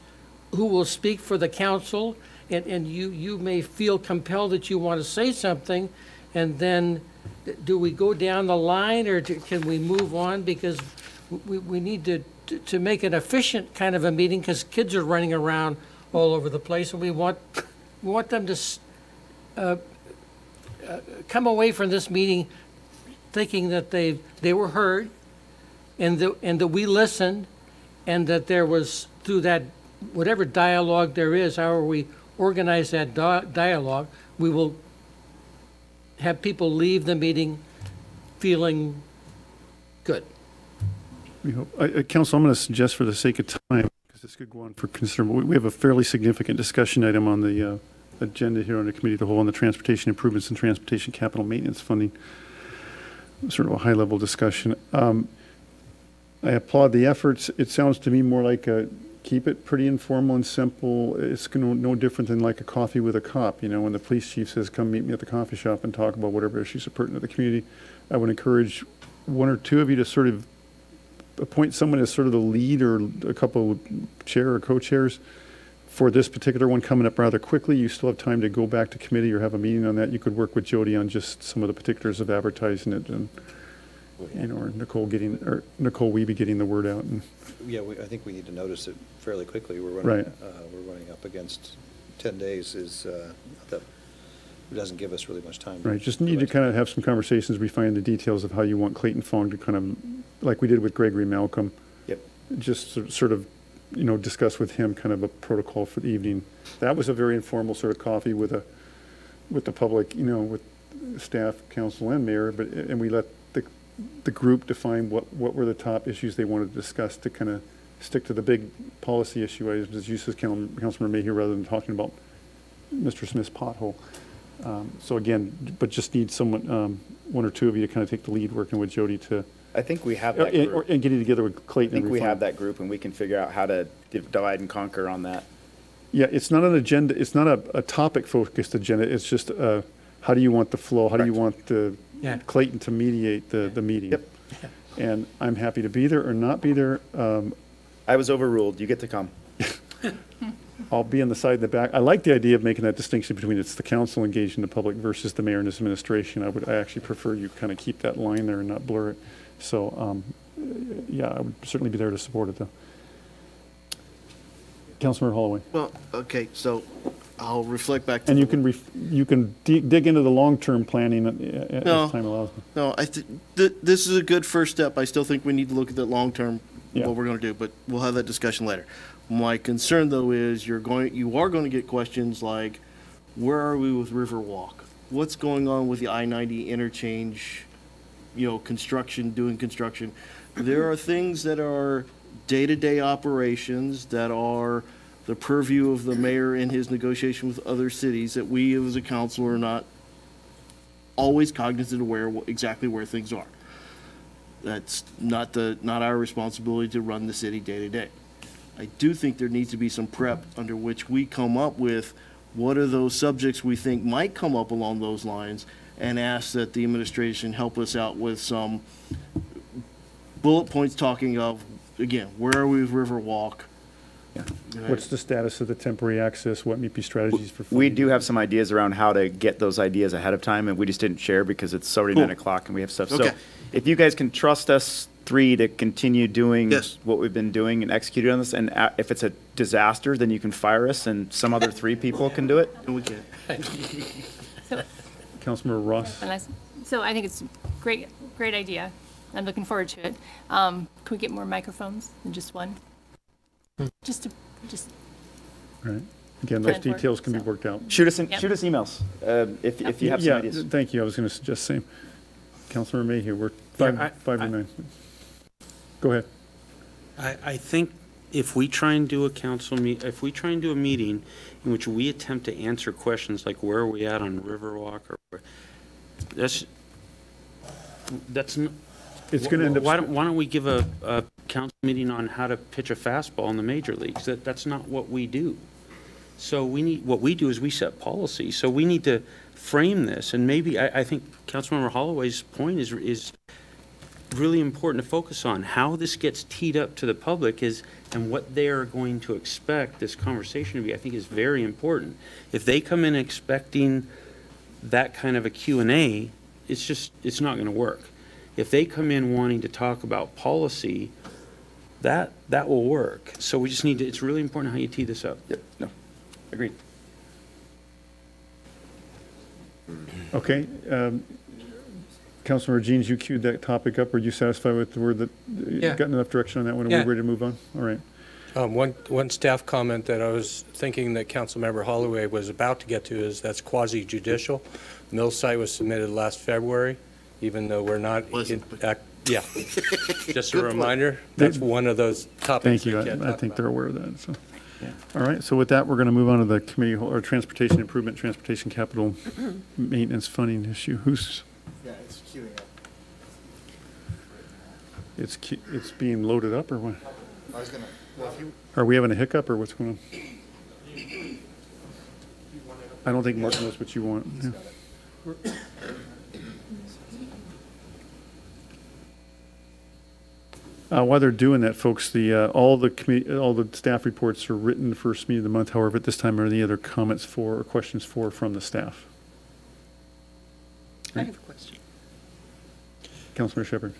D: who will speak for the council, and you may feel compelled that you want to say something, and then do we go down the line, or can we move on? Because we need to make an efficient kind of a meeting, because kids are running around all over the place, and we want them to come away from this meeting thinking that they were heard, and that we listened, and that there was, through that, whatever dialogue there is, however we organize that dialogue, we will have people leave the meeting feeling good.
A: We hope. Council, I'm going to suggest, for the sake of time, because this could go on for considerable, we have a fairly significant discussion item on the agenda here on the committee of the whole on the transportation improvements and transportation capital maintenance funding. Sort of a high-level discussion. I applaud the efforts. It sounds to me more like keep it pretty informal and simple. It's no different than like a coffee with a cop. You know, when the police chief says, come meet me at the coffee shop and talk about whatever issues are pertinent to the community, I would encourage one or two of you to sort of appoint someone as sort of the lead, or a couple of chair or co-chairs for this particular one coming up rather quickly. You still have time to go back to committee or have a meeting on that. You could work with Jody on just some of the particulars of advertising it, and you know, or Nicole Wiebe getting the word out. And
P: Yeah, I think we need to notice it fairly quickly. We're running up against 10 days. That it doesn't give us really much time.
A: Right, just need to kind of have some conversations, refine the details of how you want Clayton Fong to kind of, like we did with Gregory Malcolm.
P: Yep.
A: Just sort of, you know, discuss with him kind of a protocol for the evening. That was a very informal sort of coffee with the public, you know, with staff, council, and mayor. And we let the group define what were the top issues they wanted to discuss, to kind of stick to the big policy issue items, as you said, Councilmember Mayhew, rather than talking about Mr. Smith's pothole. So again, but just need someone, one or two of you to kind of take the lead, working with Jody to.
J: I think we have that group.
A: And getting together with Clayton.
J: I think we have that group, and we can figure out how to divide and conquer on that.
A: Yeah, it's not an agenda. It's not a topic-focused agenda. It's just how do you want the flow? How do you want Clayton to mediate the meeting?
J: Yep.
A: And I'm happy to be there or not be there.
J: I was overruled. You get to come.
A: I'll be on the side in the back. I like the idea of making that distinction between it's the council engaging the public versus the mayor and his administration. I actually prefer you kind of keep that line there and not blur it. So, yeah, I would certainly be there to support it, though. Councilmember Holloway.
M: Well, okay, so I'll reflect back to.
A: And you can dig into the long-term planning as
M: No.
A: time allows.
M: No, this is a good first step. I still think we need to look at the long-term,
A: Yeah.
M: what we're going to do, but we'll have that discussion later. My concern, though, is you are going to get questions like, where are we with Riverwalk? What's going on with the I-90 interchange, construction, doing construction? There are things that are day-to-day operations that are the purview of the mayor in his negotiation with other cities that we as a council are not always cognizant of exactly where things are. That's not our responsibility to run the city day to day. I do think there needs to be some prep under which we come up with what are those subjects we think might come up along those lines, and ask that the administration help us out with some bullet points talking of, again, where are we with Riverwalk?
A: What's the status of the temporary access? What might be strategies for
J: We
A: funding?
J: do have some ideas around how to get those ideas ahead of time, and we just didn't share because it's already 9 o'clock and we have stuff.
M: Okay.
J: So if you guys can trust us three to continue doing what we've been doing and executing on this, and if it's a disaster, then you can fire us and some other 3 people can do it.
M: And we can.
A: Councilmember Ross?
E: So I think it's a great idea. I'm looking forward to it. Can we get more microphones than just one? Just.
A: All right. Again, those details can be worked out.
J: Shoot us emails if you have some ideas.
A: Thank you. I was going to suggest same. Councilmember Mayhew, we're five to nine. Go ahead.
O: I think if we try and do if we try and do a meeting in which we attempt to answer questions like where are we at on Riverwalk, or that's
A: it's going to end up.
O: Why don't we give a council meeting on how to pitch a fastball in the major leagues? That's not what we do. So what we do is we set policy. So we need to frame this, and maybe I think Councilmember Holloway's point is really important to focus on. How this gets teed up to the public and what they are going to expect this conversation to be, I think, is very important. If they come in expecting that kind of a Q&A, it's not going to work. If they come in wanting to talk about policy, that will work. So we just need to, it's really important how you tee this up.
J: Yep, no, agreed.
A: Okay. Councilmember Jeans, you queued that topic up. Are you satisfied with the word that you got enough direction on that one? Are we ready to move on? All right.
S: One staff comment that I was thinking that Councilmember Holloway was about to get to is that's quasi-judicial. Mill site was submitted last February, even though we're not yeah. Just a reminder, that's one of those topics.
A: Thank you. I think they're aware of that. So, all right. So with that, we're going to move on to the committee or transportation improvement, transportation capital maintenance funding issue. Who's?
R: Yeah, it's queuing up.
A: It's being loaded up, or what?
R: I was gonna. Well, if you.
A: Are we having a hiccup, or what's going on? I don't think Mark knows what you want. Yeah. While they're doing that, folks, all the staff reports are written the first meeting of the month. However, at this time, are there any other comments or questions from the staff?
F: I have a question.
A: Councilmember Shepherd.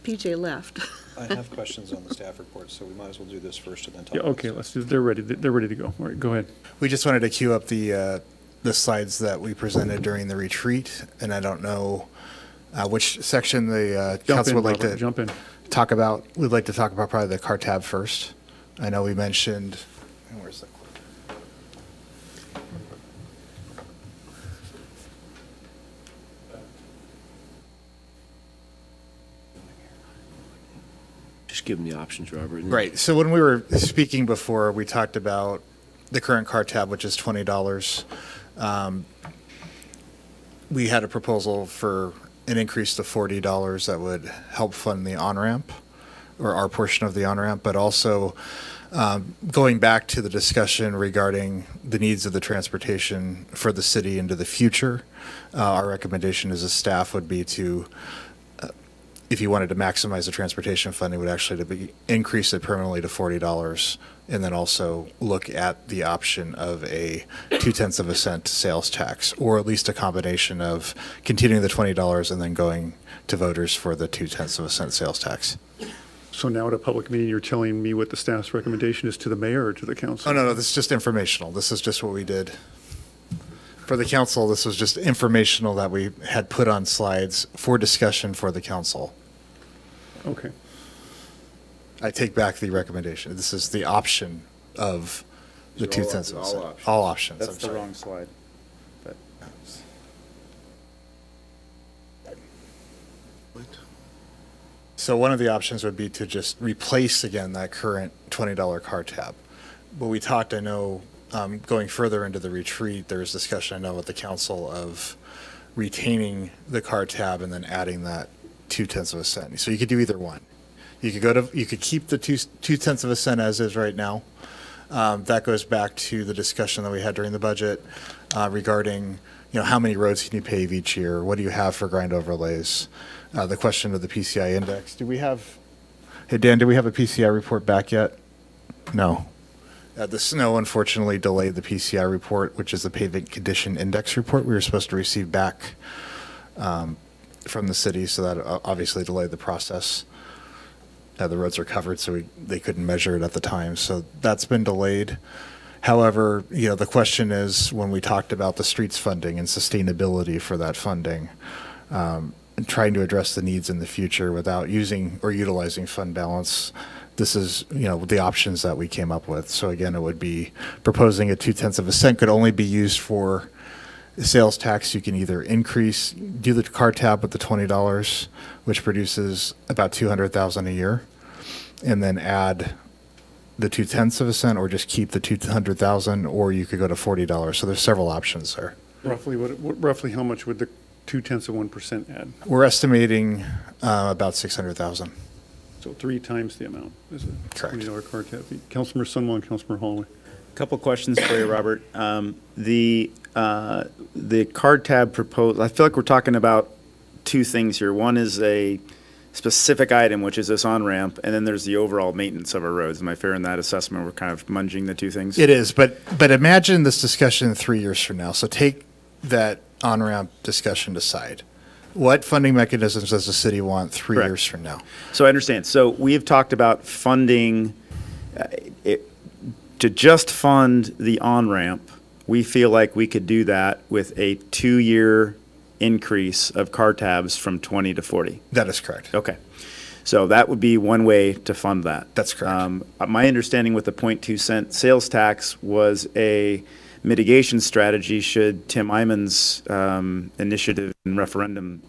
F: PJ left.
T: I have questions on the staff report, so we might as well do this first and then talk.
A: Yeah, okay, let's do. They're ready. They're ready to go. All right, go ahead.
R: We just wanted to queue up the slides that we presented during the retreat, and I don't know which section the council would like to
A: jump in.
R: Talk about. We'd like to talk about probably the car tab first. I know we mentioned. Where's the?
B: Just give them the options, Robert.
R: Right. So when we were speaking before, we talked about the current car tab, which is $20. We had a proposal for an increase to $40 that would help fund the on-ramp, or our portion of the on-ramp, but also going back to the discussion regarding the needs of the transportation for the city into the future, our recommendation as a staff would be to, if you wanted to maximize the transportation funding, would actually increase it permanently to $40, and then also look at the option of a 0.2 cent sales tax, or at least a combination of continuing the $20 and then going to voters for the 0.2 cent sales tax.
A: So now at a public meeting, you're telling me what the staff's recommendation is to the mayor or to the council?
R: Oh, no, this is just informational. This is just what we did. For the council, this was just informational that we had put on slides for discussion for the council.
A: Okay.
R: I take back the recommendation. This is the option of the 2 cents of a cent.
J: options.
R: All options.
J: That's
R: I'm
J: the
R: sorry.
J: wrong slide. But
R: So one of the options would be to just replace again that current $20 car tab. But we talked, I know, going further into the retreat, there was discussion, I know, with the council of retaining the car tab and then adding that 0.2 of a cent. So you could do either one. You could keep the 0.2 of a cent as is right now. That goes back to the discussion that we had during the budget regarding, how many roads can you pave each year? What do you have for grind overlays? The question of the PCI index. Hey, Dan, do we have a PCI report back yet? No. The snow unfortunately delayed the PCI report, which is the paving condition index report we were supposed to receive back from the city, so that obviously delayed the process. The roads are covered, so they couldn't measure it at the time. So that's been delayed. However, the question is, when we talked about the streets funding and sustainability for that funding, and trying to address the needs in the future without using or utilizing fund balance, this is, the options that we came up with. So again, it would be proposing a 0.2 of a cent could only be used for sales tax. You can either do the car tab with the $20, which produces about $200,000 a year, and then add the 0.2 of a cent, or just keep the $200,000, or you could go to $40. So there's several options there.
A: Roughly how much would the 0.2% add?
R: We're estimating about $600,000.
A: So 3 times the amount is a
R: Correct.
A: $20 car tab fee. Councilmember Sunwell and Councilmember Holloway.
J: couple questions for you, Robert. The card tab proposed, I feel like we're talking about two things here. One is a specific item, which is this on-ramp, and then there's the overall maintenance of our roads. Am I fair in that assessment? We're kind of munging the two things?
R: It is, but imagine this discussion 3 years from now. So take that on-ramp discussion aside. What funding mechanisms does the city want 3
J: Correct.
R: years from now?
J: So I understand. So we have talked about funding, to just fund the on-ramp. We feel like we could do that with a 2-year increase of car tabs from 20 to 40.
R: That is correct.
J: Okay. So that would be one way to fund that.
R: That's correct.
J: My understanding with the 0.2 cent sales tax was a mitigation strategy should Tim Iman's initiative and referendum.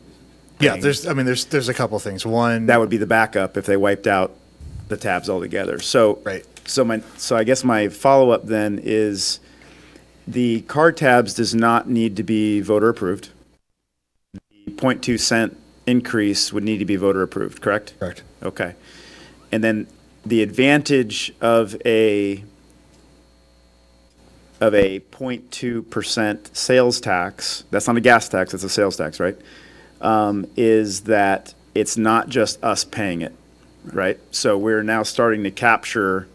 R: Yeah, there's a couple things. One,
J: that would be the backup if they wiped out the tabs altogether. So
R: right.
J: So I guess my follow-up then is the car tabs does not need to be voter approved. The 0.2 cent increase would need to be voter approved, correct?
R: Correct.
J: Okay. And then the advantage of a 0.2% sales tax, that's not a gas tax, it's a sales tax, right? Is that it's not just us paying it, right? So we're now starting to capture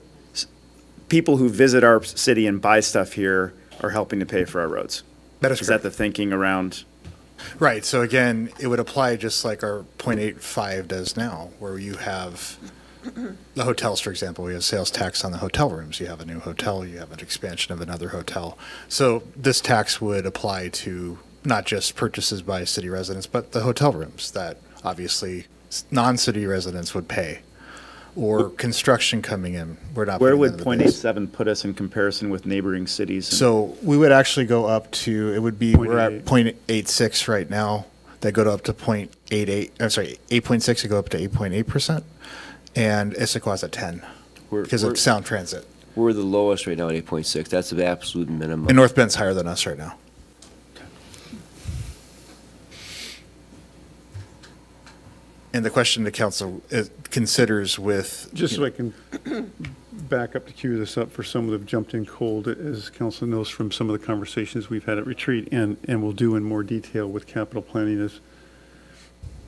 J: people who visit our city and buy stuff here are helping to pay for our roads.
R: That is
J: Is that the thinking around?
R: Right. So again, it would apply just like our 0.85 does now, where you have the hotels, for example. We have sales tax on the hotel rooms. You have a new hotel, you have an expansion of another hotel. So this tax would apply to not just purchases by city residents, but the hotel rooms that obviously non-city residents would pay, or construction coming in.
J: Where would 0.87 put us in comparison with neighboring cities?
R: So we would actually go up to, we're at 0.86 right now. They go up to 0.88, I'm sorry, 8.6 to go up to 8.8%. And Issaquah's at 10 because of Sound Transit.
B: We're the lowest right now at 8.6. That's the absolute minimum.
R: And North Bend's higher than us right now. And the question the council considers with...
A: Just so I can back up to cue this up for some that have jumped in cold, as council knows from some of the conversations we've had at retreat and we'll do in more detail with capital planning is,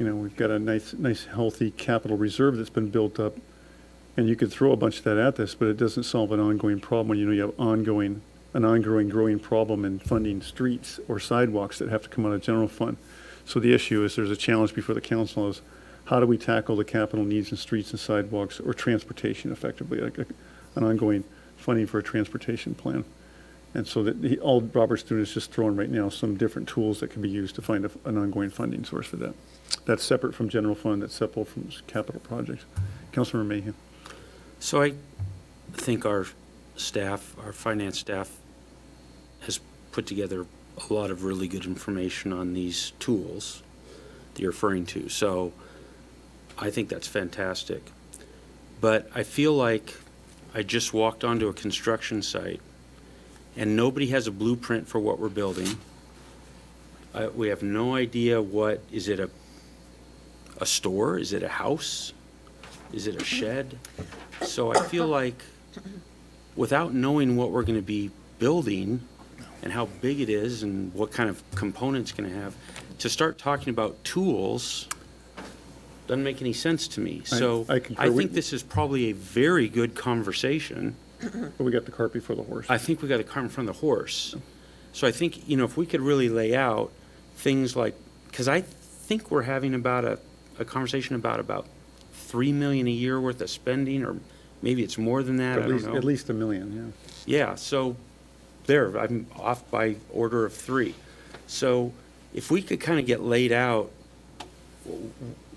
A: we've got a nice healthy capital reserve that's been built up, and you could throw a bunch of that at this, but it doesn't solve an ongoing problem when you have an ongoing growing problem in funding streets or sidewalks that have to come out of general fund. So the issue is there's a challenge before the council is how do we tackle the capital needs in streets and sidewalks or transportation effectively, like an ongoing funding for a transportation plan. And so that all Robert's doing is just throwing right now some different tools that can be used to find an ongoing funding source for that. That's separate from general fund, that's separate from capital projects. Councilmember Mayhew.
O: So I think our staff, our finance staff, has put together a lot of really good information on these tools that you're referring to. So I think that's fantastic. But I feel like I just walked onto a construction site and nobody has a blueprint for what we're building. We have no idea is it a store? Is it a house? Is it a shed? So I feel like without knowing what we're going to be building and how big it is and what kind of components it's going to have, to start talking about tools doesn't make any sense to me. So I think this is probably a very good conversation.
A: But we got the cart before the horse.
O: I think we got the cart in front of the horse. So I think, if we could really lay out things like, because I think we're having about a conversation about $3 million a year worth of spending, or maybe it's more than that. I don't know.
A: At least $1 million, yeah.
O: Yeah, so there, I'm off by order of 3. So if we could kind of get laid out,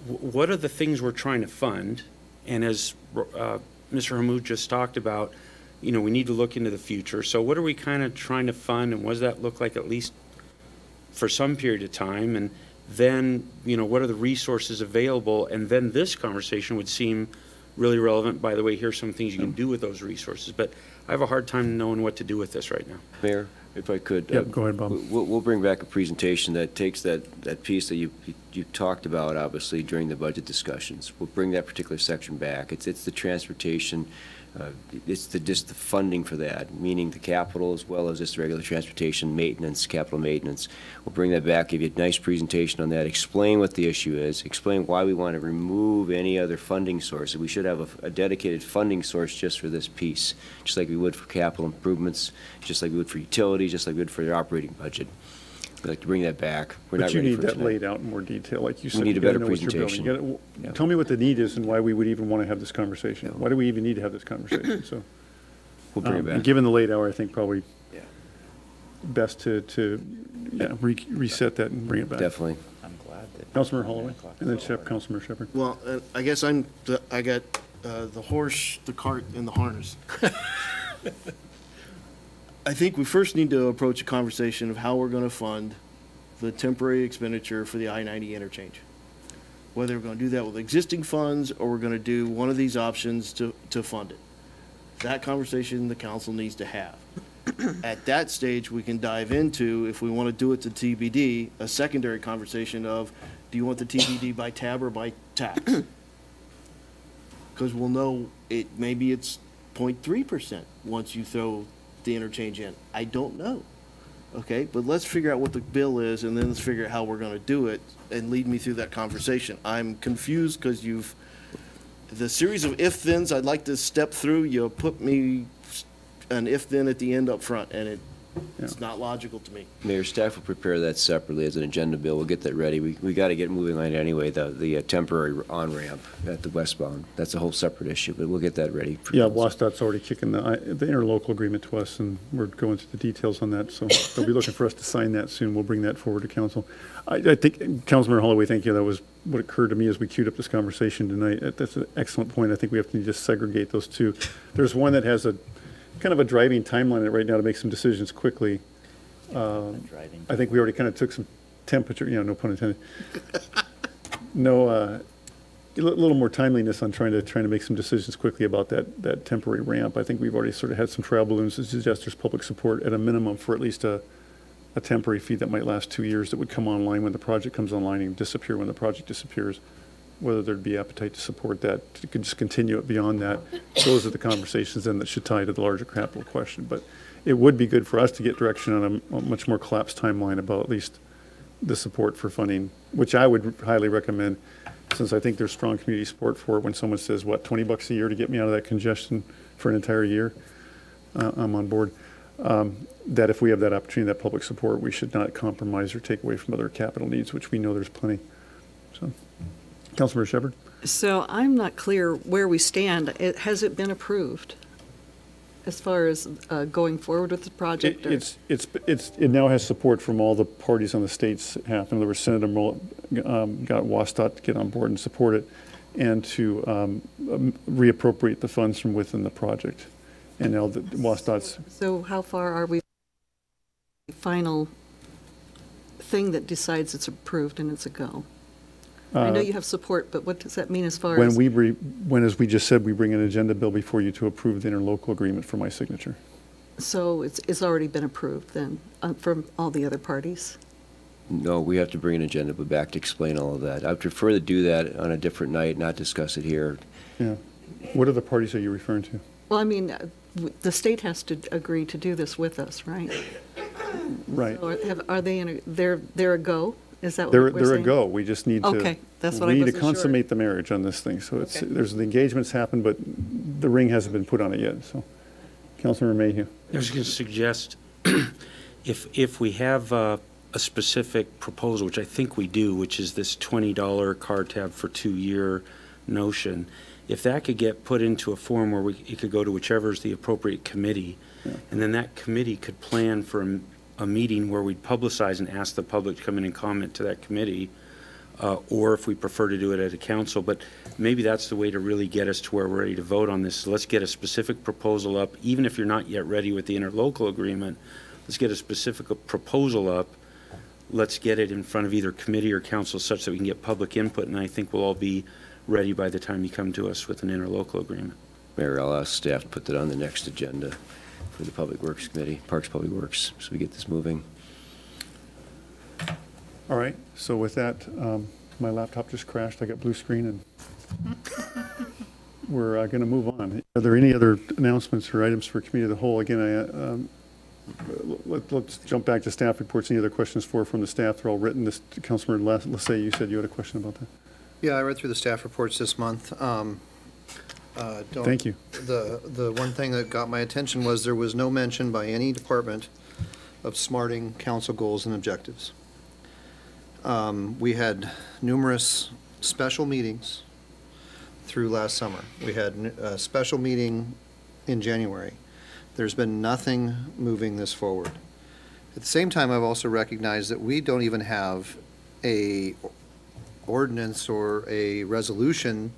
O: what are the things we're trying to fund? And as Mr. Hammoud just talked about, we need to look into the future. So what are we kind of trying to fund, and what does that look like at least for some period of time? And then, what are the resources available? And then this conversation would seem really relevant. By the way, here's some things you can do with those resources. But I have a hard time knowing what to do with this right now.
B: Mayor, if I could.
A: Yeah, go ahead, Bob.
B: We'll bring back a presentation that takes that piece that you talked about, obviously, during the budget discussions. We'll bring that particular section back. It's the transportation. It's just the funding for that, meaning the capital as well as just regular transportation maintenance, capital maintenance. We'll bring that back, give you a nice presentation on that, explain what the issue is, explain why we want to remove any other funding source. We should have a dedicated funding source just for this piece, just like we would for capital improvements, just like we would for utilities, just like we would for the operating budget. We'd like to bring that back. We're not ready for it
A: But you need that
B: tonight.
A: laid out in more detail, like you said.
B: We need a better presentation.
A: Tell me what the need is and why we would even want to have this conversation. Why do we even need to have this conversation? So
B: we'll bring it back.
A: And given the late hour, I think probably best to reset that and bring it back.
B: Definitely.
T: I'm glad that.
A: Councilmember Holloway, and then Councilmember Shepherd.
M: Well, I guess I got the horse, the cart, and the harness. I think we first need to approach a conversation of how we're going to fund the temporary expenditure for the I-90 interchange. Whether we're going to do that with existing funds or we're going to do one of these options to fund it. That conversation the council needs to have. At that stage, we can dive into, if we want to do it to TBD, a secondary conversation of, do you want the TBD by tab or by tax? Because we'll know maybe it's 0.3% once you throw the interchange in. I don't know. Okay, but let's figure out what the bill is, and then let's figure out how we're going to do it, and lead me through that conversation. I'm confused because the series of if-thens I'd like to step through, you put me an if-then at the end up front, and it's not logical to me.
B: Mayor, staff will prepare that separately as an agenda bill. We'll get that ready. We got to get moving on it anyway, the temporary on-ramp at the westbound. That's a whole separate issue, but we'll get that ready.
A: Yeah, WASDOT's already kicking the interlocal agreement to us, and we're going through the details on that. So they'll be looking for us to sign that soon. We'll bring that forward to council. I think, Councilmember Holloway, thank you. That was what occurred to me as we queued up this conversation tonight. That's an excellent point. I think we have to just segregate those two. There's one that has a kind of a driving timeline in it right now to make some decisions quickly. I think we already kind of took some temperature, no pun intended. A little more timeliness on trying to make some decisions quickly about that temporary ramp. I think we've already sort of had some trial balloons that suggest there's public support at a minimum for at least a temporary fee that might last 2 years that would come online when the project comes online and disappear when the project disappears. Whether there'd be appetite to support that, you could just continue it beyond that. Those are the conversations then that should tie to the larger capital question. But it would be good for us to get direction on a much more collapsed timeline about at least the support for funding, which I would highly recommend, since I think there's strong community support for it. When someone says, what, $20 a year to get me out of that congestion for an entire year, I'm on board. That if we have that opportunity, that public support, we should not compromise or take away from other capital needs, which we know there's plenty. So. Councilmember Shepherd?
F: So I'm not clear where we stand. Has it been approved as far as going forward with the project?
A: It now has support from all the parties on the state's half. In other words, Senator Mull got WSDOT to get on board and support it, and to reappropriate the funds from within the project. And now the WSDOT's.
F: So how far are we? Final thing that decides it's approved and it's a go. I know you have support, but what does that mean as far as?
A: As we just said, we bring an agenda bill before you to approve the interlocal agreement for my signature.
F: So it's already been approved then from all the other parties?
B: No, we have to bring an agenda bill back to explain all of that. I would prefer to do that on a different night, not discuss it here.
A: Yeah. What other parties are you referring to?
F: Well, I mean, the state has to agree to do this with us, right?
A: Right.
F: So are they they're a go? Is that what
A: they're
F: we're saying?
A: a go. We just need to.
F: Okay, that's what I
A: We need
F: wasn't
A: to consummate the marriage on this thing. So it's there's the engagements happen, but the ring hasn't been put on it yet. So, Councilmember Mayhew.
O: I was going to suggest if we have a specific proposal, which I think we do, which is this $20 car tab for 2-year notion, if that could get put into a form where it could go to whichever is the appropriate committee, and then that committee could plan for a meeting where we'd publicize and ask the public to come in and comment to that committee, or if we prefer to do it at a council. But maybe that's the way to really get us to where we're ready to vote on this. So let's get a specific proposal up, even if you're not yet ready with the interlocal agreement. Let's get a specific proposal up. Let's get it in front of either committee or council such that we can get public input, and I think we'll all be ready by the time you come to us with an interlocal agreement.
B: Mayor, I'll ask staff to put that on the next agenda for the Public Works Committee, Parks Public Works, so we get this moving.
A: All right. So with that, my laptop just crashed. I got blue screen, and we're going to move on. Are there any other announcements or items for committee of the whole? Again, let's jump back to staff reports. Any other questions from the staff? They're all written. Councilmember Lassay, you said you had a question about that.
P: Yeah, I read through the staff reports this month.
A: Thank you.
P: The one thing that got my attention was there was no mention by any department of smarting council goals and objectives. We had numerous special meetings through last summer. We had a special meeting in January. There's been nothing moving this forward. At the same time, I've also recognized that we don't even have a ordinance or a resolution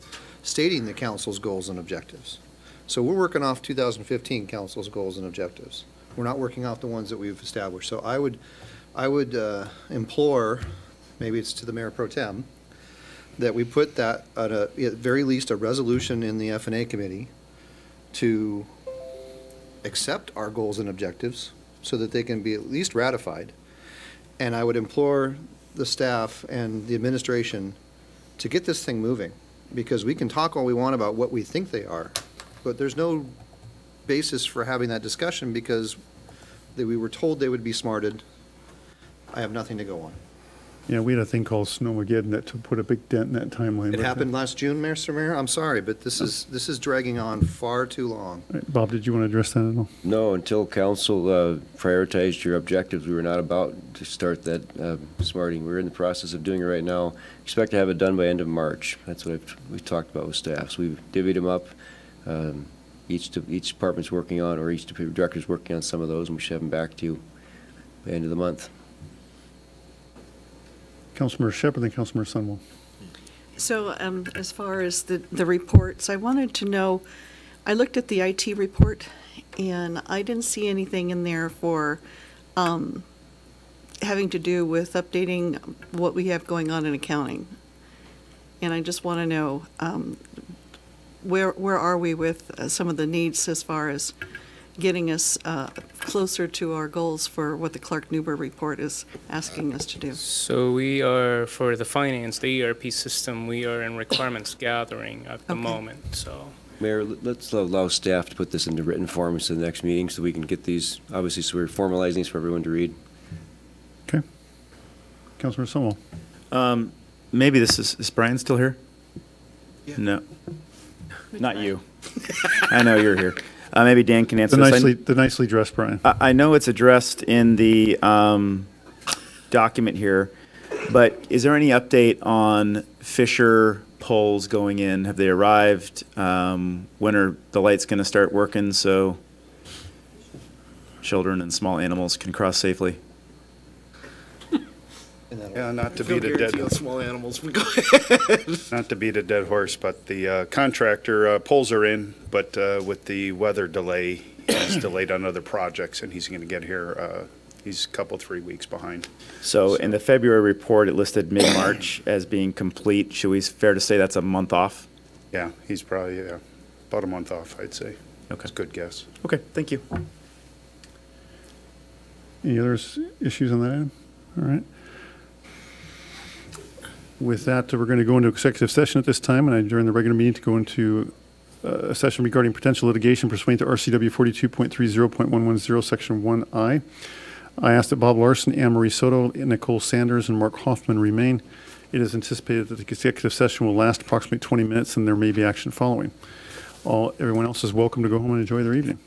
P: stating the council's goals and objectives. So we're working off 2015 council's goals and objectives. We're not working off the ones that we've established. So I would implore, maybe it's to the Mayor Pro Tem, that we put that at very least a resolution in the F&A committee to accept our goals and objectives so that they can be at least ratified. And I would implore the staff and the administration to get this thing moving, because we can talk all we want about what we think they are, but there's no basis for having that discussion because we were told they would be smarted. I have nothing to go on.
A: Yeah, we had a thing called Snowmageddon that put a big dent in that timeline.
P: It happened last June, Mr. Mayor. I'm sorry, but this is dragging on far too long.
A: Right, Bob, did you want to address that at all?
B: No, until council prioritized your objectives, we were not about to start that smarting. We're in the process of doing it right now. Expect to have it done by end of March. That's what we've talked about with staff. So we've divvied them up. Each department's working on, or each director's working on some of those, and we should have them back to you by the end of the month.
A: Councilmember Shepherd, then Councilmember Sunwell.
F: So as far as the reports, I wanted to know, I looked at the IT report and I didn't see anything in there for having to do with updating what we have going on in accounting. And I just want to know where are we with some of the needs as far as getting us closer to our goals for what the Clark-Newber report is asking us to do.
U: So we are, for the finance, the ERP system, we are in requirements gathering at the moment, so.
B: Mayor, let's allow staff to put this into written form to the next meeting so we can get these, obviously, so we're formalizing these for everyone to read.
A: Okay. Councilmember Sunwell.
J: Maybe is Brian still here?
U: Yeah.
J: No. Not you. I know you're here. Maybe Dan can answer
A: the nicely dressed Brian.
J: I know it's addressed in the document here, but is there any update on Fisher poles going in? Have they arrived? When are the lights going to start working so children and small animals can cross safely?
K: Yeah, not to beat a dead
M: small animals, but go ahead.
K: not to beat a dead horse, but the contractor poles are in, but with the weather delay, he's delayed on other projects, and he's going to get here. He's a couple, 3 weeks behind.
J: So in the February report, it listed mid-March as being complete. Should we, fair to say that's a month off?
K: Yeah, he's probably about a month off, I'd say.
J: Okay.
K: That's a good guess.
J: Okay, thank you.
A: Any other issues on that item? All right. With that, we're going to go into executive session at this time, and I adjourn the regular meeting to go into a session regarding potential litigation pursuant to RCW 42.30.110, Section 1I. I ask that Bob Larson, Anne Marie Soto, Nicole Sanders, and Mark Hoffman remain. It is anticipated that the executive session will last approximately 20 minutes, and there may be action following. Everyone else is welcome to go home and enjoy their evening.